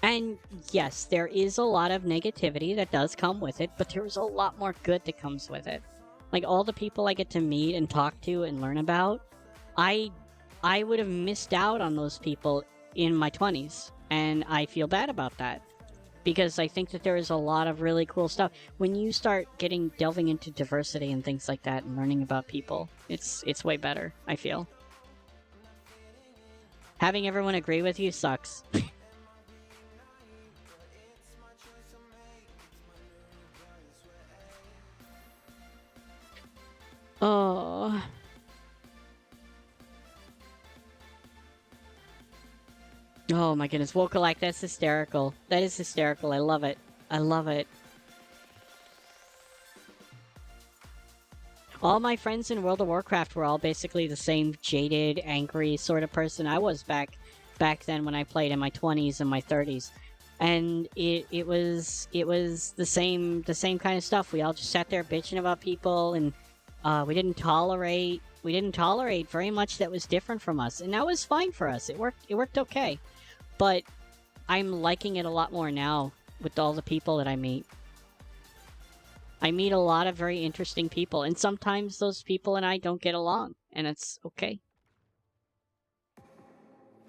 And yes, there is a lot of negativity that does come with it, but there's a lot more good that comes with it. Like, all the people I get to meet and talk to and learn about, I would have missed out on those people in my 20s, and I feel bad about that. Because I think that there is a lot of really cool stuff. When you start delving into diversity and things like that and learning about people, it's way better, I feel. Having everyone agree with you sucks. Oh. Oh my goodness, Wokalike, that's hysterical. That is hysterical. I love it. I love it. All my friends in World of Warcraft were all basically the same jaded, angry sort of person I was back then when I played in my 20s and my 30s. And it was the same kind of stuff. We all just sat there bitching about people, and we didn't tolerate very much that was different from us. And that was fine for us. It worked okay. But I'm liking it a lot more now with all the people that I meet. I meet a lot of very interesting people, and sometimes those people and I don't get along, and it's okay. As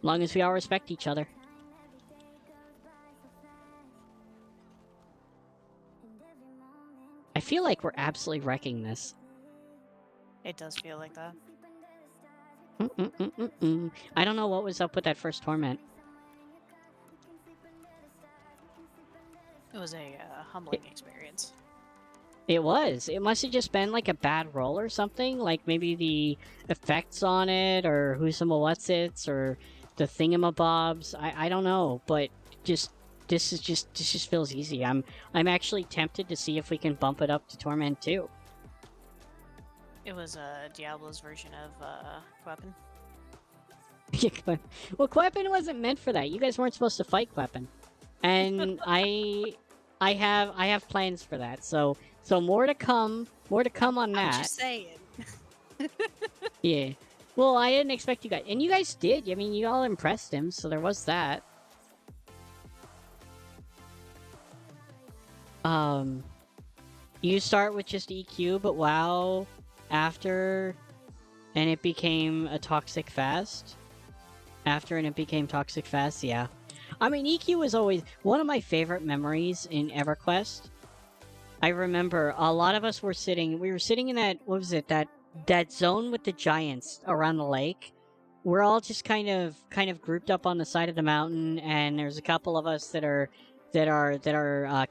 long as we all respect each other. I feel like we're absolutely wrecking this. It does feel like that. I don't know what was up with that first torment. It was a humbling experience. It was. It must have just been like a bad roll or something. Like maybe the effects on it, or who's some what's its, or the thingamabobs. I don't know, but this just feels easy. I'm actually tempted to see if we can bump it up to Torment 2. It was Diablo's version of Weapon. Well, Queppin wasn't meant for that. You guys weren't supposed to fight Queppin. And I have plans for that. So more to come on that. I'm just saying. Yeah. Well, I didn't expect you guys, and you guys did. I mean, you all impressed him, so there was that. You start with just EQ, but WoW after, and it became a toxic fast. After, and it became toxic fast, yeah. I mean, EQ was always one of my favorite memories in EverQuest. I remember a lot of us were sitting in that, what was it, that zone with the giants around the lake. We're all just kind of grouped up on the side of the mountain, and there's a couple of us that are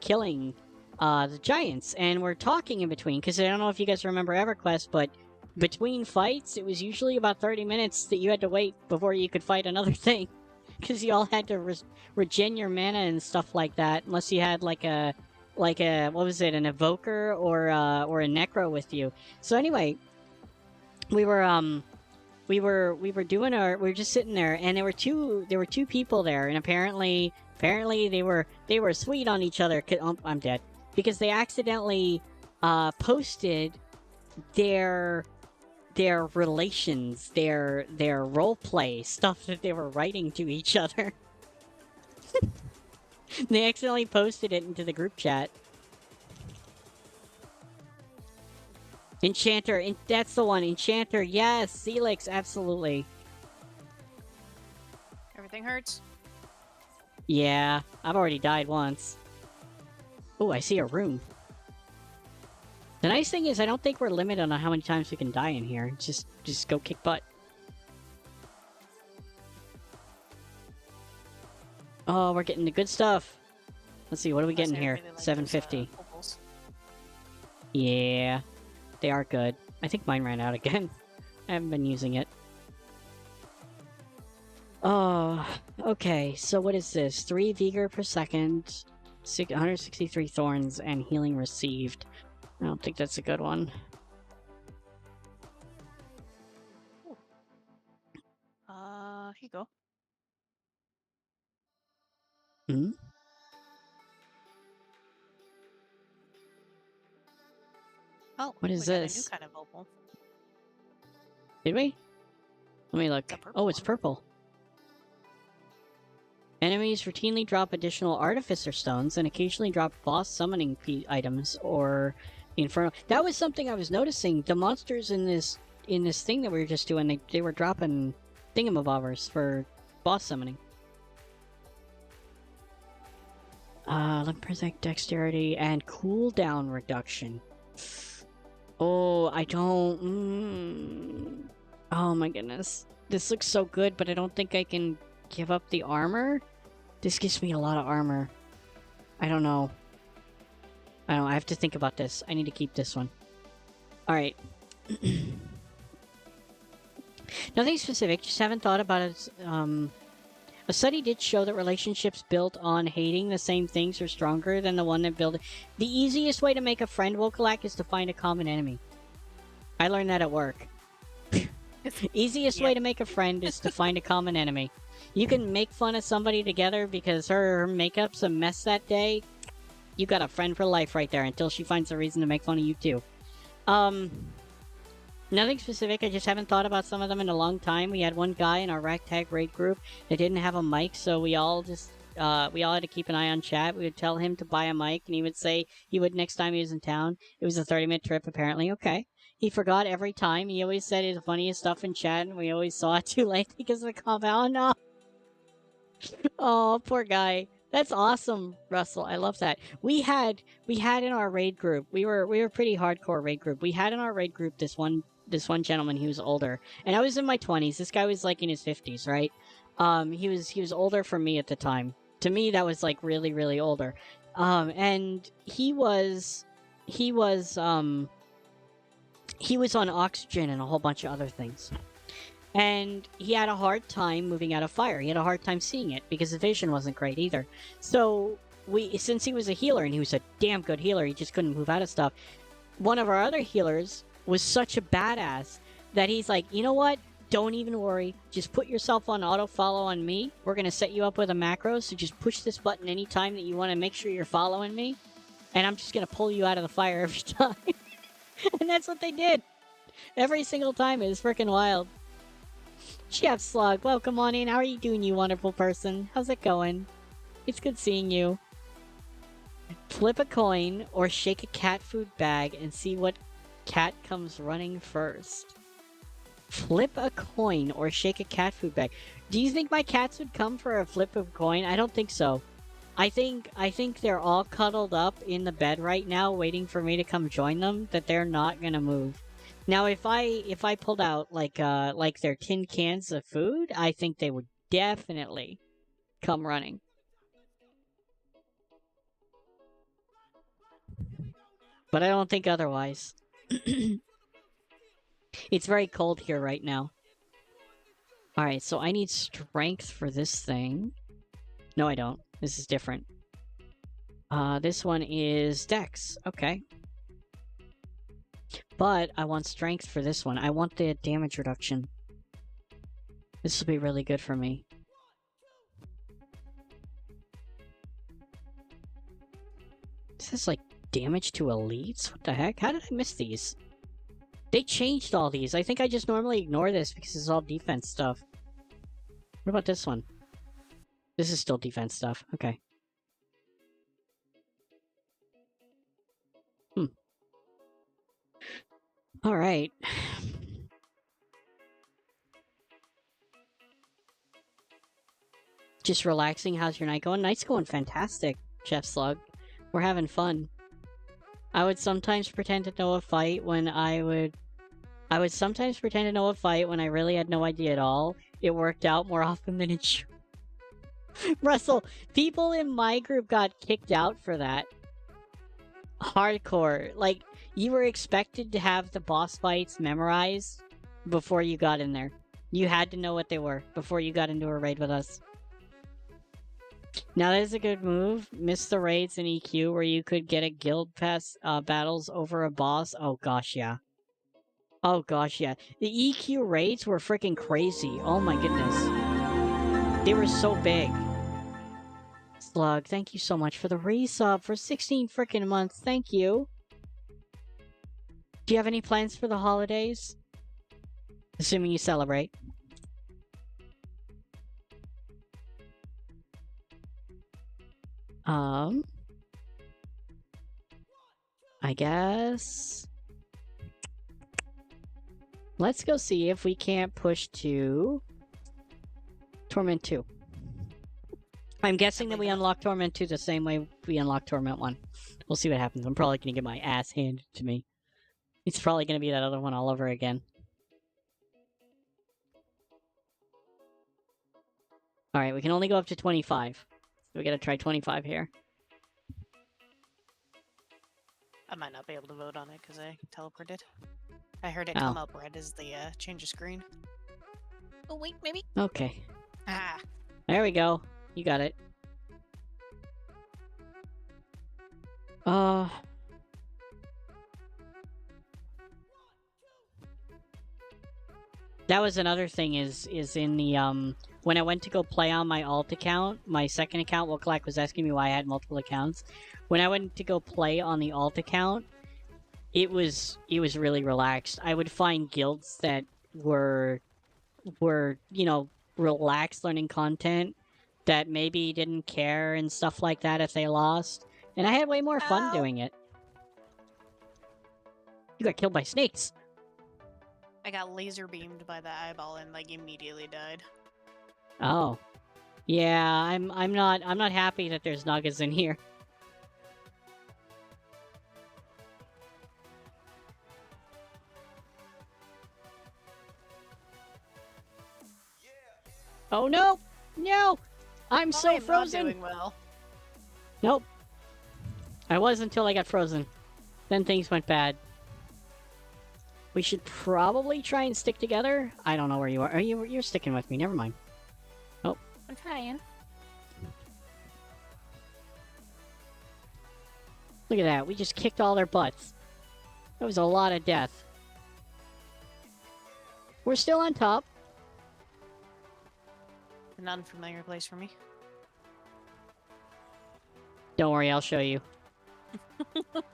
killing the giants, and we're talking in between, because I don't know if you guys remember EverQuest, but between fights, it was usually about 30 minutes that you had to wait before you could fight another thing, because you all had to regen your mana and stuff like that, unless you had like a what was it, an evoker or a necro with you. So anyway, we were we were doing our we were just sitting there, and there were two people there, and apparently they were sweet on each other. Oh, I'm dead because they accidentally posted their relations, their role play stuff that they were writing to each other. They accidentally posted it into the group chat. Enchanter, that's the one. Enchanter, yes. Celix, absolutely. Everything hurts. Yeah, I've already died once. Oh, I see a room. The nice thing is I don't think we're limited on how many times we can die in here. Just go kick butt. Oh, we're getting the good stuff. Let's see, what are we getting here? Really like 750. those, opals. Yeah, they are good. I think mine ran out again. I haven't been using it. Oh, okay. So what is this? 3 vigor per second, 163 thorns, and healing received. I don't think that's a good one. Here you go. Hmm? Oh, What is we got this? a new kind of opal. Did we? Let me look. It's a purple Oh, it's one. purple. Enemies routinely drop additional artificer stones and occasionally drop boss summoning items or infernal. That was something I was noticing. The monsters in this thing that we were just doing, they were dropping thingamabobbers for boss summoning. Let me protect dexterity and cooldown reduction. Oh, I don't. Oh my goodness, this looks so good, but I don't think I can give up the armor. This gives me a lot of armor. I don't know. I have to think about this. I need to keep this one. Alright. Nothing specific, just haven't thought about it. A study did show that relationships built on hating the same things are stronger than the one that built... The easiest way to make a friend, Wokalak, is to find a common enemy. I learned that at work. Easiest way to make a friend is to find a common enemy. You can make fun of somebody together because her makeup's a mess that day. You got a friend for life right there until she finds a reason to make fun of you too. Nothing specific. I just haven't thought about some of them in a long time. We had one guy in our ragtag raid group that didn't have a mic, so we all had to keep an eye on chat. We would tell him to buy a mic, and he would say he would next time he was in town. It was a 30-minute trip, apparently. Okay. He forgot every time. He always said his funniest stuff in chat, and we always saw it too late because of the compound. No. Oh, poor guy. That's awesome, Russell. I love that. We had in our raid group. We were pretty hardcore raid group. We had in our raid group this one gentleman. He was older, and I was in my 20s. This guy was like in his 50s, right? He was older for me at the time. To me, that was like really, really older. And he was on oxygen and a whole bunch of other things. And he had a hard time moving out of fire. He had a hard time seeing it because his vision wasn't great either. So since he was a healer and he was a damn good healer, he just couldn't move out of stuff. One of our other healers was such a badass that he's like, you know what? Don't even worry. Just put yourself on auto follow on me. We're going to set you up with a macro. So just push this button anytime that you want to make sure you're following me. And I'm just going to pull you out of the fire every time. And that's what they did. Every single time. It was freaking wild. Chef Slug, welcome on in. How are you doing, you wonderful person? How's it going? It's good seeing you. Flip a coin or shake a cat food bag and see what cat comes running first. Flip a coin or shake a cat food bag. Do you think my cats would come for a flip of a coin? I don't think so. I think they're all cuddled up in the bed right now waiting for me to come join them, that they're not gonna move. Now, if I pulled out like their tin cans of food, I think they would definitely come running. But I don't think otherwise. It's very cold here right now. Alright, so I need strength for this thing. No, I don't. This is different. This one is Dex. Okay. But I want strength for this one. I want the damage reduction. This will be really good for me. Is this like damage to elites? What the heck? How did I miss these? They changed all these. I think I just normally ignore this because it's all defense stuff. What about this one? This is still defense stuff. Okay. Alright. Just relaxing. How's your night going? Night's going fantastic, Chef Slug. We're having fun. I would sometimes pretend to know a fight when I would sometimes pretend to know a fight when I really had no idea at all. It worked out more often than it should. Russell, people in my group got kicked out for that. Hardcore. Like, you were expected to have the boss fights memorized before you got in there. You had to know what they were before you got into a raid with us. Now that is a good move. Miss the raids in EQ where you could get a guild pass battles over a boss. Oh gosh, yeah. Oh gosh, yeah. The EQ raids were freaking crazy. Oh my goodness. They were so big. Slug, thank you so much for the resub for 16 freaking months. Thank you. Do you have any plans for the holidays? Assuming you celebrate. I guess... Let's go see if we can't push to... Torment 2. I'm guessing that we unlock Torment 2 the same way we unlock Torment 1. We'll see what happens. I'm probably gonna get my ass handed to me. It's probably gonna be that other one all over again. Alright, we can only go up to 25. So we gotta try 25 here. I might not be able to vote on it because I teleported. I heard it come up red as the change of screen. Oh wait, maybe? Okay. Ah. There we go. You got it. That was another thing is in the, when I went to go play on my alt account, my second account, Wokalak was asking me why I had multiple accounts. When I went to go play on the alt account, it was really relaxed. I would find guilds that were, you know, relaxed learning content that maybe didn't care and stuff like that if they lost. And I had way more fun doing it. You got killed by snakes. I got laser beamed by the eyeball and like immediately died. Oh. Yeah, I'm not happy that there's nuggets in here. Oh no! No! I'm so frozen! Not doing well. Nope. I was until I got frozen. Then things went bad. We should probably try and stick together. I don't know where you are. You're sticking with me. Never mind. Oh. I'm trying. Look at that. We just kicked all their butts. That was a lot of death. We're still on top. An unfamiliar place for me. Don't worry, I'll show you.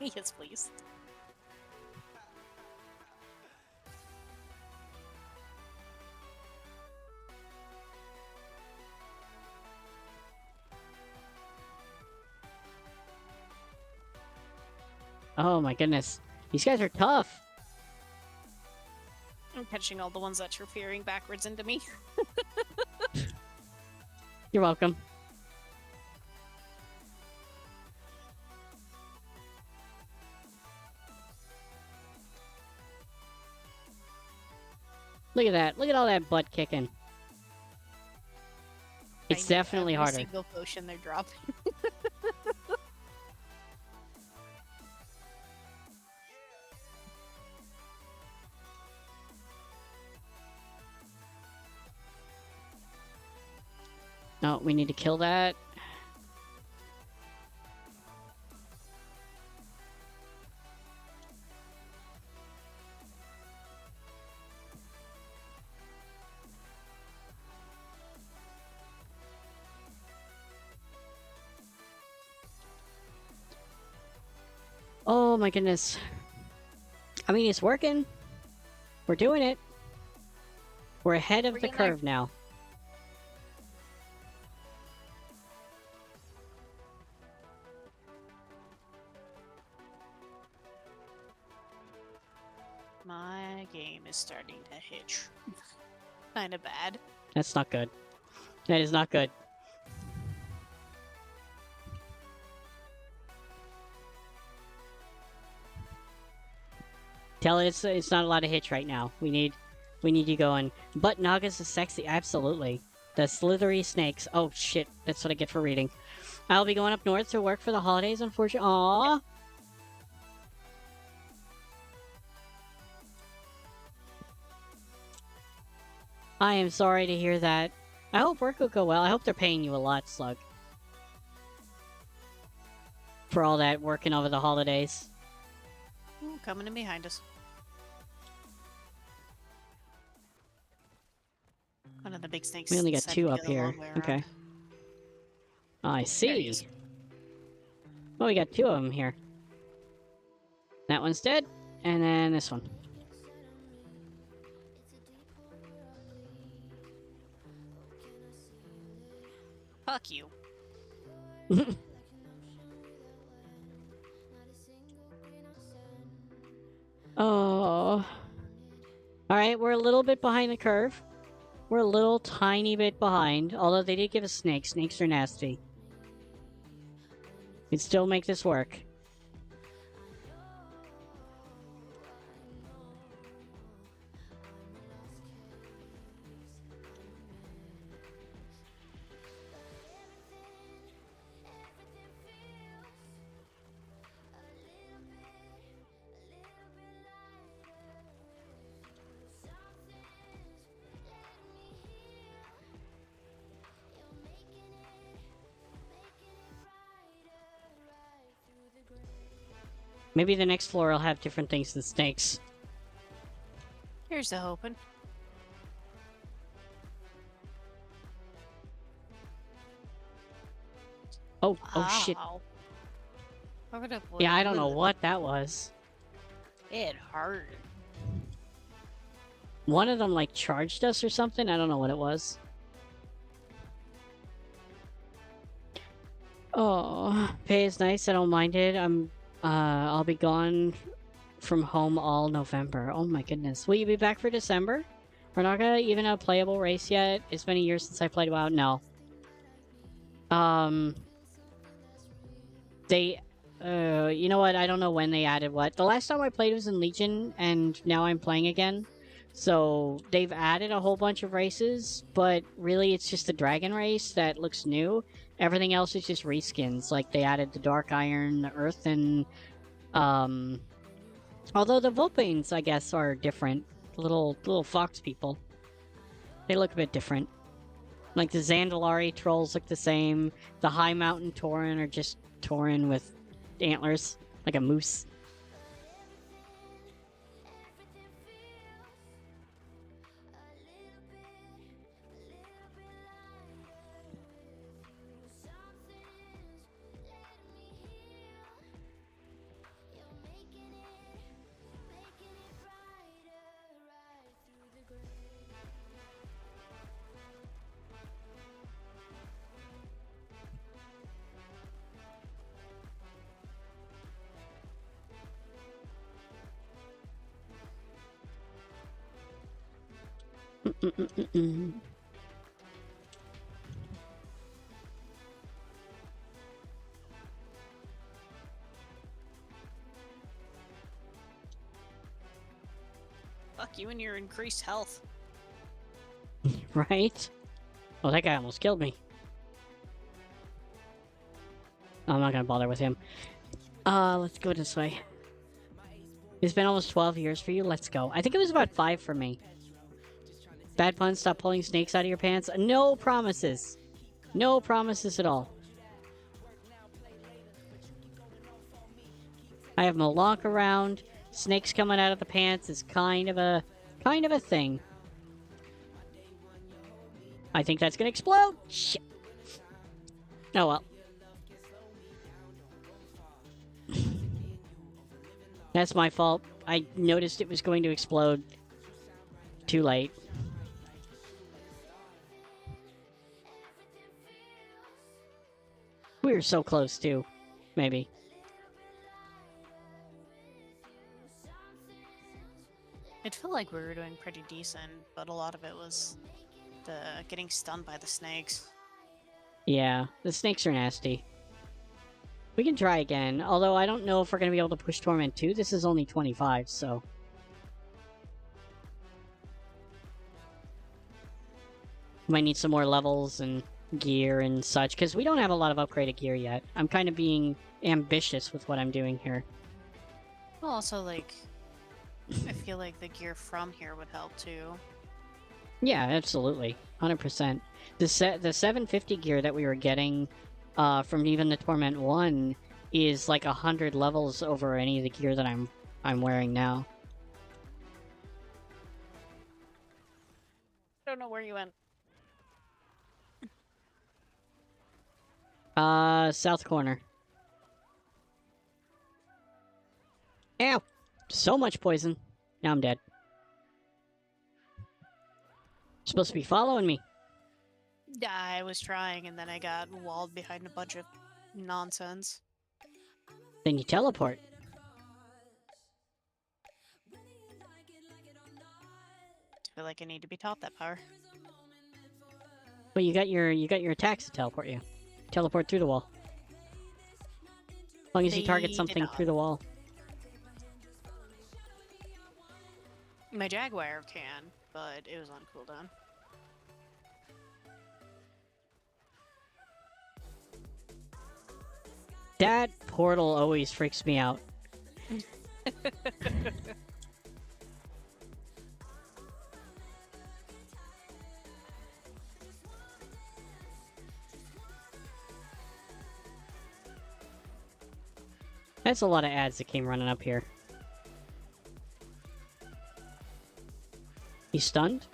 Yes, please. Oh my goodness. These guys are tough. I'm catching all the ones that you're fearing backwards into me. You're welcome. Look at that. Look at all that butt kicking. It's definitely harder. Single potion they're dropping. No, we need to kill that. Oh my goodness. I mean, it's working. We're doing it. We're ahead of We're the getting there. curve now. My game is starting to hitch. Kind of bad. That's not good. That is not good. Tell it it's not a lot of hitch right now. We need you going. But Nagas is sexy, absolutely. The slithery snakes. Oh shit, that's what I get for reading. I'll be going up north to work for the holidays, unfortunately. Aww. I am sorry to hear that. I hope work will go well. I hope they're paying you a lot, Slug. For all that working over the holidays. Ooh, coming in behind us. One of the big snakes. We only got decided 2 to up go the here. long way around. Okay. I There he see. is. Well, we got 2 of them here. That one's dead, and then this one. Fuck you. Oh. Alright, we're a little bit behind the curve. We're a little tiny bit behind, although they did give us snakes. Snakes are nasty. We'd still make this work. Maybe the next floor will have different things than snakes. Here's the hoping. Oh shit. Ow. Covered up Yeah, I don't know with- what that was. It hurt. One of them, like, charged us or something? I don't know what it was. Oh, pay is nice. I don't mind it. I'll be gone from home all November. Oh my goodness. Will you be back for December? We're not gonna even a playable race yet. It's been a year since I played WoW. No. You know what? I don't know when they added what. The last time I played was in Legion, and now I'm playing again. So, they've added a whole bunch of races, but really it's just the Dragon race that looks new. Everything else is just reskins. Like, they added the Dark Iron, the Earth, and, although the Vulpanes, I guess, are different. Little fox people. They look a bit different. Like, the Zandalari trolls look the same. The High Mountain Tauren are just Tauren with antlers. Like a moose. Fuck you and your increased health. Right? Oh, that guy almost killed me. I'm not gonna bother with him. Let's go this way. It's been almost 12 years for you. Let's go. I think it was about 5 for me. Bad pun, stop pulling snakes out of your pants. No promises. No promises at all. I have Malonk around. Snakes coming out of the pants is kind of a thing. I think that's gonna explode. Shit. Oh well. That's my fault. I noticed it was going to explode. Too late. We were so close, too. Maybe. It felt like we were doing pretty decent, but a lot of it was the getting stunned by the snakes. Yeah, the snakes are nasty. We can try again, although I don't know if we're going to be able to push Torment 2. This is only 25, so... Might need some more levels and gear and such, because we don't have a lot of upgraded gear yet. I'm kind of being ambitious with what I'm doing here. Well, also, like, I feel like the gear from here would help, too. Yeah, absolutely. 100%. The 750 gear that we were getting from even the Torment 1 is like 100 levels over any of the gear that I'm wearing now. I don't know where you went. South corner. Ow! So much poison. Now I'm dead. Supposed to be following me. I was trying, and then I got walled behind a bunch of nonsense. Then you teleport. I feel like I need to be taught that power. But you got your attacks to teleport you. Teleport through the wall. As long as you target They something did not. through the wall. My Jaguar can, but it was on cooldown. That portal always freaks me out. That's a lot of ads that came running up here. He's stunned?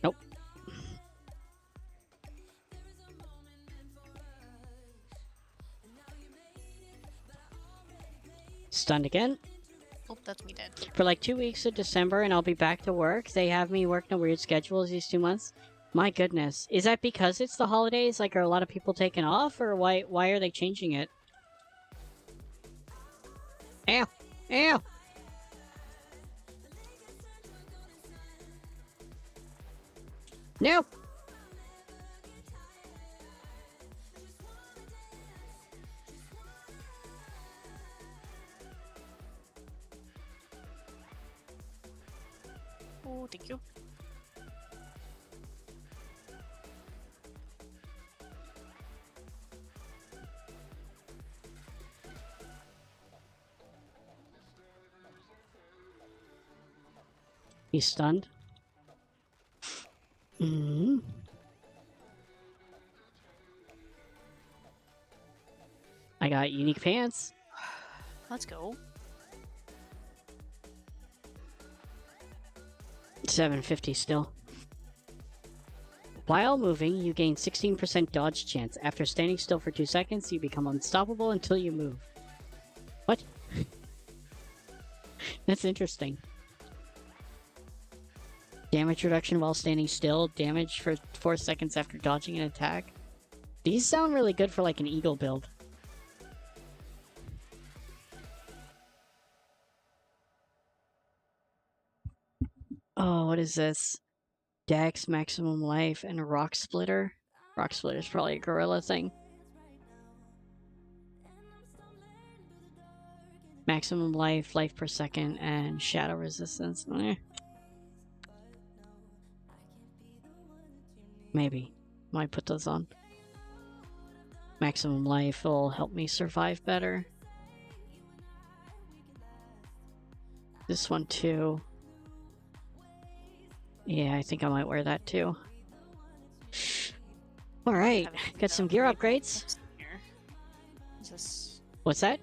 Nope. Stunned again. Oh, that's me dead. For like 2 weeks of December and I'll be back to work. They have me working a weird schedule these 2 months. My goodness. Is that because it's the holidays? Like, are a lot of people taking off? Or why are they changing it? Ow! Ow! No! Oh, thank you. He's stunned. Mm-hmm. I got unique pants. Let's go. 750 still. While moving, you gain 16% dodge chance. After standing still for 2 seconds, you become unstoppable until you move. What? That's interesting. Damage reduction while standing still. Damage for 4 seconds after dodging an attack. These sound really good for like an eagle build. Oh, what is this? Dex, maximum life, and rock splitter. Rock splitter is probably a gorilla thing. Maximum life, life per second, and shadow resistance. Maybe. Might put those on. Maximum life will help me survive better. This one too. Yeah, I think I might wear that too. All right, Haven't got some gear upgraded upgrades. glyphs in here. Is this... What's that?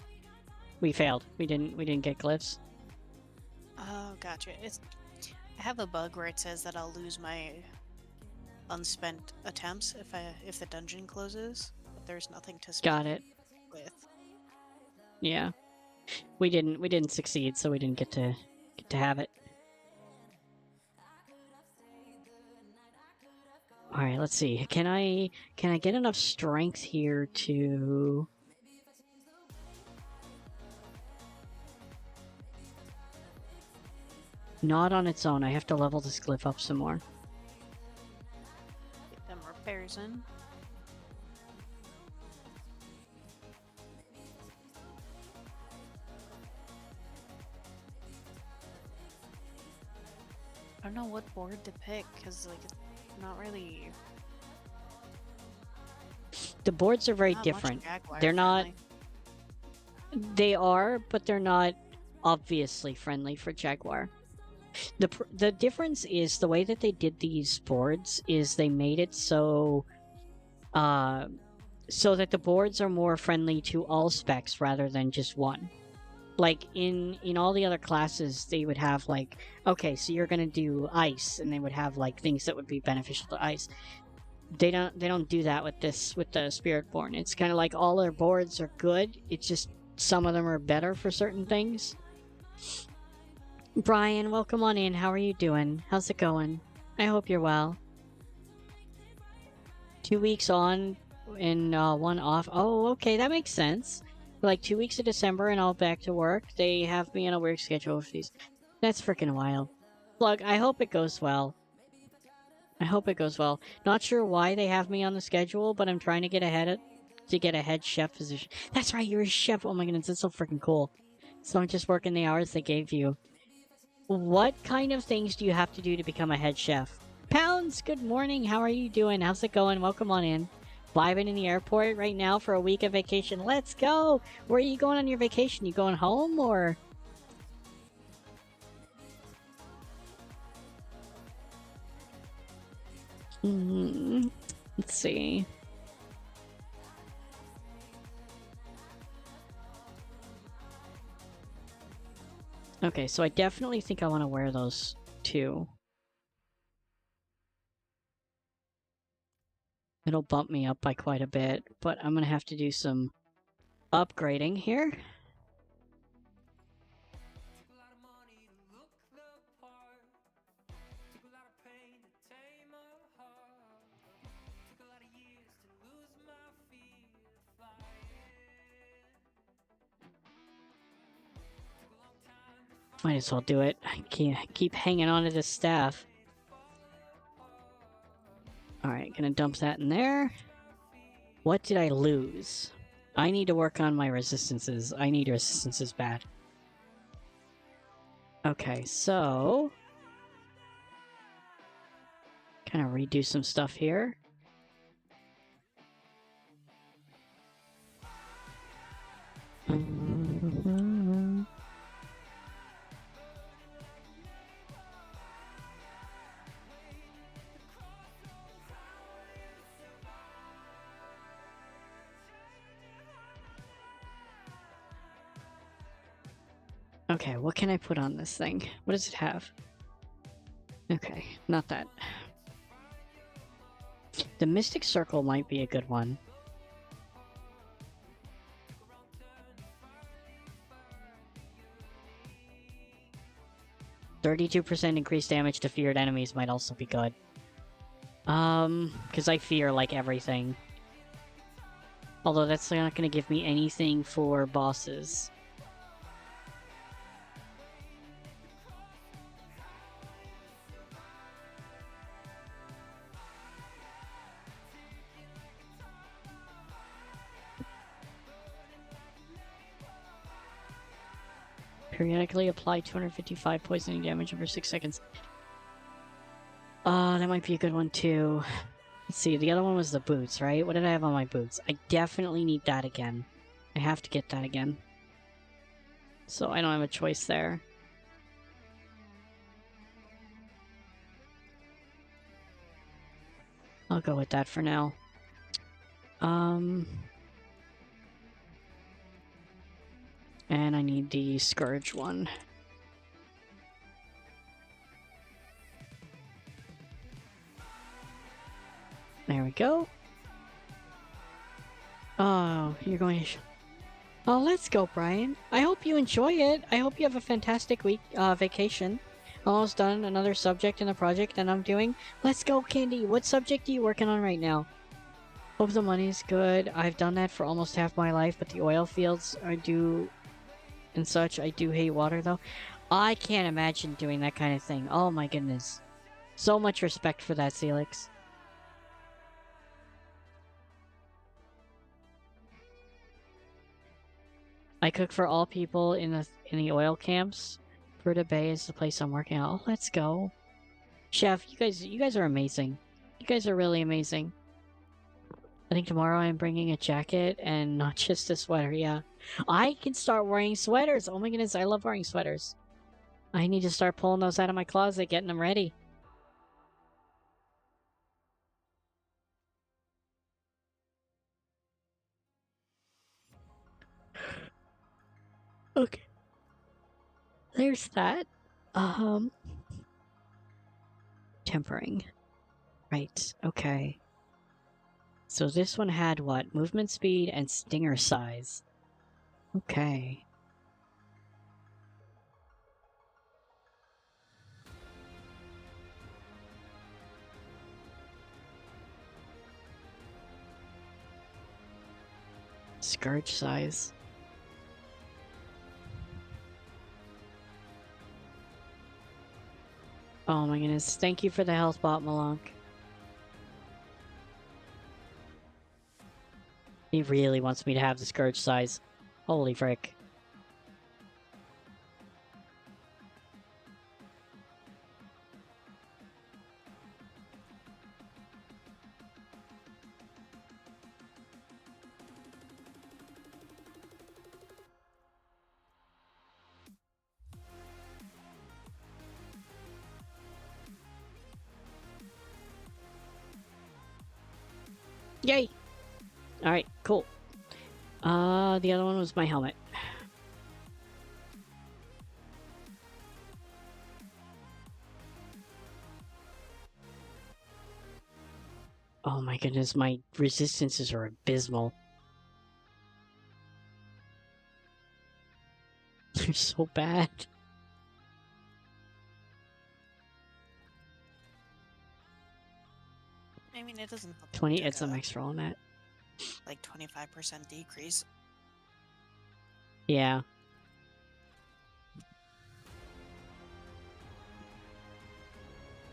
We failed. We didn't get glyphs. Oh, gotcha. I have a bug where it says that I'll lose my unspent attempts if the dungeon closes, but there's nothing to spend Got it. with. Yeah, we didn't succeed, so we didn't get to have it. All right, let's see. Can I get enough strength here to? Not on its own. I have to level this glyph up some more. Get them repairs in. I don't know what board to pick because like it's not really. The boards are very Not much different. Jaguar They're not. friendly. They are, but they're not obviously friendly for Jaguar. The difference is the way that they did these boards is they made it so so that the boards are more friendly to all specs rather than just one. Like in all the other classes, they would have like, okay, so you're gonna do ice, and they would have like things that would be beneficial to ice. They don't do that with the Spiritborn. It's kind of like all their boards are good. It's just some of them are better for certain things. Brian, welcome on in. How are you doing? How's it going? I hope you're well. 2 weeks on and 1 off. Oh, okay, that makes sense. Like 2 weeks of December and all back to work. They have me on a weird schedule for these. That's freaking wild. Look, I hope it goes well. I hope it goes well. Not sure why they have me on the schedule, but I'm trying to get get a head chef position. That's right, you're a chef. Oh my goodness, that's so freaking cool. So I'm just working the hours they gave you. What kind of things do you have to do to become a head chef? Pounds, good morning. How are you doing? How's it going? Welcome on in. Vibing in the airport right now for a week of vacation. Let's go! Where are you going on your vacation? You going home or? Let's see. Okay, so I definitely think I want to wear those too. It'll bump me up by quite a bit, but I'm going to have to do some upgrading here. Might as well do it. I keep hanging on to this staff. Alright, gonna dump that in there. What did I lose? I need to work on my resistances. I need resistances bad. Okay, so... kind of redo some stuff here. Okay, what can I put on this thing? What does it have? Okay, not that. The Mystic Circle might be a good one. %32% increased damage to feared enemies might also be good. Because I fear, like, everything. Although that's not going to give me anything for bosses. Periodically apply 255 poisoning damage over 6 seconds. That might be a good one too. Let's see, the other one was the boots, right? What did I have on my boots? I definitely need that again. I have to get that again. So I don't have a choice there. I'll go with that for now. And I need the Scourge one. There we go. Oh, you're going to... Oh, let's go, Brian. I hope you enjoy it. I hope you have a fantastic week, vacation. Almost done another subject in the project that I'm doing. Let's go, Candy. What subject are you working on right now? Hope the money's good. I've done that for almost half my life, but the oil fields I do and such. I do hate water, though. I can't imagine doing that kind of thing. Oh my goodness. So much respect for that, Celix. I cook for all people in the oil camps. Fruta Bay is the place I'm working at. Oh, let's go. Chef, you guys are amazing. You guys are really amazing. I think tomorrow I'm bringing a jacket and not just a sweater, yeah. I can start wearing sweaters. Oh my goodness, I love wearing sweaters. I need to start pulling those out of my closet, getting them ready. Okay. There's that. Tempering. Right, okay. So this one had what? Movement speed and stinger size. Okay. Scourge size. Oh my goodness. Thank you for the health bot, Malonk. He really wants me to have the Scourge size. Holy frick. Yay! Alright, cool. The other one was my helmet. Oh my goodness, my resistances are abysmal. They're so bad. I mean, it doesn't help. 20, it's a max roll on that. Like 25% decrease. Yeah.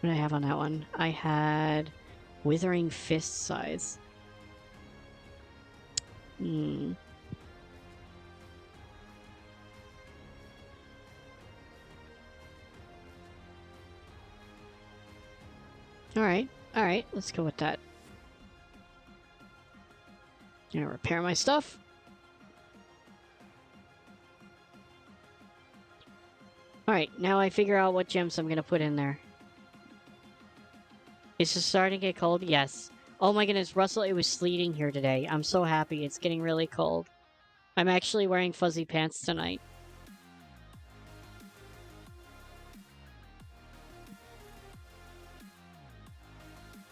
What did I have on that one? I had Withering Fist size. Hmm. Alright, let's go with that. Gonna repair my stuff. Alright, now I figure out what gems I'm gonna put in there. Is it starting to get cold? Yes. Oh my goodness, Russell, it was sleeting here today. I'm so happy. It's getting really cold. I'm actually wearing fuzzy pants tonight.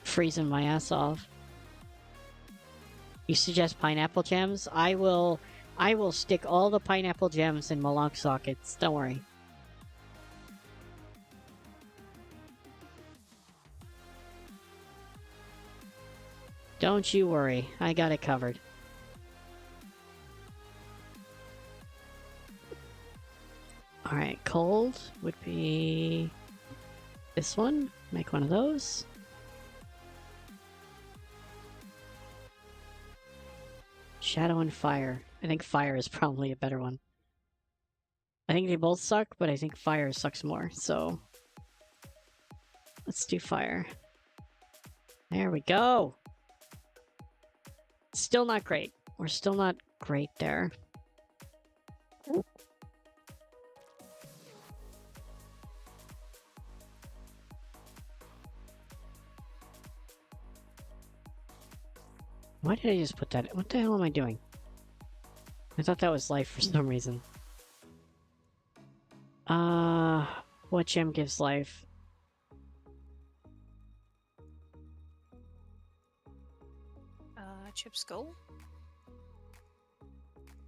Freezing my ass off. You suggest pineapple gems? I will stick all the pineapple gems in Malonk sockets. Don't worry. Don't you worry. I got it covered. Alright, cold would be this one. Make one of those. Shadow and fire. I think fire is probably a better one. I think they both suck, but I think fire sucks more, so... Let's do fire. There we go! Still not great. We're still not great there. Why did I just put that? What the hell am I doing? I thought that was life for some reason. What gem gives life? Chip skull?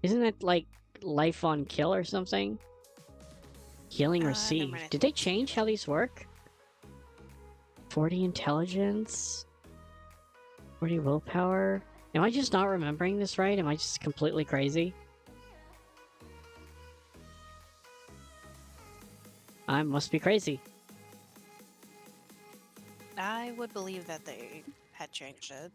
Isn't it like life on kill or something? Healing Never mind, I received. think Did they it's change how these work? 40 intelligence? 40 willpower? Am I just not remembering this right? Am I just completely crazy? I must be crazy. I would believe that they had changed it.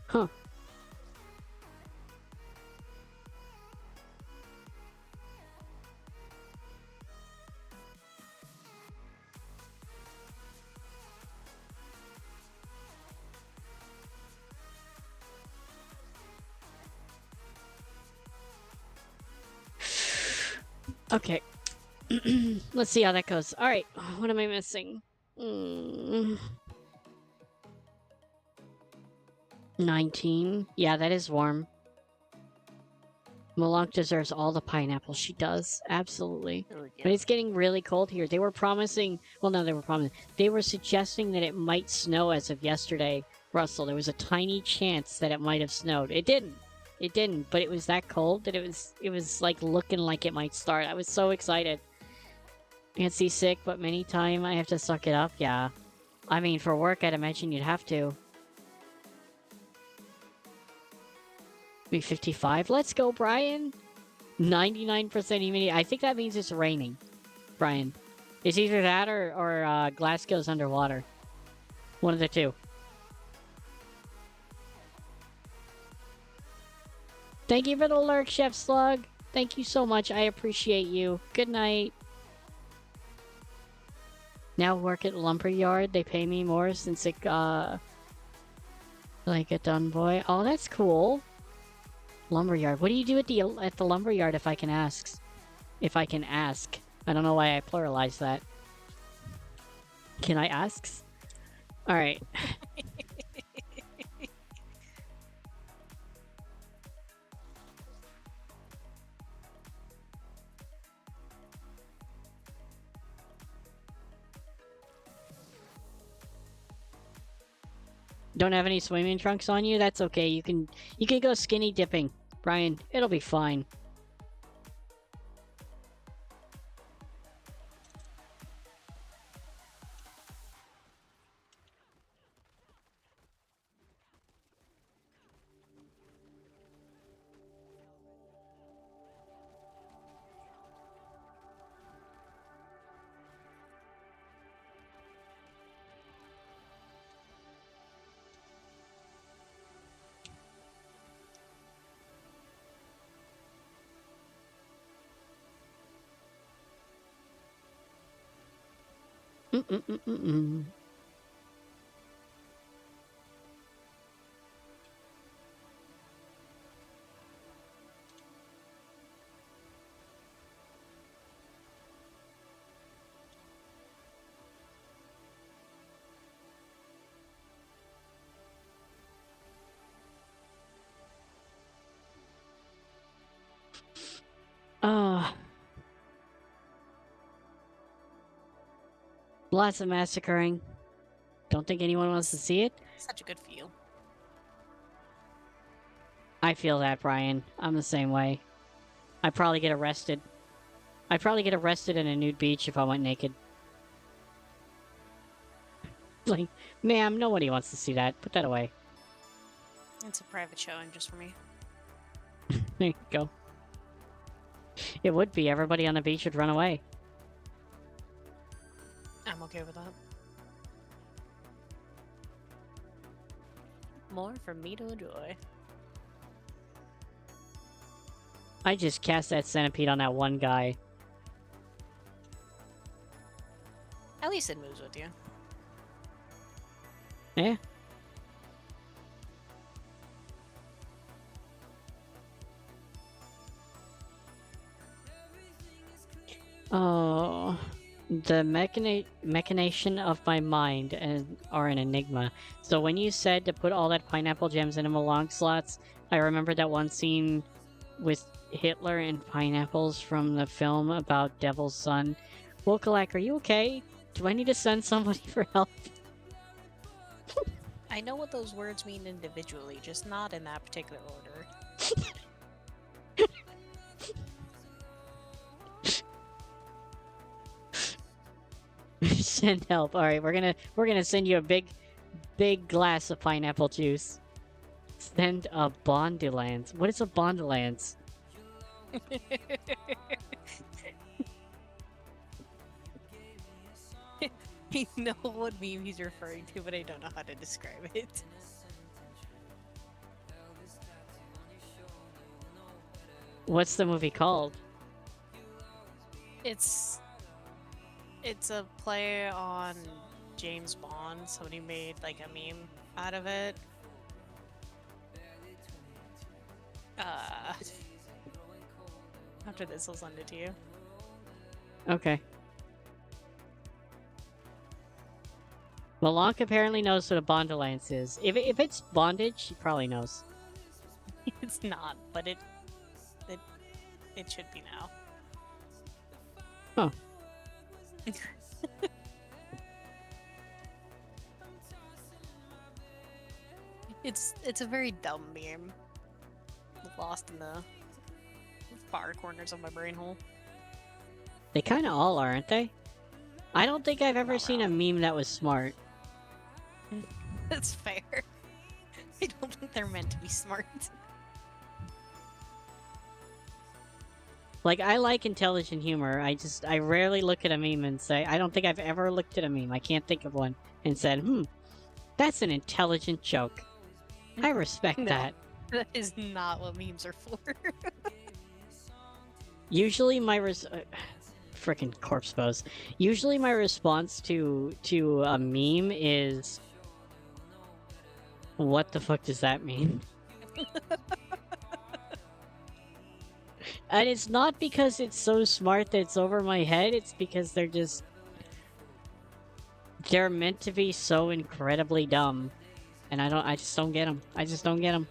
Huh. Okay. Let's see how that goes. Alright, what am I missing? 19. Yeah, that is warm. Malak deserves all the pineapple she does. Absolutely. But it's getting really cold here. They were promising... Well, no, they were promising... They were suggesting that it might snow as of yesterday, Russell. There was a tiny chance that it might have snowed. It didn't. It didn't, but it was that cold that it was like looking like it might start. I was so excited. Can't see sick, but many time I have to suck it up. Yeah. I mean, for work, I'd imagine you'd have to. Be 55. Let's go, Brian. 99% humidity. I think that means it's raining, Brian. It's either that or Glasgow's underwater. One of the two. Thank you for the lurk, Chef Slug. Thank you so much. I appreciate you. Good night. Now work at Lumberyard. They pay me more since it, like a done boy. Oh, that's cool. Lumberyard. What do you do at the Lumberyard, if I can ask? If I can ask. I don't know why I pluralized that. Can I ask? Alright. Don't have any swimming trunks on you? That's okay. You can go skinny dipping, Brian. It'll be fine. Mm-mm-mm-mm-mm. Lots of massacring. Don't think anyone wants to see it? Such a good feel. I feel that, Brian. I'm the same way. I'd probably get arrested. I'd probably get arrested in a nude beach if I went naked. Like, ma'am, nobody wants to see that. Put that away. It's a private showing just for me. There you go. It would be. Everybody on the beach would run away. I'm okay with that. More for me to enjoy. I just cast that centipede on that one guy. At least it moves with you. Yeah. Oh, The machination of my mind are an enigma. So when you said to put all that pineapple gems in long slots, I remember that one scene with Hitler and pineapples from the film about Devil's Son. Wokalak, are you okay? Do I need to send somebody for help? I know what those words mean individually, just not in that particular order. Send help. All right, we're gonna send you a big glass of pineapple juice. Send a bondulance. What is a bondulance? I know what meme he's referring to, but I don't know how to describe it. What's the movie called? It's a play on James Bond. Somebody made like a meme out of it. After this, I'll send it to you. Okay. Malonk apparently knows what a bondulance is. If it's bondage, he probably knows. It's not, but it should be now. Huh. It's a very dumb meme. Lost in the far corners of my brain hole. They kind of all are, aren't they? I don't think I've ever seen a meme that was smart. That's fair. I don't think they're meant to be smart. Like, I like intelligent humor. I rarely look at a meme and say, I don't think I've ever looked at a meme. I can't think of one and said, that's an intelligent joke. I respect No. that. That is not what memes are for. Usually my frickin' corpse pose. Usually my response to a meme is, what the fuck does that mean? And it's not because it's so smart that it's over my head, it's because they're meant to be so incredibly dumb. And I just don't get them. I just don't get them.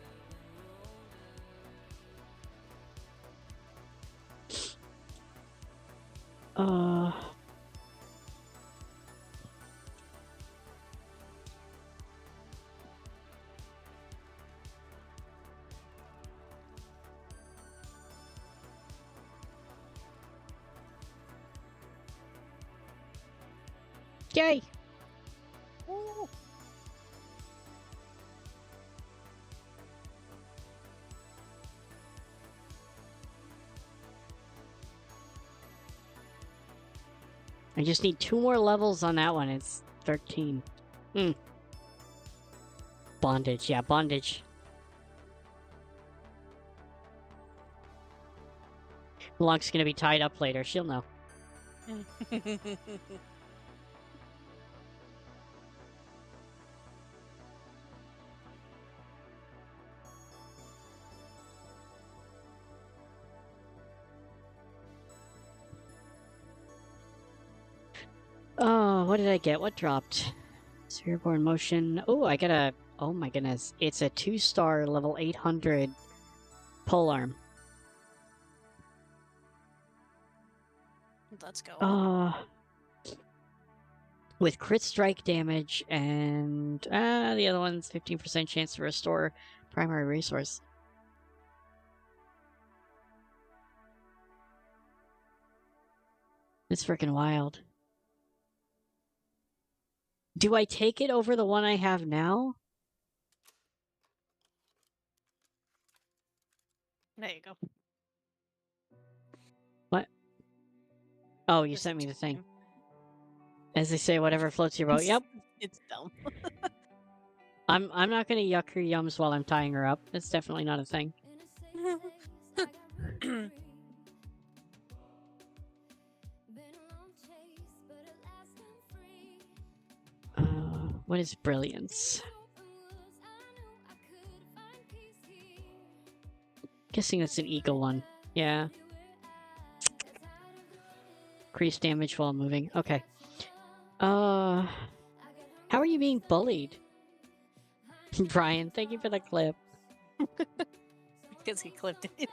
Yay! Ooh. I just need 2 more levels on that one. It's 13. Bondage. Yeah, bondage. Lunk's gonna be tied up later. She'll know. Oh, what did I get? What dropped? Spearborn motion. Oh, I got a... Oh my goodness. It's a 2-star level 800 polearm. Let's go. With crit strike damage and... the other one's 15% chance to restore primary resource. It's freaking wild. Do I take it over the one I have now? There you go. What? Oh, you Just sent me the thing. time. As they say, whatever floats your boat. Yep. It's dumb. I'm not gonna yuck her yums while I'm tying her up. That's definitely not a thing. What is brilliance? Guessing that's an eagle one. Yeah. Increase damage while moving. Okay. How are you being bullied? Brian, thank you for the clip. Because he clipped it.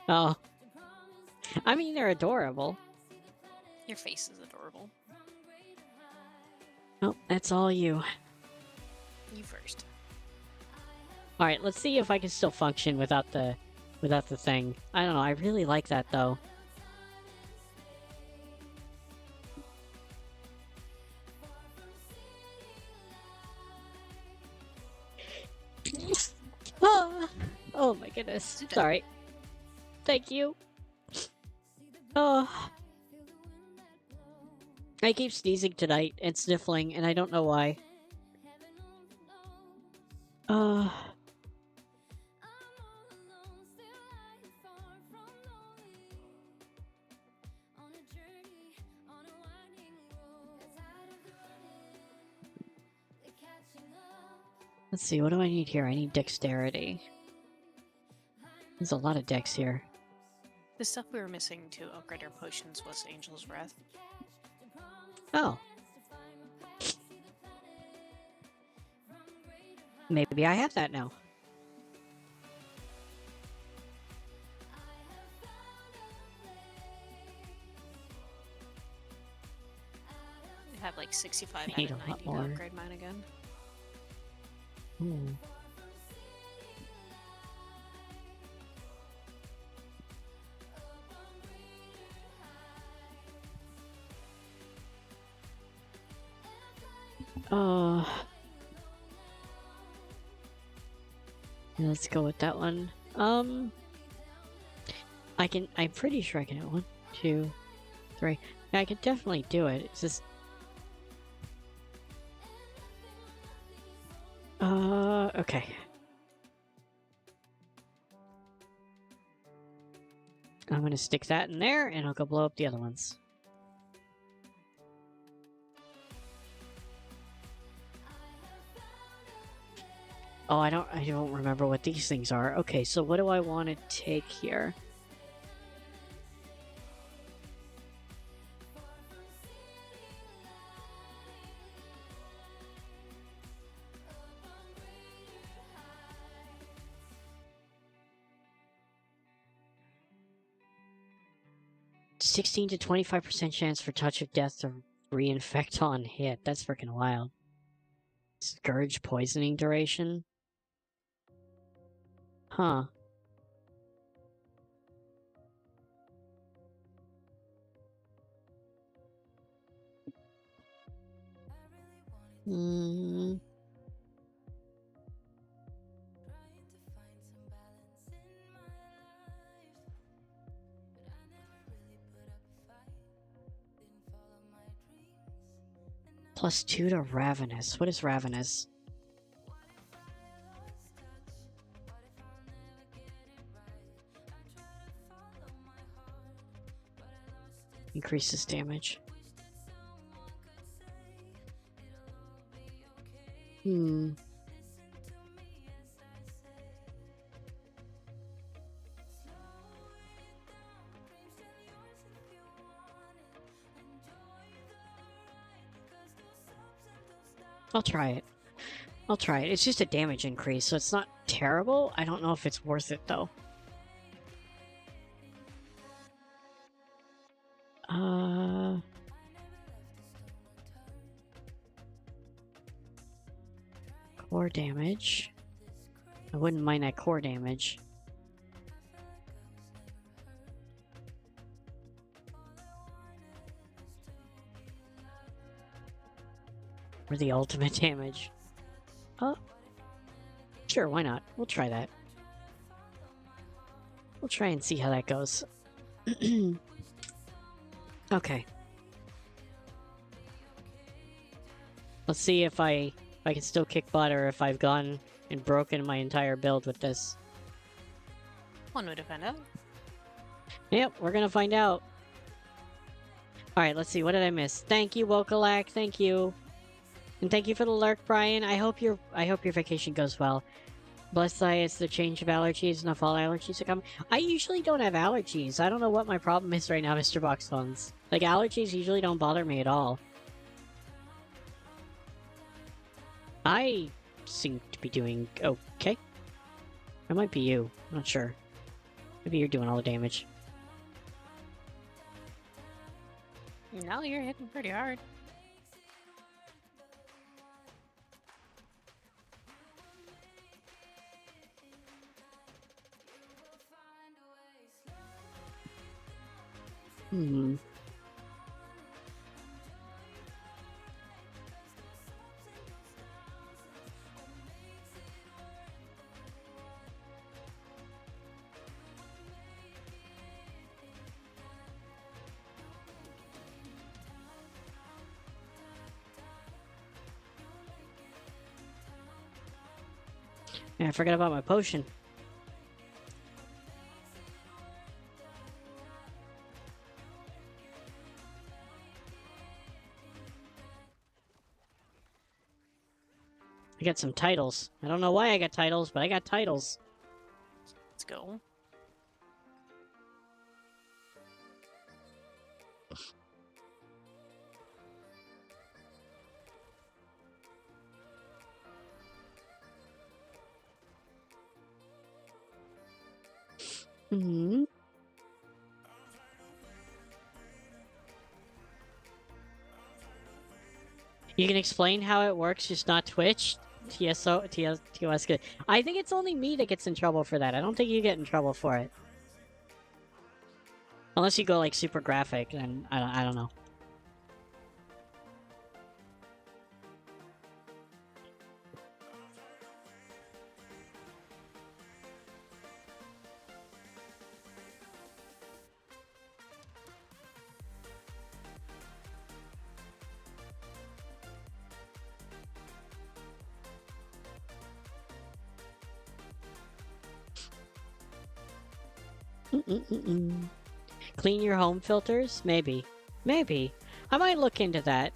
Oh. I mean, they're adorable. Your face is adorable. Oh, that's all you. You first. Alright, let's see if I can still function without the thing. I don't know, I really like that though. Oh my goodness. Sorry. Thank you. Oh. I keep sneezing tonight and sniffling, and I don't know why. Let's see, what do I need here? I need dexterity. There's a lot of dex here. The stuff we were missing to upgrade our potions was Angel's Breath. Oh. Maybe I have that now. I have like 65 I need out of a lot 90 more. to upgrade mine again. Hmm. Yeah, let's go with that one. I'm pretty sure I can hit 1, 2, 3. Yeah, I can definitely do it. It's just... okay. I'm gonna stick that in there, and I'll go blow up the other ones. Oh, I don't remember what these things are. Okay, so what do I want to take here? (16 to 25% chance for touch of death to reinfect on hit). That's freaking wild. Scourge poisoning duration? Huh. Hmm. +2 to Ravenous. What is Ravenous? Increases damage. Hmm. I'll try it. I'll try it. It's just a damage increase, so it's not terrible. I don't know if it's worth it, though. Core damage. I wouldn't mind that core damage. Or the ultimate damage. Oh. Sure, why not? We'll try that. We'll try and see how that goes. Okay. Let's see if I can still kick butt or if I've gone and broken my entire build with this. One way to find out. Yep, we're gonna find out. Alright, let's see. What did I miss? Thank you, Wokalak. Thank you. And thank you for the lurk, Brian. I hope your vacation goes well. Bless thy, it's the change of allergies, enough all allergies are coming. I usually don't have allergies. I don't know what my problem is right now, Mr. Box Phones. Like, allergies usually don't bother me at all. I seem to be doing okay. It might be you. I'm not sure. Maybe you're doing all the damage. No, you're hitting pretty hard. Hmm. Yeah, I forgot about my potion. I got some titles. I don't know why I got titles, but I got titles. Let's go. Hmm. You can explain how it works, just not Twitch? TOS good. I think it's only me that gets in trouble for that. I don't think you get in trouble for it. Unless you go like super graphic, then I don't know. Clean your home filters? Maybe. Maybe. I might look into that.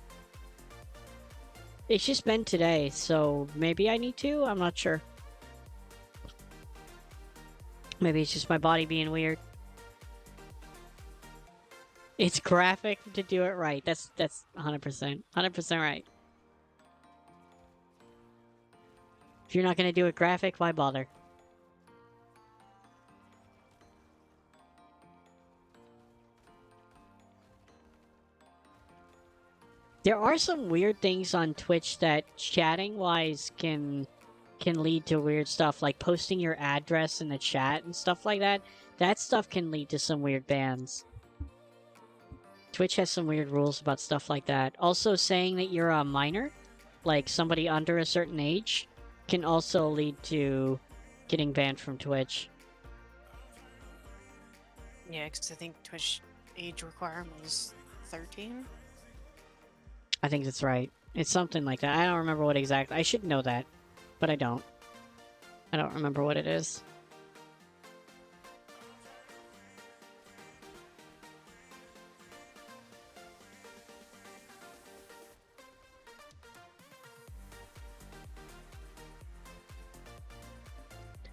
It's just been today, so maybe I need to? I'm not sure. Maybe it's just my body being weird. It's graphic to do it right. That's 100%. 100% right. If you're not gonna do it graphic, why bother? There are some weird things on Twitch that chatting-wise can lead to weird stuff, like posting your address in the chat and stuff like that. That stuff can lead to some weird bans. Twitch has some weird rules about stuff like that. Also, saying that you're a minor, like somebody under a certain age, can also lead to getting banned from Twitch. Yeah, because I think Twitch age requirement is 13. I think that's right. It's something like that. I don't remember what exactly. I should know that, but I don't. I don't remember what it is.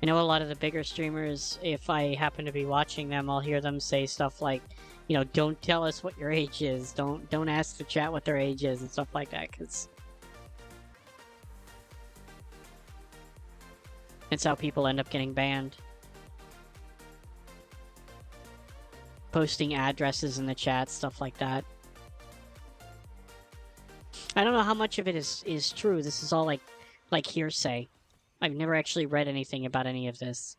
I know a lot of the bigger streamers, if I happen to be watching them, I'll hear them say stuff like, you know, don't tell us what your age is. Don't ask the chat what their age is and stuff like that, because it's how people end up getting banned. Posting addresses in the chat, stuff like that. I don't know how much of it is true. This is all like hearsay. I've never actually read anything about any of this.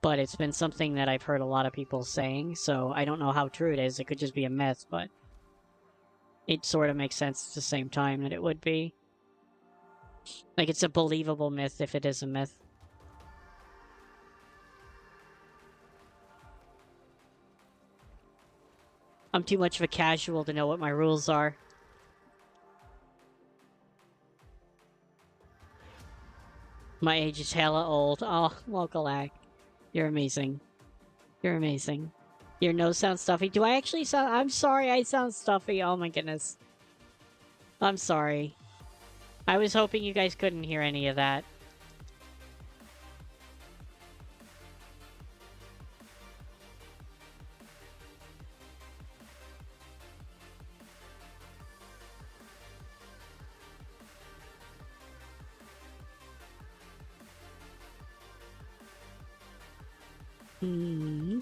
But it's been something that I've heard a lot of people saying, so I don't know how true it is. It could just be a myth, but it sort of makes sense at the same time that it would be. Like, it's a believable myth if it is a myth. I'm too much of a casual to know what my rules are. My age is hella old. Oh, Wokalak. You're amazing. You're amazing. Your nose sounds stuffy. Do I actually sound... I'm sorry, I sound stuffy. Oh my goodness. I'm sorry. I was hoping you guys couldn't hear any of that. Hmm.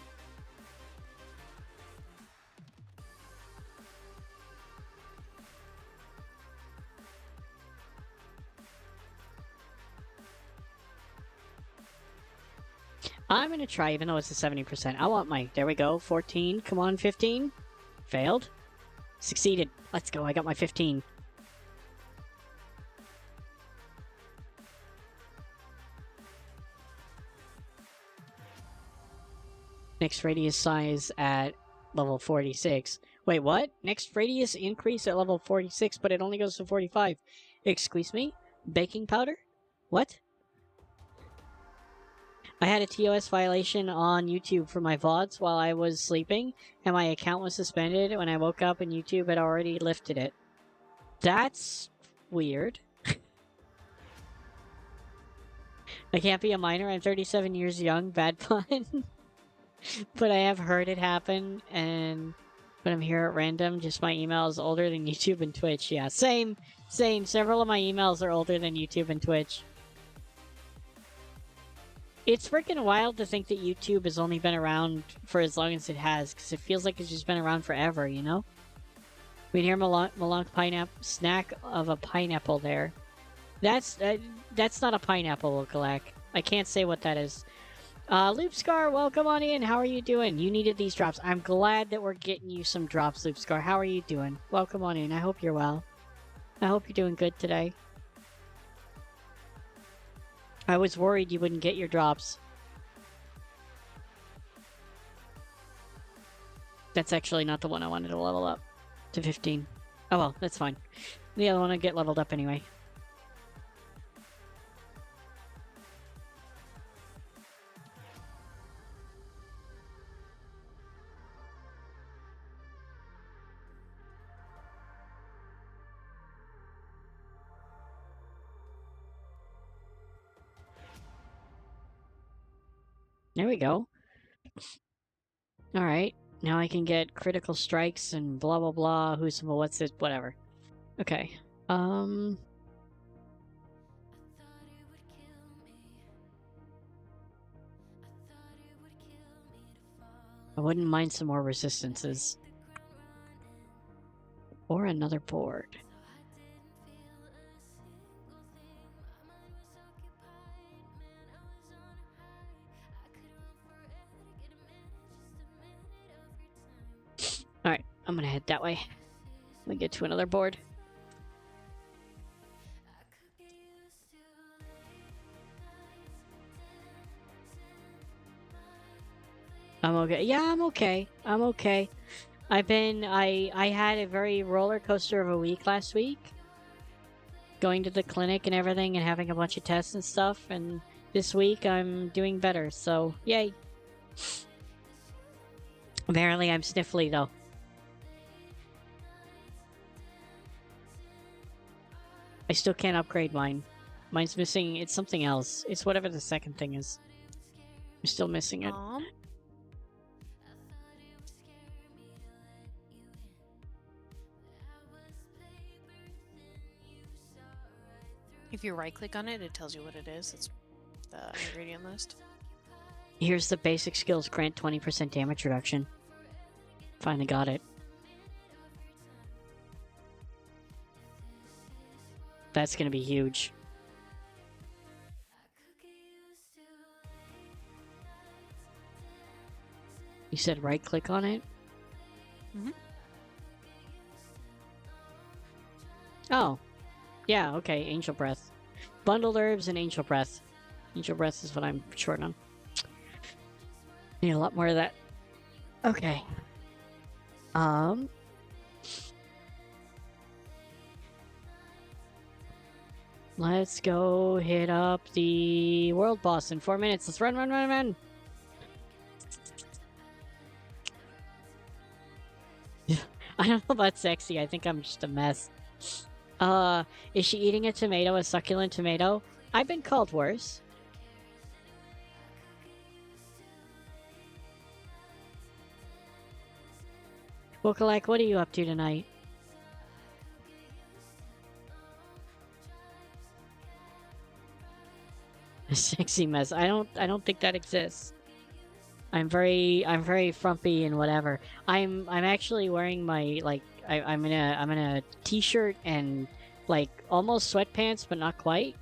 I'm gonna try, even though it's a 70%. I want my. There we go. 14. Come on, 15. Failed. Succeeded. Let's go. I got my 15. Next radius size at level 46. Wait, what? Next radius increase at level 46, but it only goes to 45. Excuse me? Baking powder? What? I had a TOS violation on YouTube for my VODs while I was sleeping, and my account was suspended when I woke up and YouTube had already lifted it. That's weird. I can't be a minor. I'm 37 years young. Bad pun. But I have heard it happen, and when I'm here at random, just my email is older than YouTube and Twitch. Yeah, same. Several of my emails are older than YouTube and Twitch. It's freaking wild to think that YouTube has only been around for as long as it has, because it feels like it's just been around forever, you know? We can hear Malunk pineapple snack of a pineapple there. That's not a pineapple, Lokalak. I can't say what that is. Loopscar, welcome on in. How are you doing? You needed these drops. I'm glad that we're getting you some drops, Loopscar. How are you doing? Welcome on in. I hope you're well. I hope you're doing good today. I was worried you wouldn't get your drops. That's actually not the one I wanted to level up to 15. Oh well, that's fine. The other one I get leveled up anyway. There we go. Alright, now I can get critical strikes and blah blah blah, who's what's it, whatever. Okay, I wouldn't mind some more resistances. Or another board. Alright, I'm gonna head that way. Let me get to another board. I'm okay. Yeah, I'm okay. I'm okay. I had a very roller coaster of a week last week. Going to the clinic and everything and having a bunch of tests and stuff, and this week I'm doing better, so yay. Apparently I'm sniffly though. I still can't upgrade mine. Mine's missing, it's something else. It's whatever the second thing is. I'm still missing it. If you right click on it, it tells you what it is. It's the ingredient list. Here's the basic skills, grant 20% damage reduction. Finally got it. That's gonna be huge. You said right click on it? Mm-hmm. Oh. Yeah, okay, Angel Breath. Bundled Herbs and Angel Breath. Angel Breath is what I'm short on. Need a lot more of that. Okay. Let's go hit up the world boss in 4 minutes. Let's run, run, run, run! I don't know about sexy. I think I'm just a mess. Is she eating a tomato, a succulent tomato? I've been called worse. Wokalike, what are you up to tonight? A sexy mess. I don't think that exists. I'm very frumpy and whatever. I'm actually wearing my like I'm in a t-shirt and like almost sweatpants, but not quite.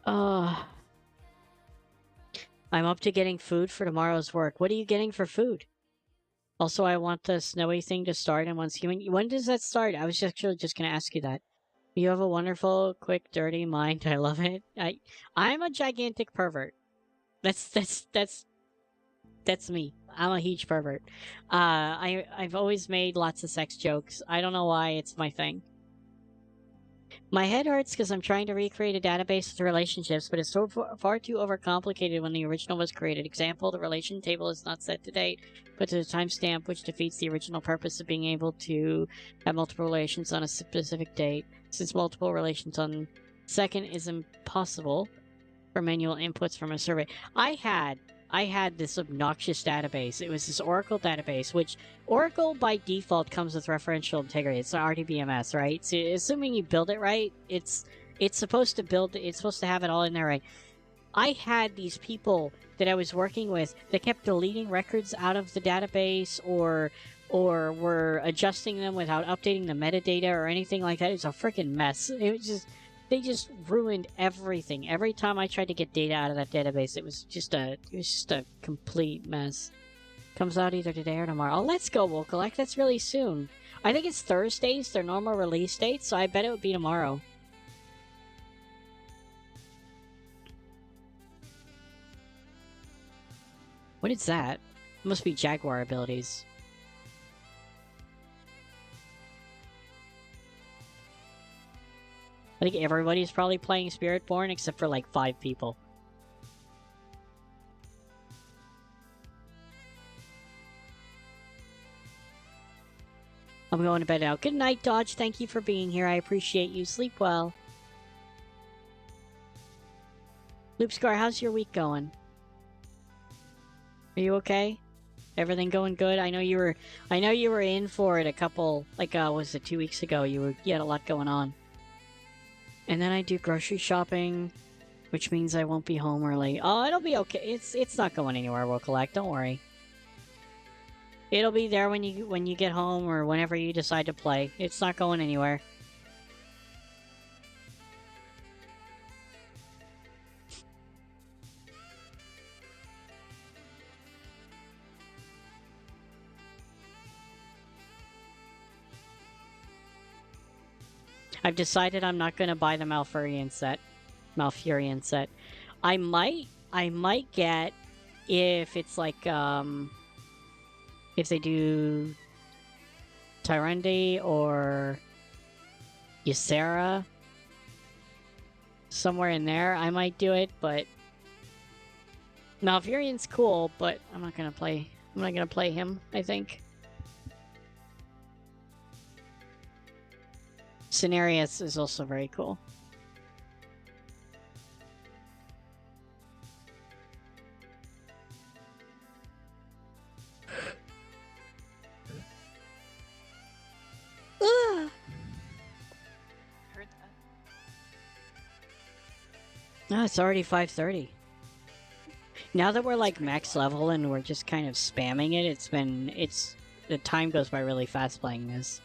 Uh, I'm up to getting food for tomorrow's work. What are you getting for food? Also, I want the snowy thing to start in once human. When does that start? I was actually just gonna ask you that. You have a wonderful, quick, dirty mind. I love it. I'm a gigantic pervert. That's me. I'm a huge pervert. I've always made lots of sex jokes. I don't know why it's my thing. My head hurts because I'm trying to recreate a database with relationships, but it's so far too overcomplicated when the original was created. Example, the relation table is not set to date, but to the timestamp, which defeats the original purpose of being able to have multiple relations on a specific date, since multiple relations on second is impossible for manual inputs from a survey. I had this obnoxious database. It was this Oracle database, which Oracle by default comes with referential integrity. It's an RDBMS, right? So assuming you build it right, it's supposed to have it all in there right. I had these people that I was working with that kept deleting records out of the database or were adjusting them without updating the metadata or anything like that. It was a freaking mess. It was just they just ruined everything. Every time I tried to get data out of that database, it was just a complete mess. Comes out either today or tomorrow. Oh, let's go, We'll Collect. That's really soon. I think it's Thursdays, their normal release date, so I bet it would be tomorrow. What is that? It must be Jaguar abilities. I think everybody's probably playing Spiritborn except for like 5 people. I'm going to bed now. Good night, Dodge. Thank you for being here. I appreciate you. Sleep well. Loopscar, how's your week going? Are you okay? Everything going good? I know you were in for it a couple, like, was it 2 weeks ago? You had a lot going on. And then I do grocery shopping, which means I won't be home early. Oh, it'll be okay. It's not going anywhere, We'll Collect. Don't worry. It'll be there when you get home or whenever you decide to play. It's not going anywhere. I've decided I'm not going to buy the Malfurion set. I might get if it's like if they do Tyrundi or Ysera somewhere in there, I might do it, but Malfurion's cool, but I'm not gonna play him, I think. Cenarius is also very cool. Heard that. Oh, it's already 5:30. Now that we're like max level and we're just kind of spamming it, the time goes by really fast playing this.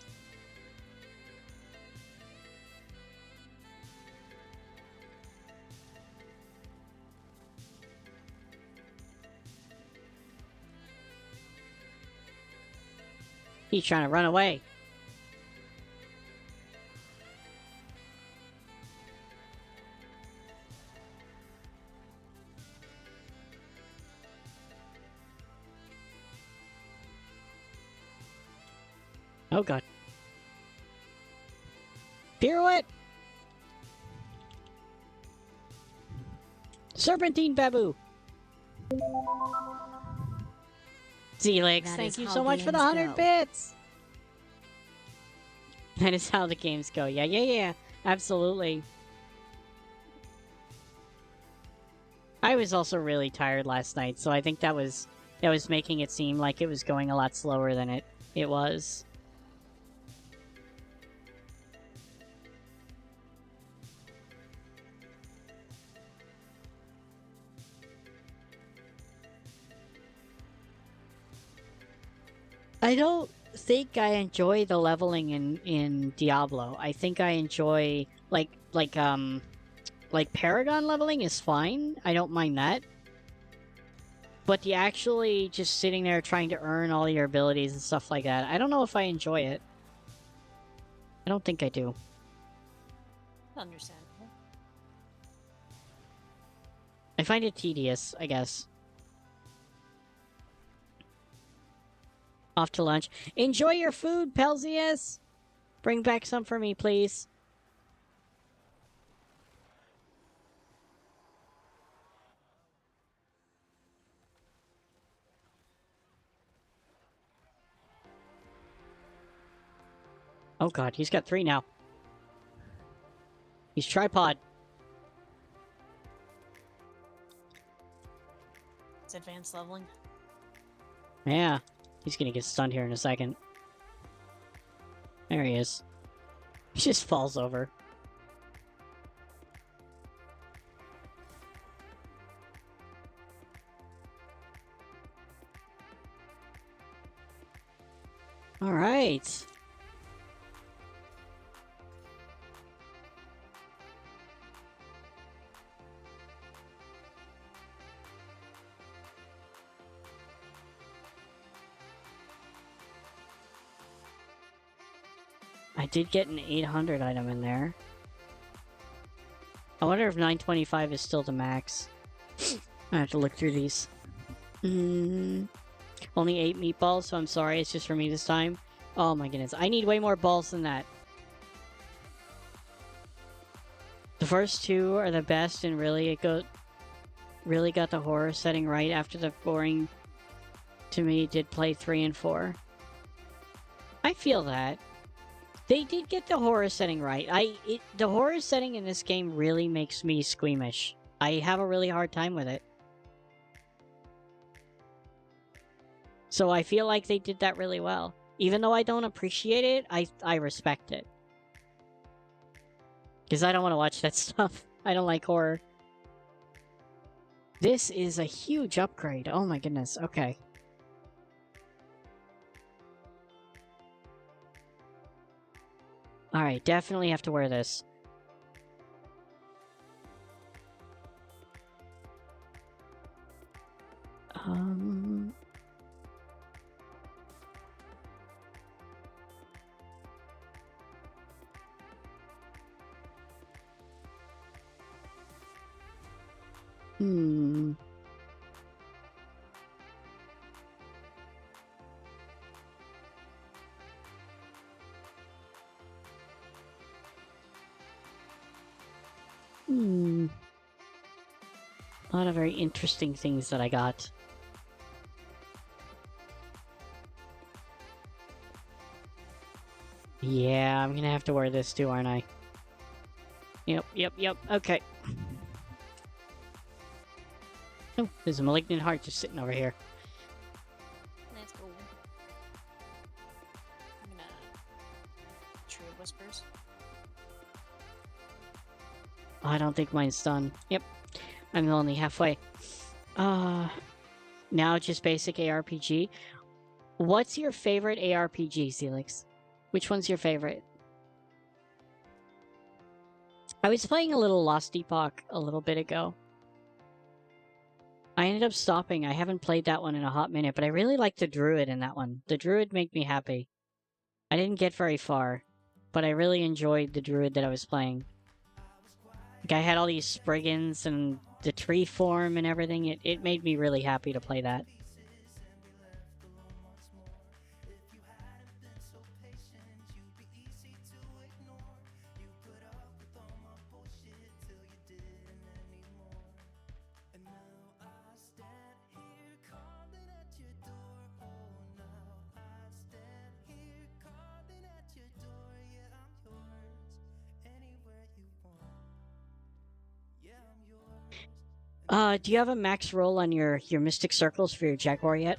He's trying to run away. Oh god. Pirouette! Serpentine Babu! Z-Legs, That thank is you how so much for the games 100 go. bits! That is how the games go. Yeah. Absolutely. I was also really tired last night, so I think that was that was making it seem like it was going a lot slower than it was. I don't think I enjoy the leveling in Diablo. I think I enjoy like Paragon leveling is fine. I don't mind that. But the actually just sitting there trying to earn all your abilities and stuff like that, I don't know if I enjoy it. I don't think I do. Understandable. I find it tedious, I guess. Off to lunch. Enjoy your food, Pelsius! Bring back some for me, please. Oh god, he's got 3 now. He's tripod. It's advanced leveling. Yeah. He's gonna get stunned here in a second. There he is. He just falls over. Alright. I did get an 800 item in there. I wonder if 925 is still the max. I have to look through these. Only 8 meatballs, so I'm sorry, it's just for me this time. Oh my goodness, I need way more balls than that. The first 2 are the best, and really got the horror setting right after the boring, to me, did play 3 and 4. I feel that. They did get the horror setting right. The horror setting in this game really makes me squeamish. I have a really hard time with it. So I feel like they did that really well. Even though I don't appreciate it, I respect it. Because I don't want to watch that stuff. I don't like horror. This is a huge upgrade. Oh my goodness. Okay. Alright, definitely have to wear this. A lot of very interesting things that I got. Yeah, I'm gonna have to wear this too, aren't I? Yep. Okay. Oh, there's a malignant heart just sitting over here. Let's go. I'm gonna True Whispers. I don't think mine's done. Yep. I'm only halfway. Now just basic ARPG. What's your favorite ARPG, Celix? Which one's your favorite? I was playing a little Lost Epoch a little bit ago. I ended up stopping. I haven't played that one in a hot minute, but I really like the Druid in that one. The Druid made me happy. I didn't get very far, but I really enjoyed the Druid that I was playing. Like, I had all these Spriggans and the tree form and everything. It made me really happy to play that. Do you have a max roll on your Mystic Circles for your Jaguar yet?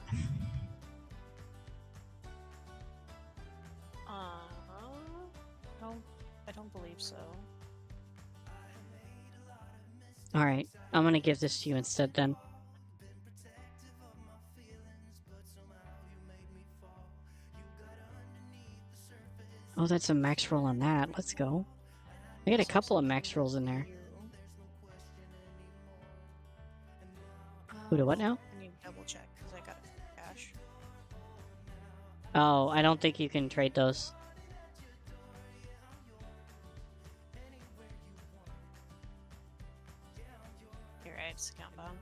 No, I don't believe so. Alright, I'm gonna give this to you instead then. Oh, that's a max roll on that. Let's go. I got a couple of max rolls in there. Who to what now? I need to double check because I got cash. Oh, I don't think you can trade those. Here, I have to count down.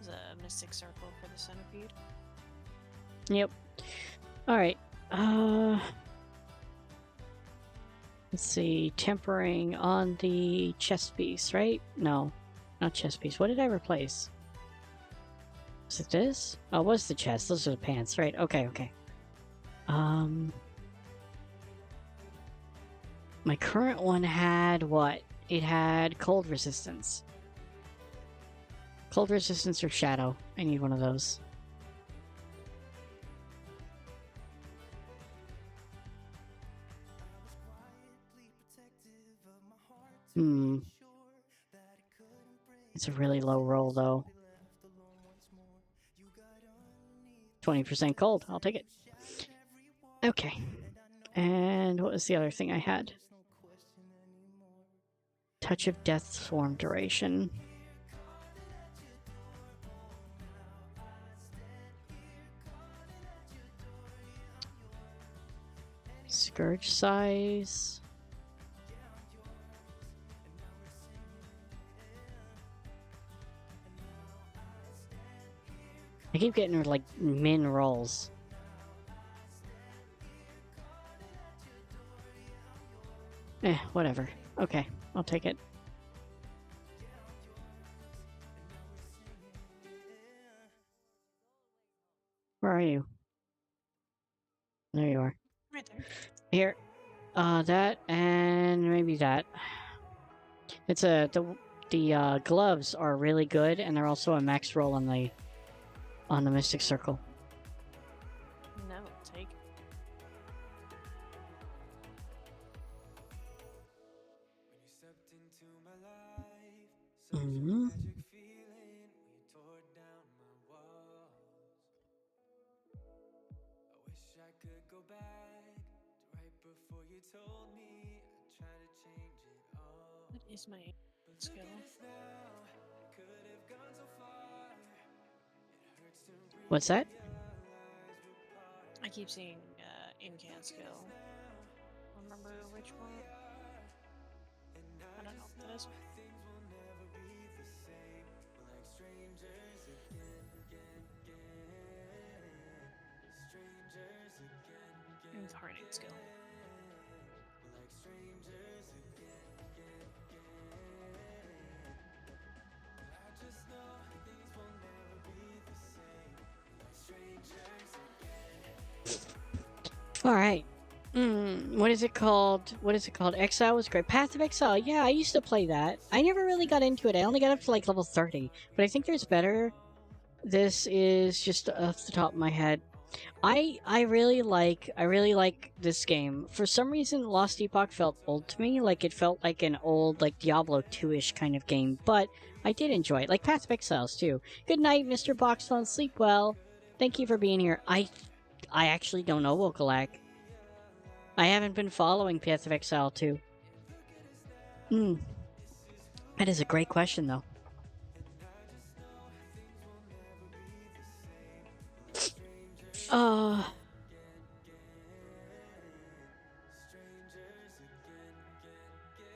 There's a mystic circle for the centipede. Yep. Alright. Let's see. Tempering on the chest piece, right? No. Not chest piece. What did I replace? Was it this? Oh, it was the chest. Those are the pants, right? Okay, okay. My current one had what? It had cold resistance. Cold resistance or shadow. I need one of those. It's a really low roll, though. 20% cold. I'll take it. Okay. And what was the other thing I had? Touch of Death Swarm duration. Scourge size. I keep getting like min rolls. Whatever. Okay, I'll take it. Where are you? There you are. Right there. Here. That and maybe that. It's the gloves are really good, and they're also a max roll on the Mystic Circle. No, take. Mm-hmm. What is my skill? What's that? I keep seeing in-can skill. Remember which one? I don't know what that is. Incarnate skill. Alright. What is it called? What is it called? Exile was great. Path of Exile, yeah, I used to play that. I never really got into it. I only got up to like level 30. But I think there's better. This is just off the top of my head. I really like this game. For some reason, Lost Epoch felt old to me. Like, it felt like an old, like, Diablo 2-ish kind of game. But I did enjoy it. Like Path of Exiles, too. Good night, Mr. Boxphone. Sleep well. Thank you for being here. I actually don't know, Wokalak. I haven't been following Path of Exile 2. That is a great question, though.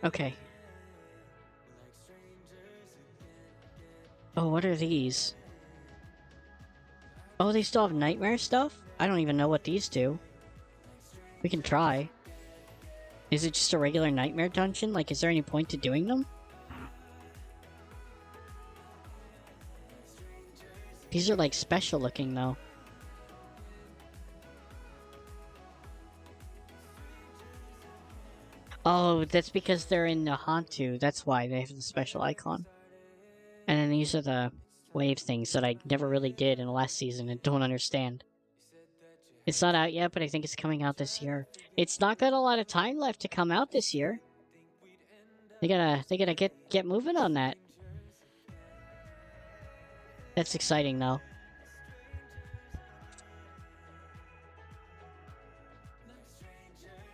Okay. Oh, what are these? Oh, they still have nightmare stuff? I don't even know what these do. We can try. Is it just a regular nightmare dungeon? Like, is there any point to doing them? These are, like, special looking, though. Oh, that's because they're in the Hantu. That's why they have the special icon. And then these are the wave things that I never really did in the last season and don't understand. It's not out yet, but I think it's coming out this year. It's not got a lot of time left to come out this year. They gotta get moving on that. That's exciting though.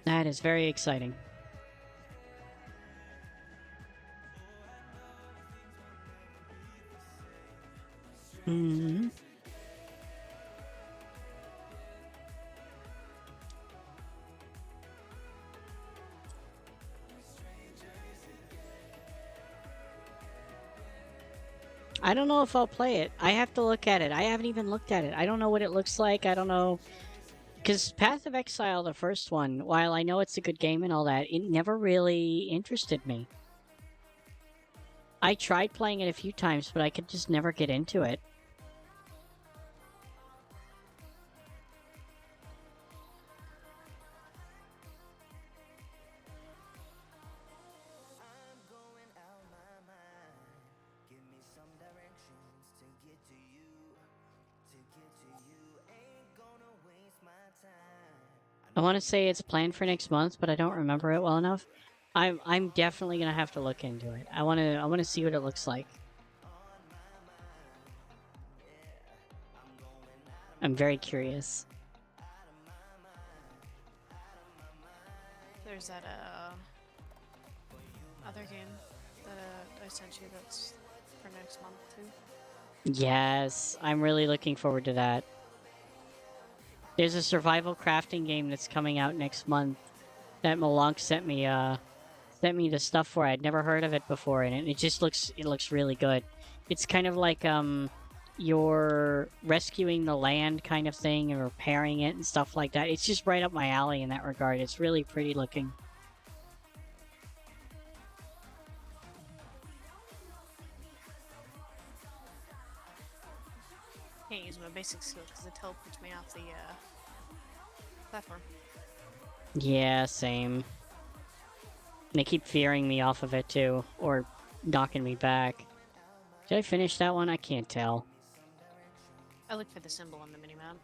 That is very exciting. Hmm. I don't know if I'll play it. I have to look at it. I haven't even looked at it. I don't know what it looks like. I don't know. Because Path of Exile, the first one, while I know it's a good game and all that, it never really interested me. I tried playing it a few times, but I could just never get into it. I want to say it's planned for next month, but I don't remember it well enough. I'm definitely gonna have to look into it. I wanna see what it looks like. I'm very curious. There's that other game that I sent you that's for next month too. Yes, I'm really looking forward to that. There's a survival crafting game that's coming out next month that Malunk sent me the stuff for. I'd never heard of it before, and it just looks really good. It's kind of like you're rescuing the land kind of thing and repairing it and stuff like that. It's just right up my alley in that regard. It's really pretty looking. Can't use my basic skill because it teleports me off the platform. Yeah, same. They keep fearing me off of it too, or knocking me back. Did I finish that one? I can't tell. I look for the symbol on the minimap.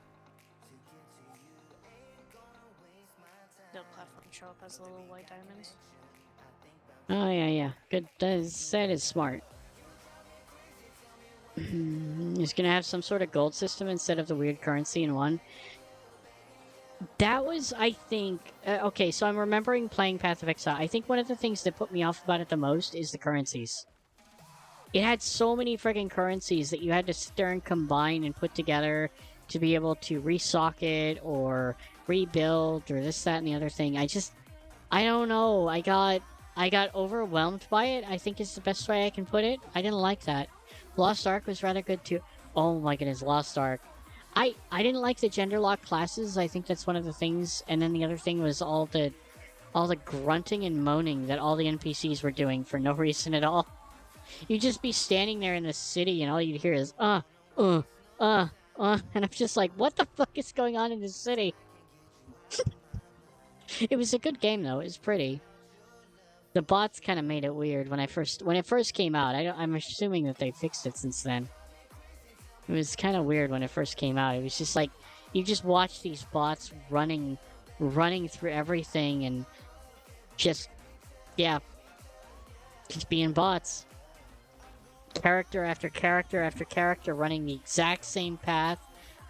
The platform show up as little white diamonds. Oh yeah. Good. That is smart. It's gonna have some sort of gold system instead of the weird currency in one. That was, I think... okay, so I'm remembering playing Path of Exile. I think one of the things that put me off about it the most is the currencies. It had so many friggin' currencies that you had to sit there and combine and put together to be able to resocket or rebuild or this, that, and the other thing. I don't know. I got overwhelmed by it, I think is the best way I can put it. I didn't like that. Lost Ark was rather good too. Oh my goodness, Lost Ark. I didn't like the gender lock classes. I think that's one of the things. And then the other thing was all the grunting and moaning that all the NPCs were doing for no reason at all. You'd just be standing there in the city and all you'd hear is, and I'm just like, what the fuck is going on in this city? It was a good game though, it was pretty. The bots kind of made it weird when it first came out. I'm assuming that they fixed it since then. It was kind of weird when it first came out. It was just like, you just watch these bots running through everything and just being bots. Character after character after character running the exact same path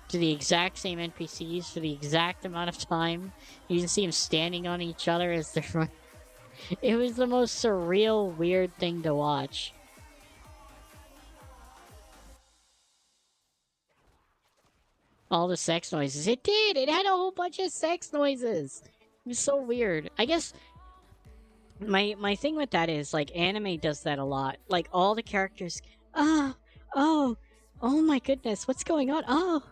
to the exact same NPCs for the exact amount of time. You can see them standing on each other as they're running. It was the most surreal, weird thing to watch. All the sex noises. It did! It had a whole bunch of sex noises! It was so weird. I guess my thing with that is, like, anime does that a lot. Like, all the characters... oh my goodness, what's going on? Oh!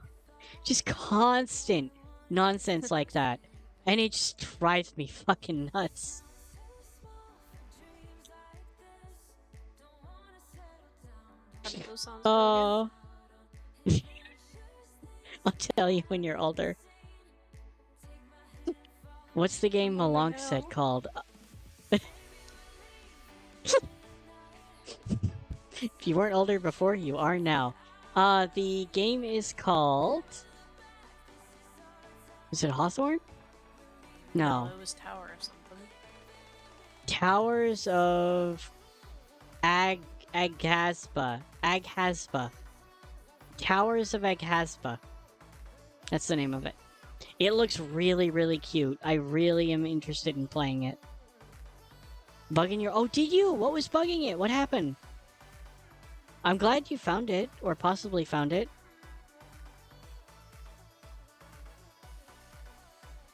Just constant nonsense like that. And it just drives me fucking nuts. How did those songs go Oh... I'll tell you when you're older. What's the game Malonk said called? If you weren't older before, you are now. The game is called... Is it Hawthorne? No. It was Tower or something. Towers of... Aghasba. Aghasba. Towers of Aghasba. That's the name of it. It looks really, really cute. I really am interested in playing it. Bugging your... Oh, did you? What was bugging it? What happened? I'm glad you found it, or possibly found it.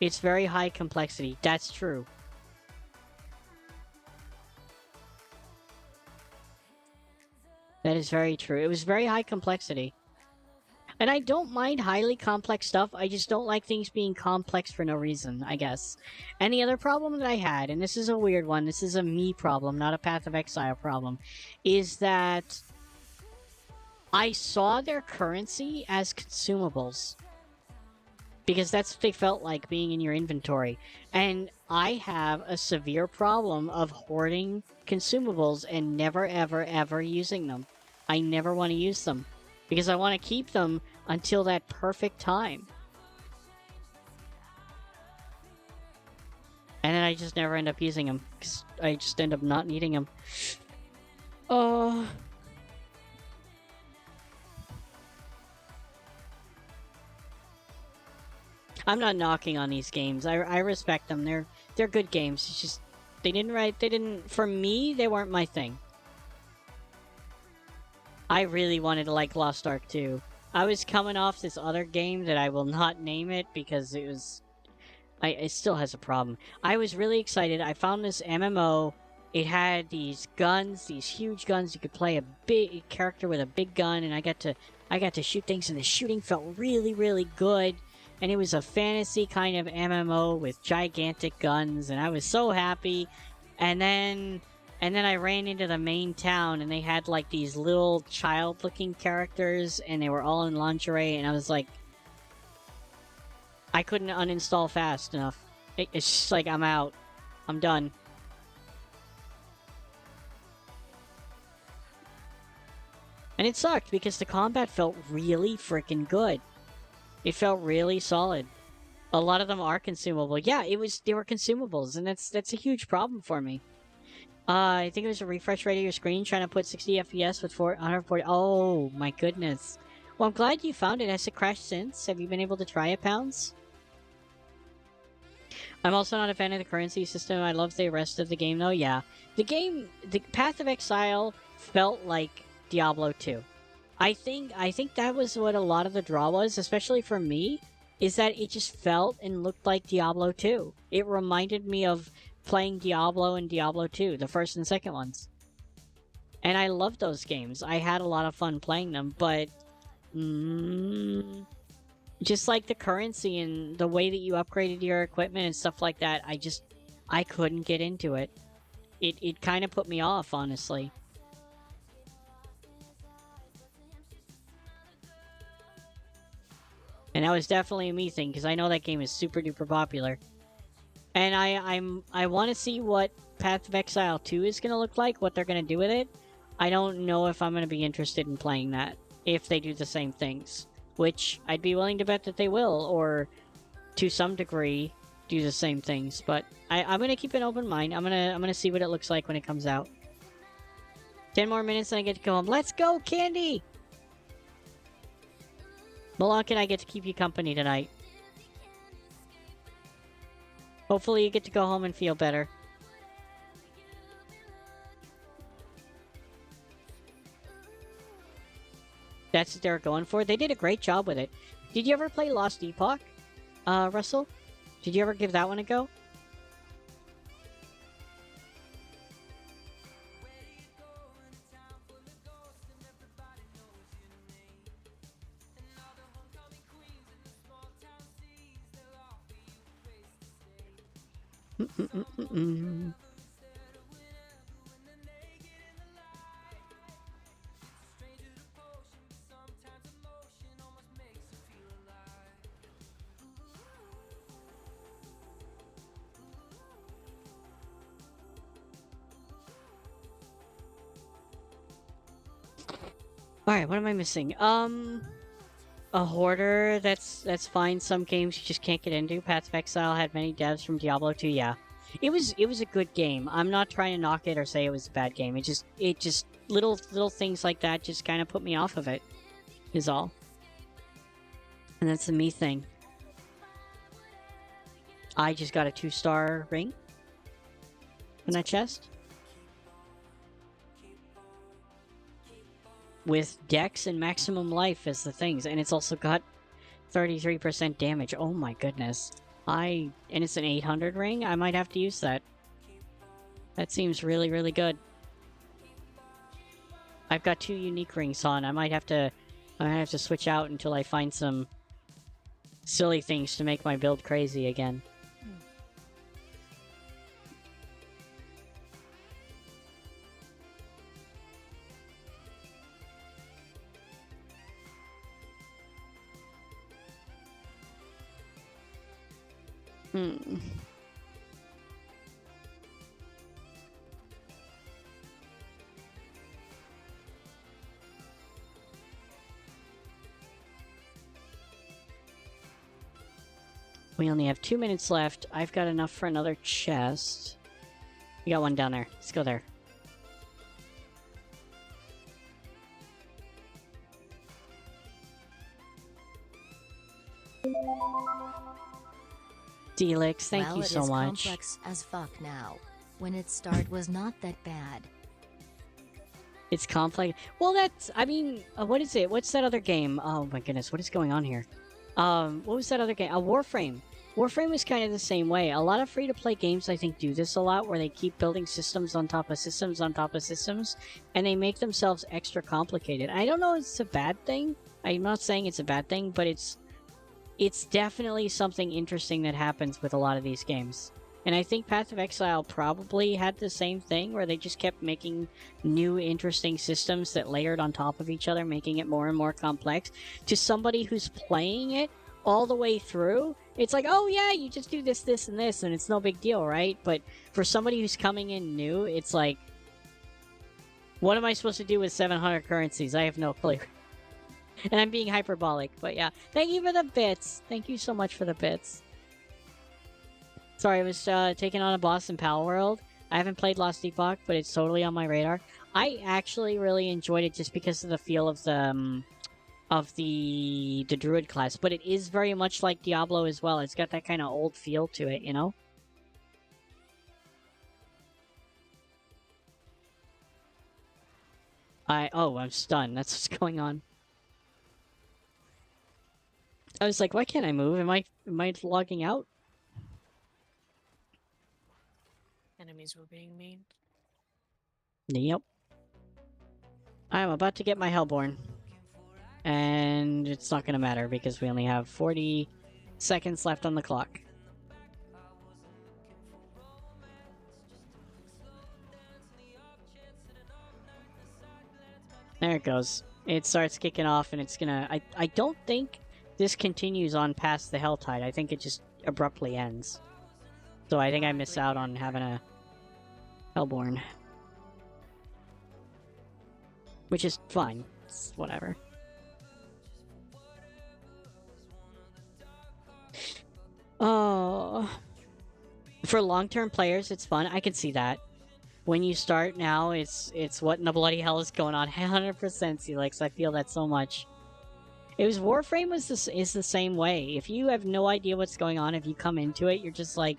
It's very high complexity. That's true. That is very true. It was very high complexity. And I don't mind highly complex stuff, I just don't like things being complex for no reason, I guess. And the other problem that I had, and this is a weird one, this is a me problem, not a Path of Exile problem, is that I saw their currency as consumables. Because that's what they felt like being in your inventory. And I have a severe problem of hoarding consumables and never ever ever using them. I never want to use them. Because I want to keep them until that perfect time. And then I just never end up using them. Because I just end up not needing them. I'm not knocking on these games. I respect them. They're good games. It's just for me, they weren't my thing. I really wanted to like Lost Ark 2. I was coming off this other game that I will not name it because it was... it still has a problem. I was really excited. I found this MMO. It had these guns, these huge guns. You could play a big character with a big gun, and I got to shoot things, and the shooting felt really, really good. And it was a fantasy kind of MMO with gigantic guns, and I was so happy. And then I ran into the main town, and they had, like, these little child-looking characters, and they were all in lingerie, and I was like... I couldn't uninstall fast enough. It's just like, I'm out. I'm done. And it sucked, because the combat felt really freaking good. It felt really solid. A lot of them are consumable. Yeah, they were consumables, and that's a huge problem for me. I think it was a refresh rate of your screen trying to put 60 FPS with 140. Oh, my goodness. Well, I'm glad you found it. Has it crashed since? Have you been able to try it, Pounds? I'm also not a fan of the currency system. I love the rest of the game, though. Yeah. The Path of Exile felt like Diablo 2. I think that was what a lot of the draw was, especially for me, is that it just felt and looked like Diablo 2. It reminded me of playing Diablo and Diablo 2, the first and second ones. And I loved those games. I had a lot of fun playing them, but... just like the currency and the way that you upgraded your equipment and stuff like that, I couldn't get into it. It kind of put me off, honestly. And that was definitely a me thing, because I know that game is super duper popular. And I want to see what Path of Exile 2 is going to look like, what they're going to do with it. I don't know if I'm going to be interested in playing that, if they do the same things. Which, I'd be willing to bet that they will, or to some degree, do the same things. But I'm going to keep an open mind. I'm gonna see what it looks like when it comes out. 10 more minutes and I get to go home. Let's go, Candy! Malak and I get to keep you company tonight. Hopefully you get to go home and feel better. That's what they're going for. They did a great job with it. Did you ever play Lost Epoch, Russell? Did you ever give that one a go? Alright, what am I missing? A hoarder, that's fine. Some games you just can't get into. Path of Exile had many devs from Diablo 2, yeah. It was a good game. I'm not trying to knock it or say it was a bad game. It just little things like that just kind of put me off of it. Is all. And that's the me thing. I just got a 2-star ring in that chest. With Dex and Maximum Life as the things, and it's also got 33% damage. Oh my goodness. And it's an 800 ring? I might have to use that. That seems really, really good. I've got 2 unique rings on. I might have to switch out until I find some silly things to make my build crazy again. We only have 2 minutes left. I've got enough for another chest. We got one down there. Let's go there. Delix, thank you so much. Well, it is complex as fuck now. When it started was not that bad. It's complex. Well, that's... I mean, what is it? What's that other game? Oh my goodness, what is going on here? What was that other game? Warframe. Warframe was kind of the same way. A lot of free-to-play games, I think, do this a lot, where they keep building systems on top of systems on top of systems, and they make themselves extra complicated. I don't know if it's a bad thing. I'm not saying it's a bad thing, but it's definitely something interesting that happens with a lot of these games. And I think Path of Exile probably had the same thing, where they just kept making new interesting systems that layered on top of each other, making it more and more complex. To somebody who's playing it all the way through, it's like, oh yeah, you just do this, this, and this, and it's no big deal, right? But for somebody who's coming in new, it's like, what am I supposed to do with 700 currencies? I have no clue. And I'm being hyperbolic, but yeah. Thank you for the bits. Thank you so much for the bits. Sorry, I was taking on a boss in Pal World. I haven't played Lost Epoch, but it's totally on my radar. I actually really enjoyed it just because of the feel of the Druid class, but it is very much like Diablo as well. It's got that kind of old feel to it, you know? I'm stunned. That's what's going on. I was like, why can't I move? Am I logging out? Enemies were being mean. Yep. I'm about to get my Hellborn. And it's not gonna matter because we only have 40 seconds left on the clock. There it goes. It starts kicking off and it's gonna... I don't think this continues on past the Helltide. I think it just abruptly ends. So I think I miss out on having a Hellborn. Which is fine. It's whatever. Oh. For long-term players, it's fun. I can see that. When you start now, it's what in the bloody hell is going on. 100% Celix. I feel that so much. It was Warframe is the same way. If you have no idea what's going on, if you come into it, you're just like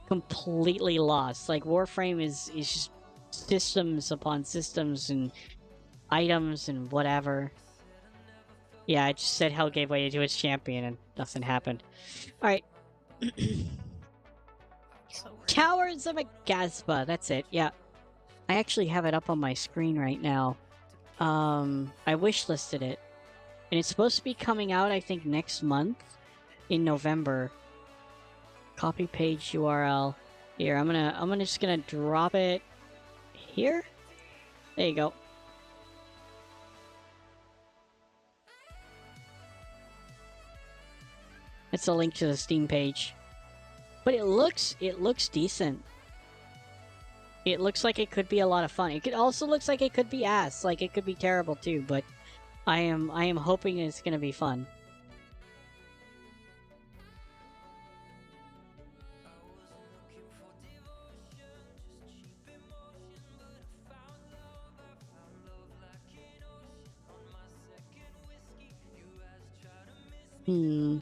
completely lost. Like Warframe is just systems upon systems and items and whatever. Yeah, I just said Hell gave way to its champion and nothing happened. Alright. Towers of Agasba. That's it, yeah. I actually have it up on my screen right now. I wishlisted it. And it's supposed to be coming out, I think, next month. In November. Copy page URL. Here, I'm just gonna drop it here. There you go. It's a link to the Steam page. But it looks decent. It looks like it could be a lot of fun. It also looks like it could be ass. Like, it could be terrible, too. But I am hoping it's gonna be fun. Hmm.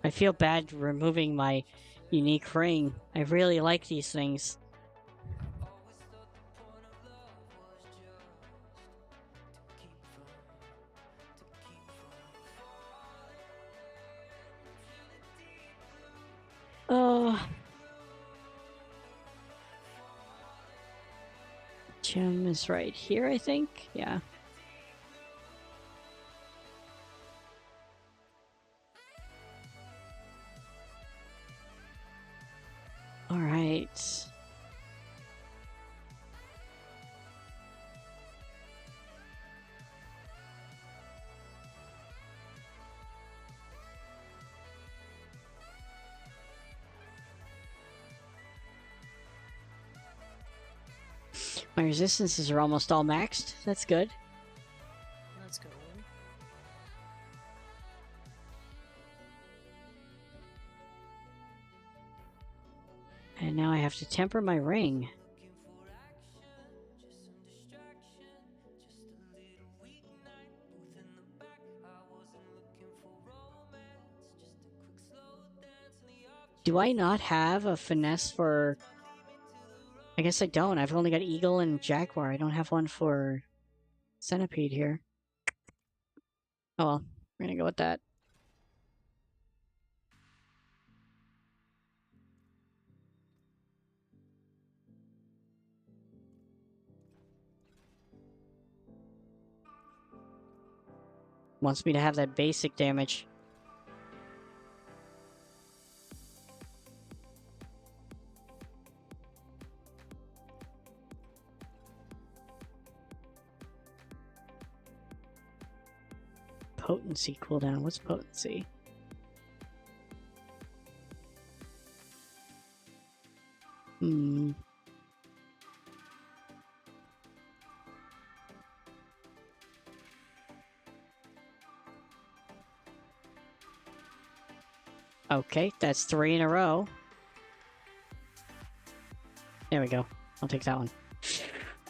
I feel bad removing my unique ring. I really like these things. Oh. Gem is right here, I think. Yeah. All right. My resistances are almost all maxed. That's good. Let's go. And now I have to temper my ring. Do I not have a finesse for... I guess I don't. I've only got Eagle and Jaguar. I don't have one for Centipede here. Oh well, we're gonna go with that. Wants me to have that basic damage. Potency cooldown. What's potency? Hmm. Okay, that's 3 in a row. There we go. I'll take that one.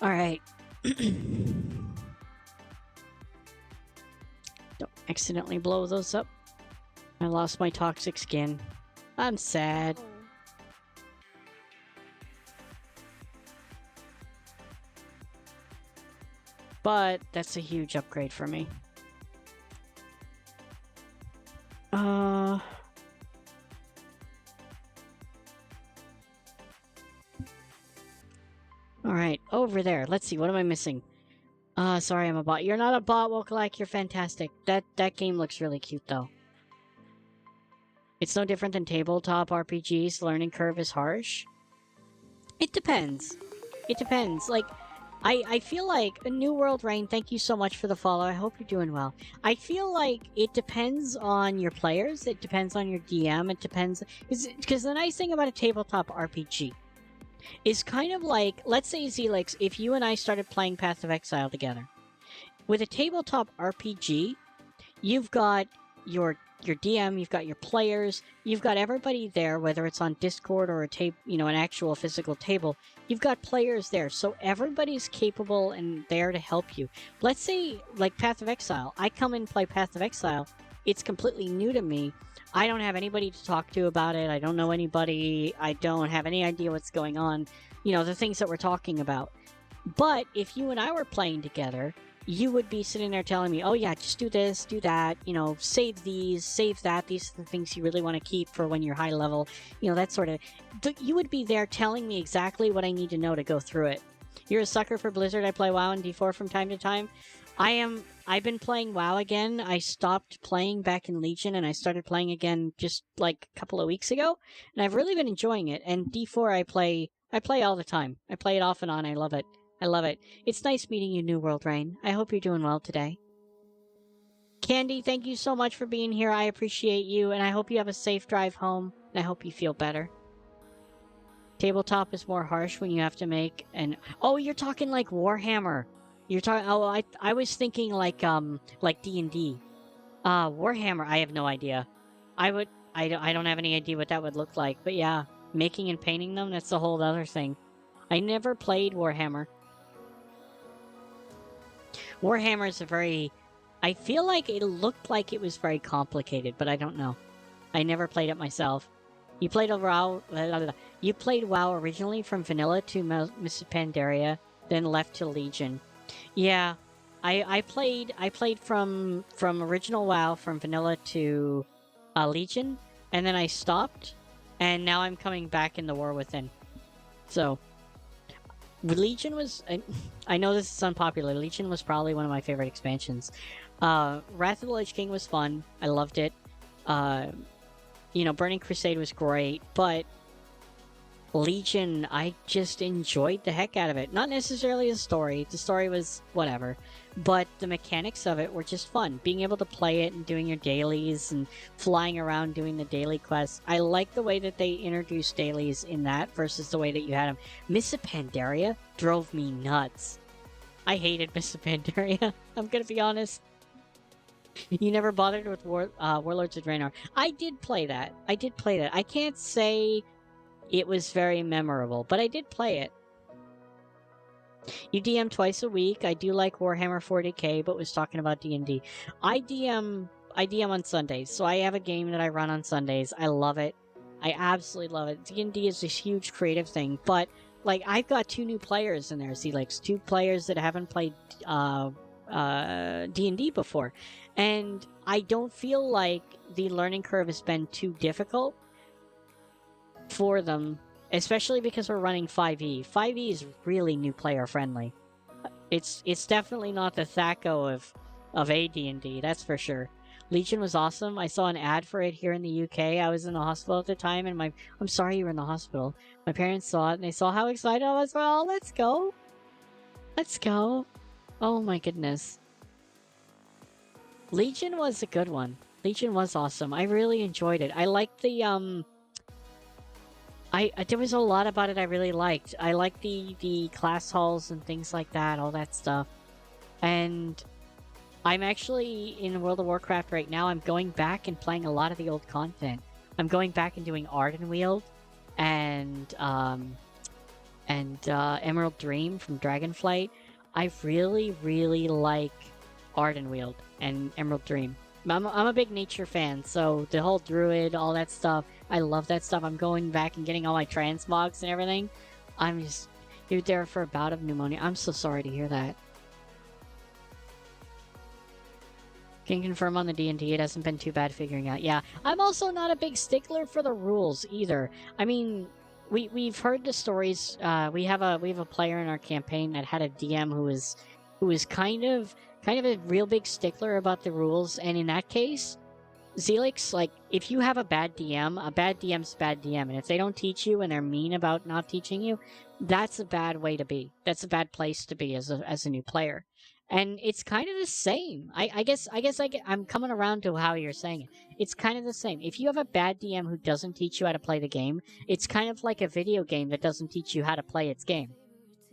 Alright. Don't accidentally blow those up. I lost my toxic skin. I'm sad. But that's a huge upgrade for me. Alright, over there. Let's see, what am I missing? Sorry, I'm a bot. You're not a bot, Wokalak. You're fantastic. That game looks really cute, though. It's no different than tabletop RPGs. The learning curve is harsh. It depends. It depends. Like, I feel like a New World Rain, thank you so much for the follow. I hope you're doing well. I feel like it depends on your players. It depends on your DM. It depends... Because the nice thing about a tabletop RPG is kind of like... Let's say, Zelix, if you and I started playing Path of Exile together. With a tabletop RPG, you've got your DM, you've got your players, you've got everybody there, whether it's on Discord or an actual physical table. You've got players there, so everybody's capable and there to help you. Let's say, like Path of Exile, I come and play Path of Exile. It's completely new to me. I don't have anybody to talk to about it. I don't know anybody. I don't have any idea what's going on. You know, the things that we're talking about. But if you and I were playing together, you would be sitting there telling me, oh yeah, just do this, do that, save these, save that, these are the things you really want to keep for when you're high level, that sort of... You would be there telling me exactly what I need to know to go through it. You're a sucker for Blizzard. I play WoW and D4 from time to time. I've been playing WoW again. I stopped playing back in Legion, and I started playing again just like a couple of weeks ago, and I've really been enjoying it. And D4 I play I play all the time. I play it off and on. I love it. I love it. It's nice meeting you, New World Rain. I hope you're doing well today. Candy, thank you so much for being here. I appreciate you, and I hope you have a safe drive home, and I hope you feel better. Tabletop is more harsh when you have to make an... Oh, you're talking like Warhammer. You're talking... Oh, I was thinking like D&D. Warhammer, I have no idea. I don't have any idea what that would look like, but yeah, making and painting them, that's a whole other thing. I never played Warhammer. Warhammer is a very... I feel like it looked like it was very complicated, but I don't know. I never played it myself. You played WoW. You played WoW originally from Vanilla to Miss Pandaria, then left to Legion. Yeah, I played from original WoW from Vanilla to Legion, and then I stopped, and now I'm coming back in the War Within. So, Legion was... I know this is unpopular. Legion was probably one of my favorite expansions. Wrath of the Lich King was fun. I loved it. You know, Burning Crusade was great, but Legion, I just enjoyed the heck out of it. Not necessarily the story. The story was whatever. But the mechanics of it were just fun. Being able to play it and doing your dailies and flying around doing the daily quests. I like the way that they introduced dailies in that versus the way that you had them. Miss Pandaria drove me nuts. I hated Miss Pandaria. I'm gonna be honest. You never bothered with Warlords of Draenor. I did play that. I can't say it was very memorable, but I did play it. You DM twice a week. I do like Warhammer 40k, but was talking about D&D. I DM on Sundays, so I have a game that I run on Sundays. I love it. I absolutely love it. D&D is this huge creative thing, but like I've got 2 new players in there. See, like 2 players that haven't played D&D before, and I don't feel like the learning curve has been too difficult for them, especially because we're running 5e. 5e is really new player friendly. It's definitely not the THACO of AD&D, that's for sure. Legion was awesome. I saw an ad for it here in the UK. I was in the hospital at the time, and I'm sorry you were in the hospital. My parents saw it, and they saw how excited I was. Well, let's go. Let's go. Oh my goodness. Legion was a good one. Legion was awesome. I really enjoyed it. I liked the, there was a lot about it I really liked. I liked the class halls and things like that, all that stuff. And I'm actually in World of Warcraft right now. I'm going back and playing a lot of the old content. I'm going back and doing Ardenweald and Emerald Dream from Dragonflight. I really, really like Ardenweald and Emerald Dream. I'm a big nature fan, so the whole druid, all that stuff, I love that stuff. I'm going back and getting all my transmogs and everything. You're there for a bout of pneumonia. I'm so sorry to hear that. Can confirm on the D&D, it hasn't been too bad figuring out. Yeah, I'm also not a big stickler for the rules either. I mean, we've heard the stories. We have a player in our campaign that had a DM who was kind of a real big stickler about the rules, and in that case, Zelix, like, if you have a bad DM's a bad DM, and if they don't teach you and they're mean about not teaching you, that's a bad way to be. That's a bad place to be as a new player. And it's kind of the same. I guess I'm coming around to how you're saying it. It's kind of the same. If you have a bad DM who doesn't teach you how to play the game, it's kind of like a video game that doesn't teach you how to play its game.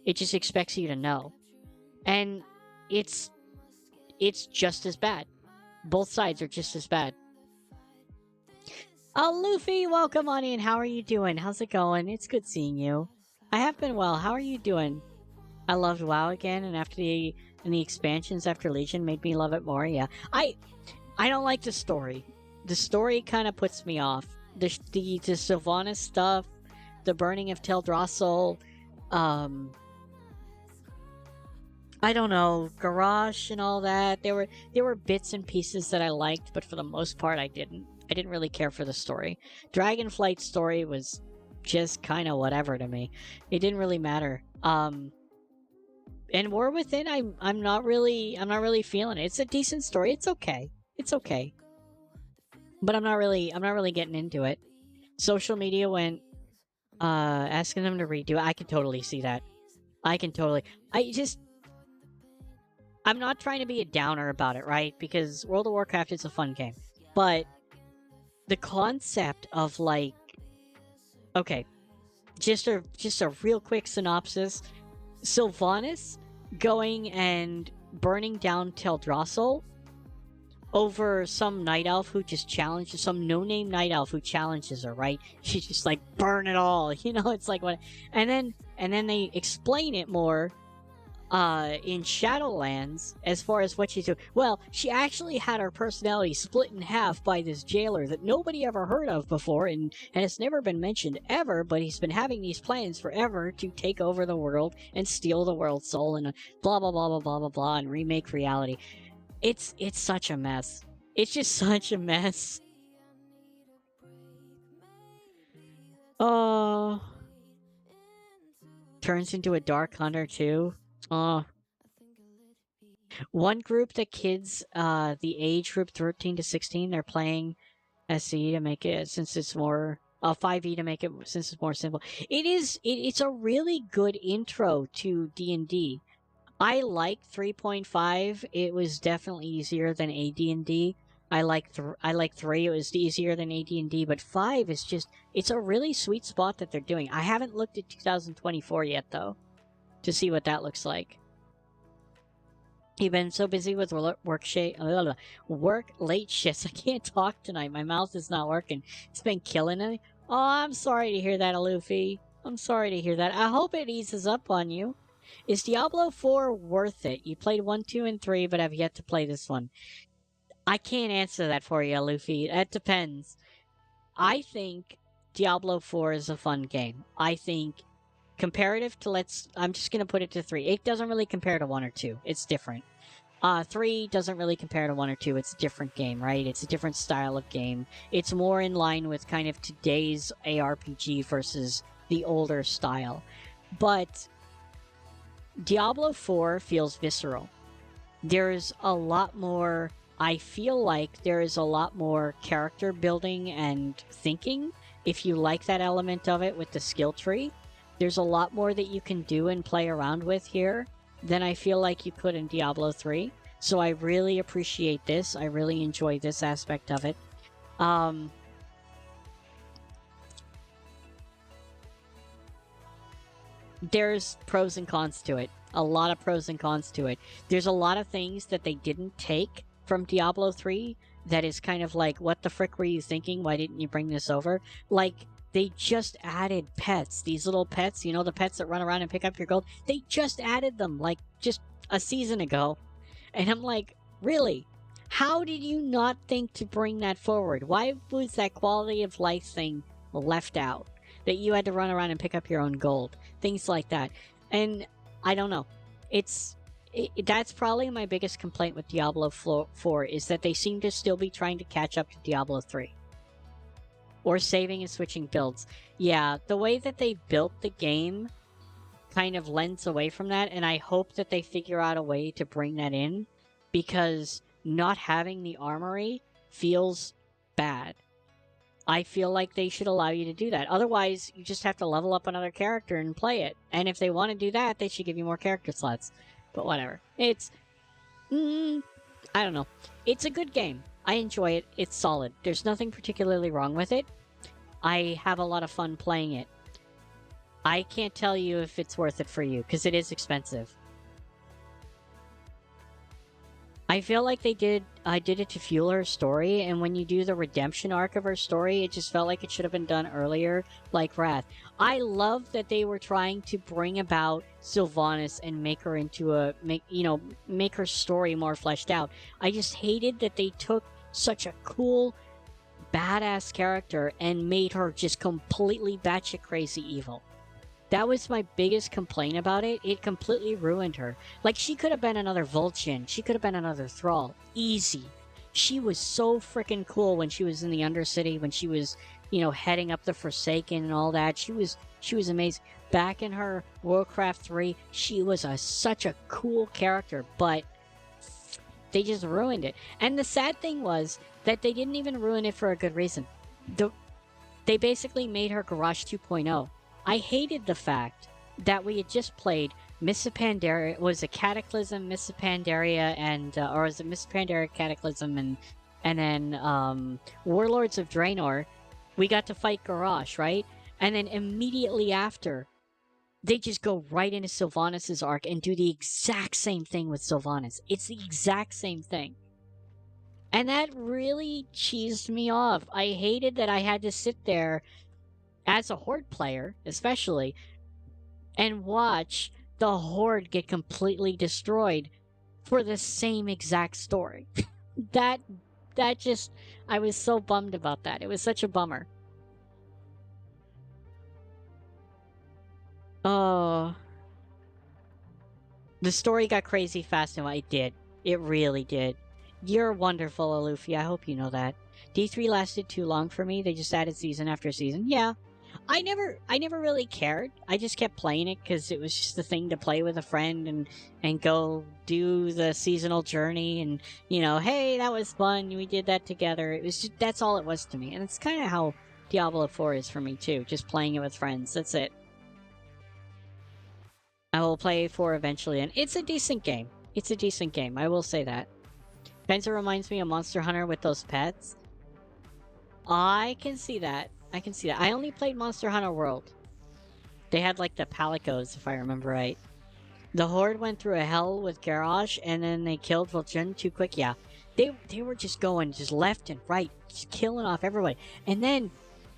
It just expects you to know. And it's just as bad. Both sides are just as bad. Luffy, welcome on in. How are you doing? How's it going? It's good seeing you. I have been well. How are you doing? I loved WoW again, and after the expansions after Legion made me love it more. Yeah, I don't like the story. The story kind of puts me off. The Sylvanas stuff, the burning of Teldrassil, I don't know, Garrosh and all that. There were bits and pieces that I liked, but for the most part, I didn't really care for the story. Dragonflight's story was just kind of whatever to me. It didn't really matter. And War Within, I'm not really feeling it. It's a decent story. It's okay. It's okay. But I'm not really getting into it. Social media went Asking them to redo it, I can totally see that. I just, I'm not trying to be a downer about it, right? Because World of Warcraft is a fun game. But the concept of, like, okay, just a real quick synopsis. Sylvanas going and burning down Teldrassil over some night elf who just challenges, some no-name night elf who challenges her, right? She's just like, burn it all, you know? It's like, what? And then they explain it more in Shadowlands as far as what she's doing. Well, she actually had her personality split in half by this jailer that nobody ever heard of before, and it's never been mentioned ever, but he's been having these plans forever to take over the world and steal the world's soul and blah blah blah blah blah blah blah and remake reality. It's such a mess. It's just such a mess. Oh, turns into a Dark Hunter too. Oh. One group, the kids, the age group 13 to 16, they're playing SE to make it, since it's more, 5e to make it, since it's more simple. It's a really good intro to D&D. I like 3.5. It was definitely easier than AD&D. I like 3. It was easier than AD&D, but 5 is just, it's a really sweet spot that they're doing. I haven't looked at 2024 yet, though, to see what that looks like. You've been so busy with work late shifts. I can't talk tonight. My mouth is not working. It's been killing me. Oh, I'm sorry to hear that, Alufi. I'm sorry to hear that. I hope it eases up on you. Is Diablo 4 worth it? You played 1, 2, and 3, but have yet to play this one. I can't answer that for you, Luffy. That depends. I think Diablo 4 is a fun game. I think comparative to, I'm just going to put it to 3. It doesn't really compare to 1 or 2. It's different. 3 doesn't really compare to 1 or 2. It's a different game, right? It's a different style of game. It's more in line with kind of today's ARPG versus the older style. But Diablo 4 feels visceral. There's a lot more, I feel like there is a lot more character building and thinking, if you like that element of it with the skill tree. There's a lot more that you can do and play around with here than I feel like you could in Diablo 3. So I really appreciate this. I really enjoy this aspect of it. There's pros and cons to it. A lot of pros and cons to it. There's a lot of things that they didn't take from Diablo 3 that is kind of like, what the frick were you thinking? Why didn't you bring this over? Like, they just added pets. These little pets, you know, the pets that run around and pick up your gold. They just added them, like, just a season ago. And I'm like, really? How did you not think to bring that forward? Why was that quality of life thing left out? That you had to run around and pick up your own gold. Things like that. And I don't know. That's probably my biggest complaint with Diablo 4, is that they seem to still be trying to catch up to Diablo 3. Or saving and switching builds. Yeah, the way that they built the game kind of lends away from that, and I hope that they figure out a way to bring that in, because not having the armory feels bad. I feel like they should allow you to do that. Otherwise, you just have to level up another character and play it. And if they want to do that, they should give you more character slots. But whatever. It's... I don't know. It's a good game. I enjoy it. It's solid. There's nothing particularly wrong with it. I have a lot of fun playing it. I can't tell you if it's worth it for you, because it is expensive. I feel like I did it to fuel her story, and when you do the redemption arc of her story, it just felt like it should have been done earlier, like Wrath. I love that they were trying to bring about Sylvanas and make her into make her story more fleshed out. I just hated that they took such a cool, badass character and made her just completely batshit crazy evil. That was my biggest complaint about it. It completely ruined her. Like, she could have been another Vulcan. She could have been another Thrall. Easy. She was so freaking cool when she was in the Undercity, when she was, heading up the Forsaken and all that. She was amazing. Back in her Warcraft 3, she was such a cool character, but they just ruined it. And the sad thing was that they didn't even ruin it for a good reason. They basically made her Garage 2.0. I hated the fact that we had just played Miss Pandaria, was it Cataclysm, Miss Pandaria, and or was it Miss Pandaria, Cataclysm, and then Warlords of Draenor. We got to fight Garrosh, right? And then immediately after, they just go right into Sylvanas' arc and do the exact same thing with Sylvanas. It's the exact same thing. And that really cheesed me off. I hated that I had to sit there as a Horde player, especially, and watch the Horde get completely destroyed for the same exact story. that just, I was so bummed about that. It was such a bummer. Oh. The story got crazy fast, and it did. It really did. You're wonderful, Alufia. I hope you know that. D3 lasted too long for me. They just added season after season. Yeah. I never really cared. I just kept playing it because it was just the thing to play with a friend and go do the seasonal journey and, you know, hey, that was fun. We did that together. It was just, that's all it was to me. And it's kind of how Diablo 4 is for me too. Just playing it with friends. That's it. I will play 4 eventually, and it's a decent game. It's a decent game. I will say that. Kinda reminds me of Monster Hunter with those pets. I can see that. I can see that. I only played Monster Hunter World. They had like the Palicos, if I remember right. The Horde went through a hell with Garrosh, and then they killed Vol'jin too quick. Yeah, they were just going just left and right, just killing off everybody. And then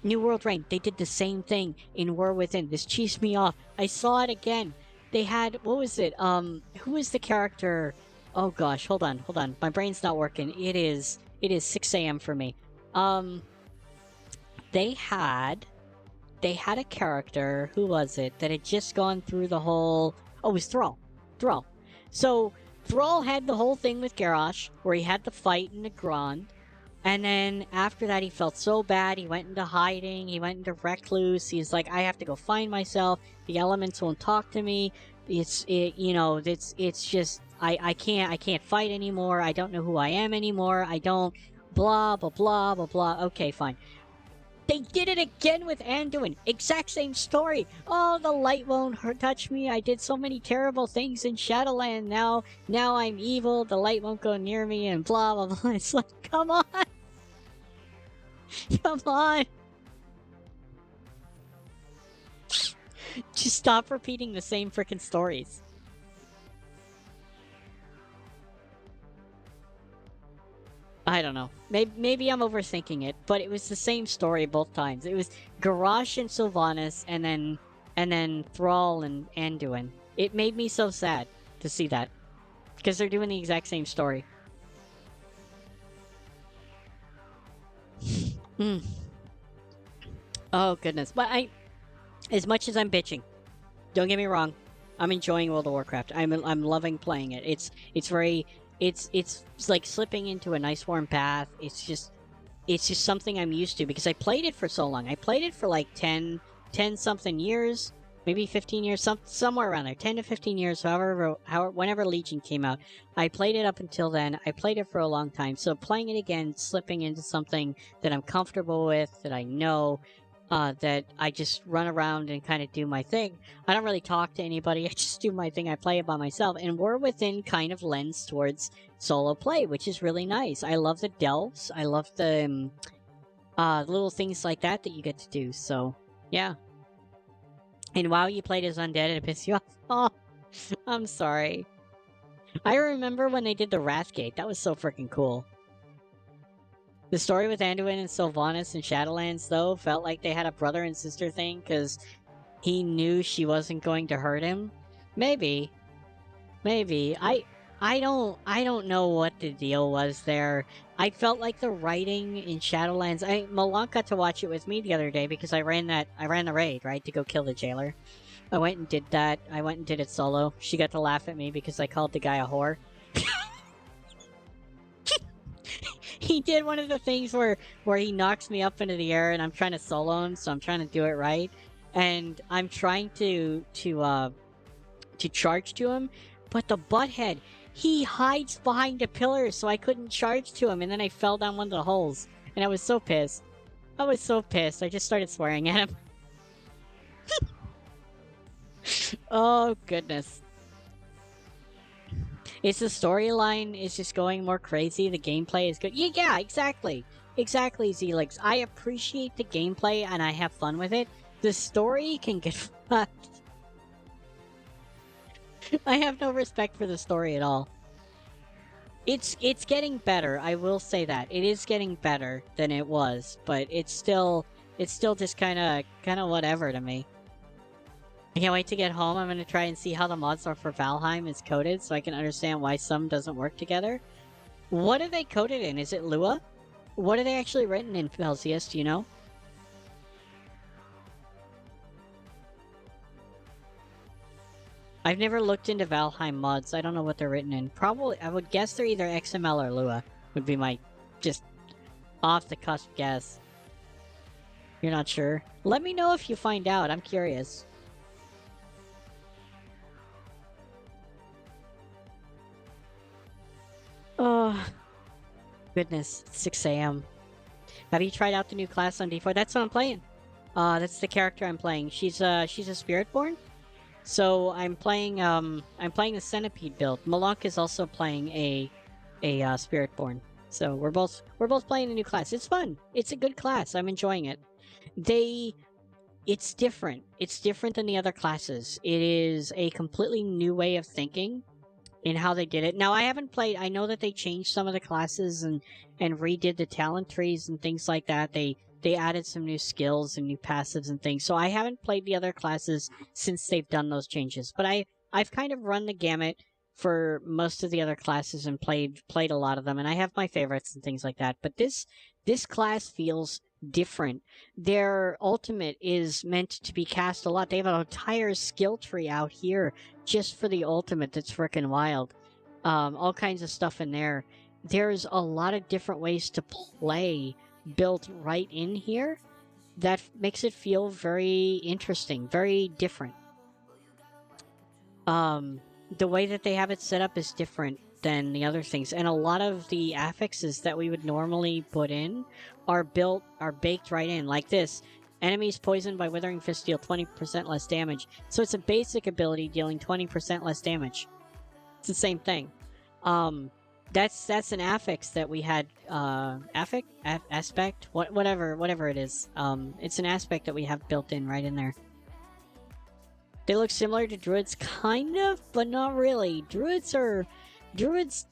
New World Reign, they did the same thing in War Within. This cheesed me off. I saw it again. They had, what was it? Who was the character? Oh gosh, hold on. My brain's not working. It is 6 a.m. for me. They had a character, who was it, that had just gone through the whole... Oh, it was Thrall. So, Thrall had the whole thing with Garrosh, where he had the fight in the Grand, and then after that he felt so bad, he went into hiding, he went into recluse, he's like, I have to go find myself, the elements won't talk to me, it's just, I can't fight anymore, I don't know who I am anymore, I don't, blah, blah, blah, blah, blah, okay, fine. They did it again with Anduin. Exact same story. Oh, the light won't touch me. I did so many terrible things in Shadowland. Now I'm evil. The light won't go near me and blah, blah, blah. It's like, come on. Come on. Just stop repeating the same freaking stories. I don't know. Maybe I'm overthinking it, but it was the same story both times. It was Garrosh and Sylvanas, and then Thrall and Anduin. It made me so sad to see that, because they're doing the exact same story. Oh goodness! But as much as I'm bitching, don't get me wrong, I'm enjoying World of Warcraft. I'm loving playing it. It's very. It's like slipping into a nice warm bath. It's just something I'm used to because I played it for so long. I played it for like 10 something years, maybe 15 years, somewhere around there, 10 to 15 years, whenever Legion came out. I played it up until then. I played it for a long time. So playing it again, slipping into something that I'm comfortable with, that I know, that I just run around and kind of do my thing. I don't really talk to anybody. I just do my thing. I play it by myself. And War Within kind of lends towards solo play, which is really nice. I love the delves. I love the little things like that you get to do. So, yeah. And while you played as undead, it pissed you off. Oh, I'm sorry. I remember when they did the Wrathgate. That was so freaking cool. The story with Anduin and Sylvanas and Shadowlands, though, felt like they had a brother and sister thing, because he knew she wasn't going to hurt him. Maybe. I don't know what the deal was there. I felt like the writing in Shadowlands... Malak got to watch it with me the other day, because I ran the raid, right, to go kill the jailer. I went and did that. I went and did it solo. She got to laugh at me because I called the guy a whore. He did one of the things where he knocks me up into the air and I'm trying to solo him, so I'm trying to do it right. And I'm trying to charge to him, but the butthead, he hides behind a pillar, so I couldn't charge to him, and then I fell down one of the holes. And I was so pissed. I just started swearing at him. Oh, goodness. It's the storyline is just going more crazy. The gameplay is good. Yeah, exactly. Exactly, Zelix. I appreciate the gameplay and I have fun with it. The story can get fucked. I have no respect for the story at all. It's getting better, I will say that. It is getting better than it was, but it's still just kinda whatever to me. I can't wait to get home. I'm gonna try and see how the mods are for Valheim is coded so I can understand why some doesn't work together. What are they coded in? Is it Lua? What are they actually written in, Celsius? Do you know? I've never looked into Valheim mods. I don't know what they're written in. Probably, I would guess they're either XML or Lua. Would be my just off the cusp guess. You're not sure? Let me know if you find out. I'm curious. Oh, goodness. It's 6 a.m. Have you tried out the new class on D4? That's what I'm playing. That's the character I'm playing. She's a Spiritborn. So I'm playing the Centipede build. Malak is also playing a Spiritborn. So we're both playing a new class. It's fun. It's a good class. I'm enjoying it. It's different. It's different than the other classes. It is a completely new way of thinking in how they did it. Now I haven't played. I know that they changed some of the classes and redid the talent trees and things like that. They added some new skills and new passives and things. So I haven't played the other classes since they've done those changes. But I've kind of run the gamut for most of the other classes and played a lot of them, and I have my favorites and things like that. But this class feels different. Their ultimate is meant to be cast a lot. They have an entire skill tree out here just for the ultimate that's freaking wild. All kinds of stuff in there. There's a lot of different ways to play built right in here that makes it feel very interesting, very different. The way that they have it set up is different than the other things, and a lot of the affixes that we would normally put in are baked right in, like this. Enemies poisoned by Withering Fist deal 20% less damage. So it's a basic ability dealing 20% less damage. It's the same thing. That's an affix that we had, aspect? Whatever it is. It's an aspect that we have built in right in there. They look similar to druids, kind of, but not really. Druids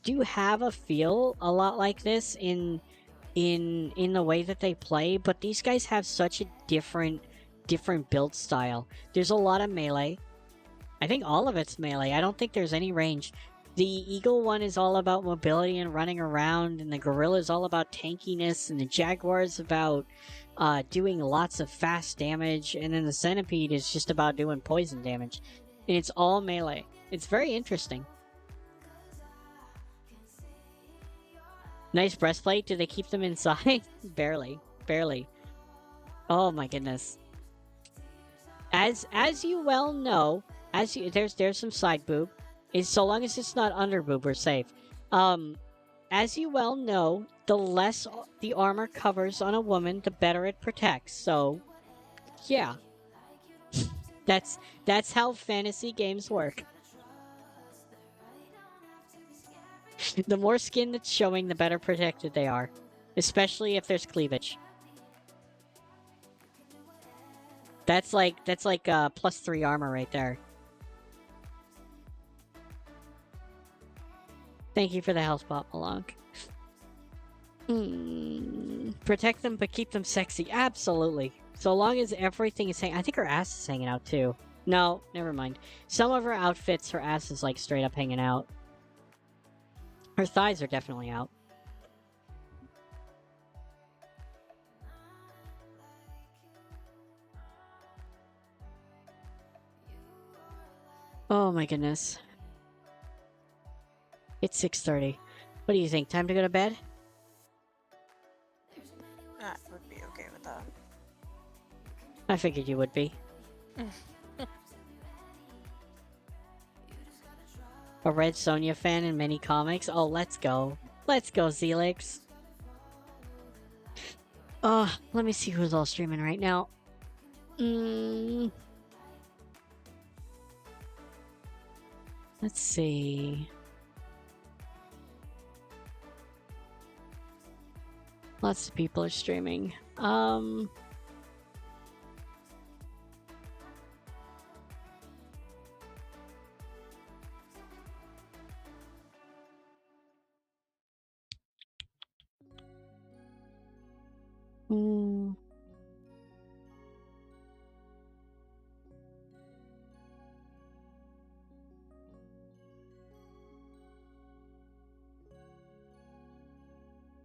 do have a feel a lot like this in the way that they play, but these guys have such a different build style. There's a lot of melee. I think all of it's melee. I don't think there's any range. The eagle one is all about mobility and running around, and the gorilla is all about tankiness, and the jaguar is about doing lots of fast damage, and then the centipede is just about doing poison damage. And it's all melee. It's very interesting. Nice breastplate. Do they keep them inside? Barely. Oh my goodness. As you well know, there's some side boob. So long as it's not under boob, we're safe. As you well know, the less the armor covers on a woman, the better it protects. So, yeah. That's how fantasy games work. The more skin that's showing, the better protected they are. Especially if there's cleavage. That's like +3 armor right there. Thank you for the health bot, Malonk. Protect them, but keep them sexy. Absolutely. So long as everything is hanging... I think her ass is hanging out, too. No, never mind. Some of her outfits, her ass is, like, straight up hanging out. Her thighs are definitely out. Oh my goodness. It's 6:30. What do you think? Time to go to bed? I would be okay with that. I figured you would be. A Red Sonja fan in many comics? Oh, let's go. Let's go, Zelix. Let me see who's all streaming right now. Let's see. Lots of people are streaming. Hmm.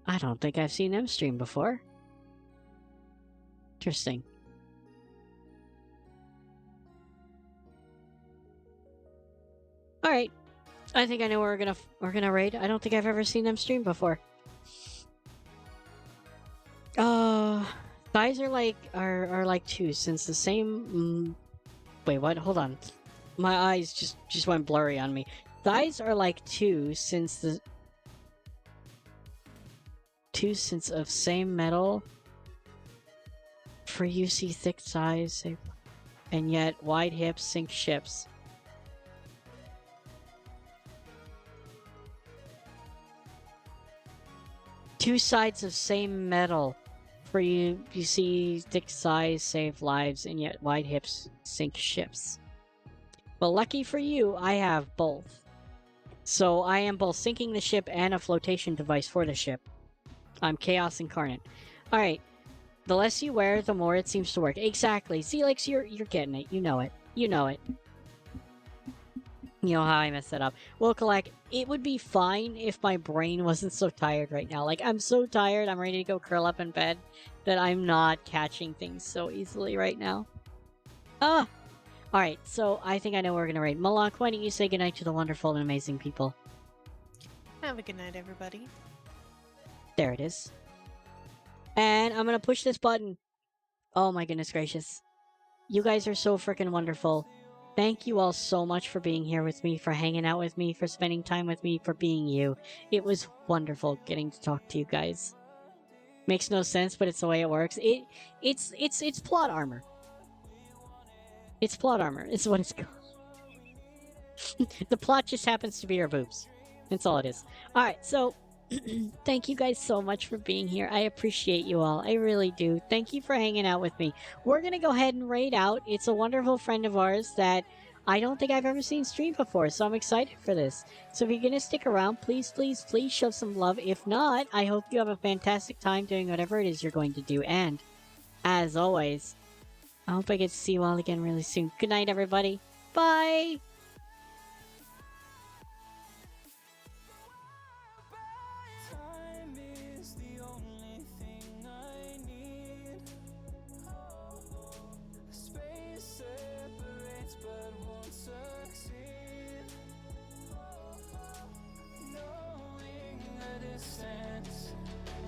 I don't think I've seen them stream before. Interesting. All right, I think I know where we're gonna raid. I don't think I've ever seen them stream before. Thighs are like two since the same. Wait, what? Hold on, my eyes just went blurry on me. Thighs are like two since of same metal. For you see thick thighs, and yet wide hips sink ships. Two sides of same metal. For you see thick thighs save lives, and yet wide hips sink ships. Well, lucky for you, I have both. So I am both sinking the ship and a flotation device for the ship. I'm Chaos Incarnate. Alright. The less you wear, the more it seems to work. Exactly. Zelix, you're getting it. You know it. You know it. You know how I messed that up. Well, Collect, it would be fine if my brain wasn't so tired right now. Like, I'm so tired, I'm ready to go curl up in bed, that I'm not catching things so easily right now. Ah! Alright, so I think I know where we're gonna raid. Malak, why don't you say goodnight to the wonderful and amazing people? Have a good night, everybody. There it is. And I'm gonna push this button. Oh my goodness gracious. You guys are so freaking wonderful. Thank you all so much for being here with me, for hanging out with me, for spending time with me, for being you. It was wonderful getting to talk to you guys. Makes no sense, but it's the way it works. It's plot armor. It's plot armor. It's what it's called. The plot just happens to be your boobs. That's all it is. Alright, so thank you guys so much for being here. I appreciate you all. I really do. Thank you for hanging out with me. We're going to go ahead and raid out. It's a wonderful friend of ours that I don't think I've ever seen stream before, so I'm excited for this. So if you're going to stick around, please, please, please show some love. If not, I hope you have a fantastic time doing whatever it is you're going to do. And, as always, I hope I get to see you all again really soon. Good night, everybody. Bye!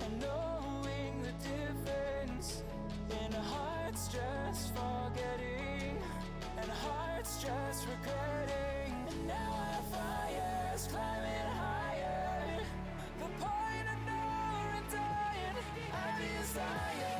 And knowing the difference in a heart's just forgetting and a heart's just regretting. And now our fire's climbing higher, the point of no return. I desire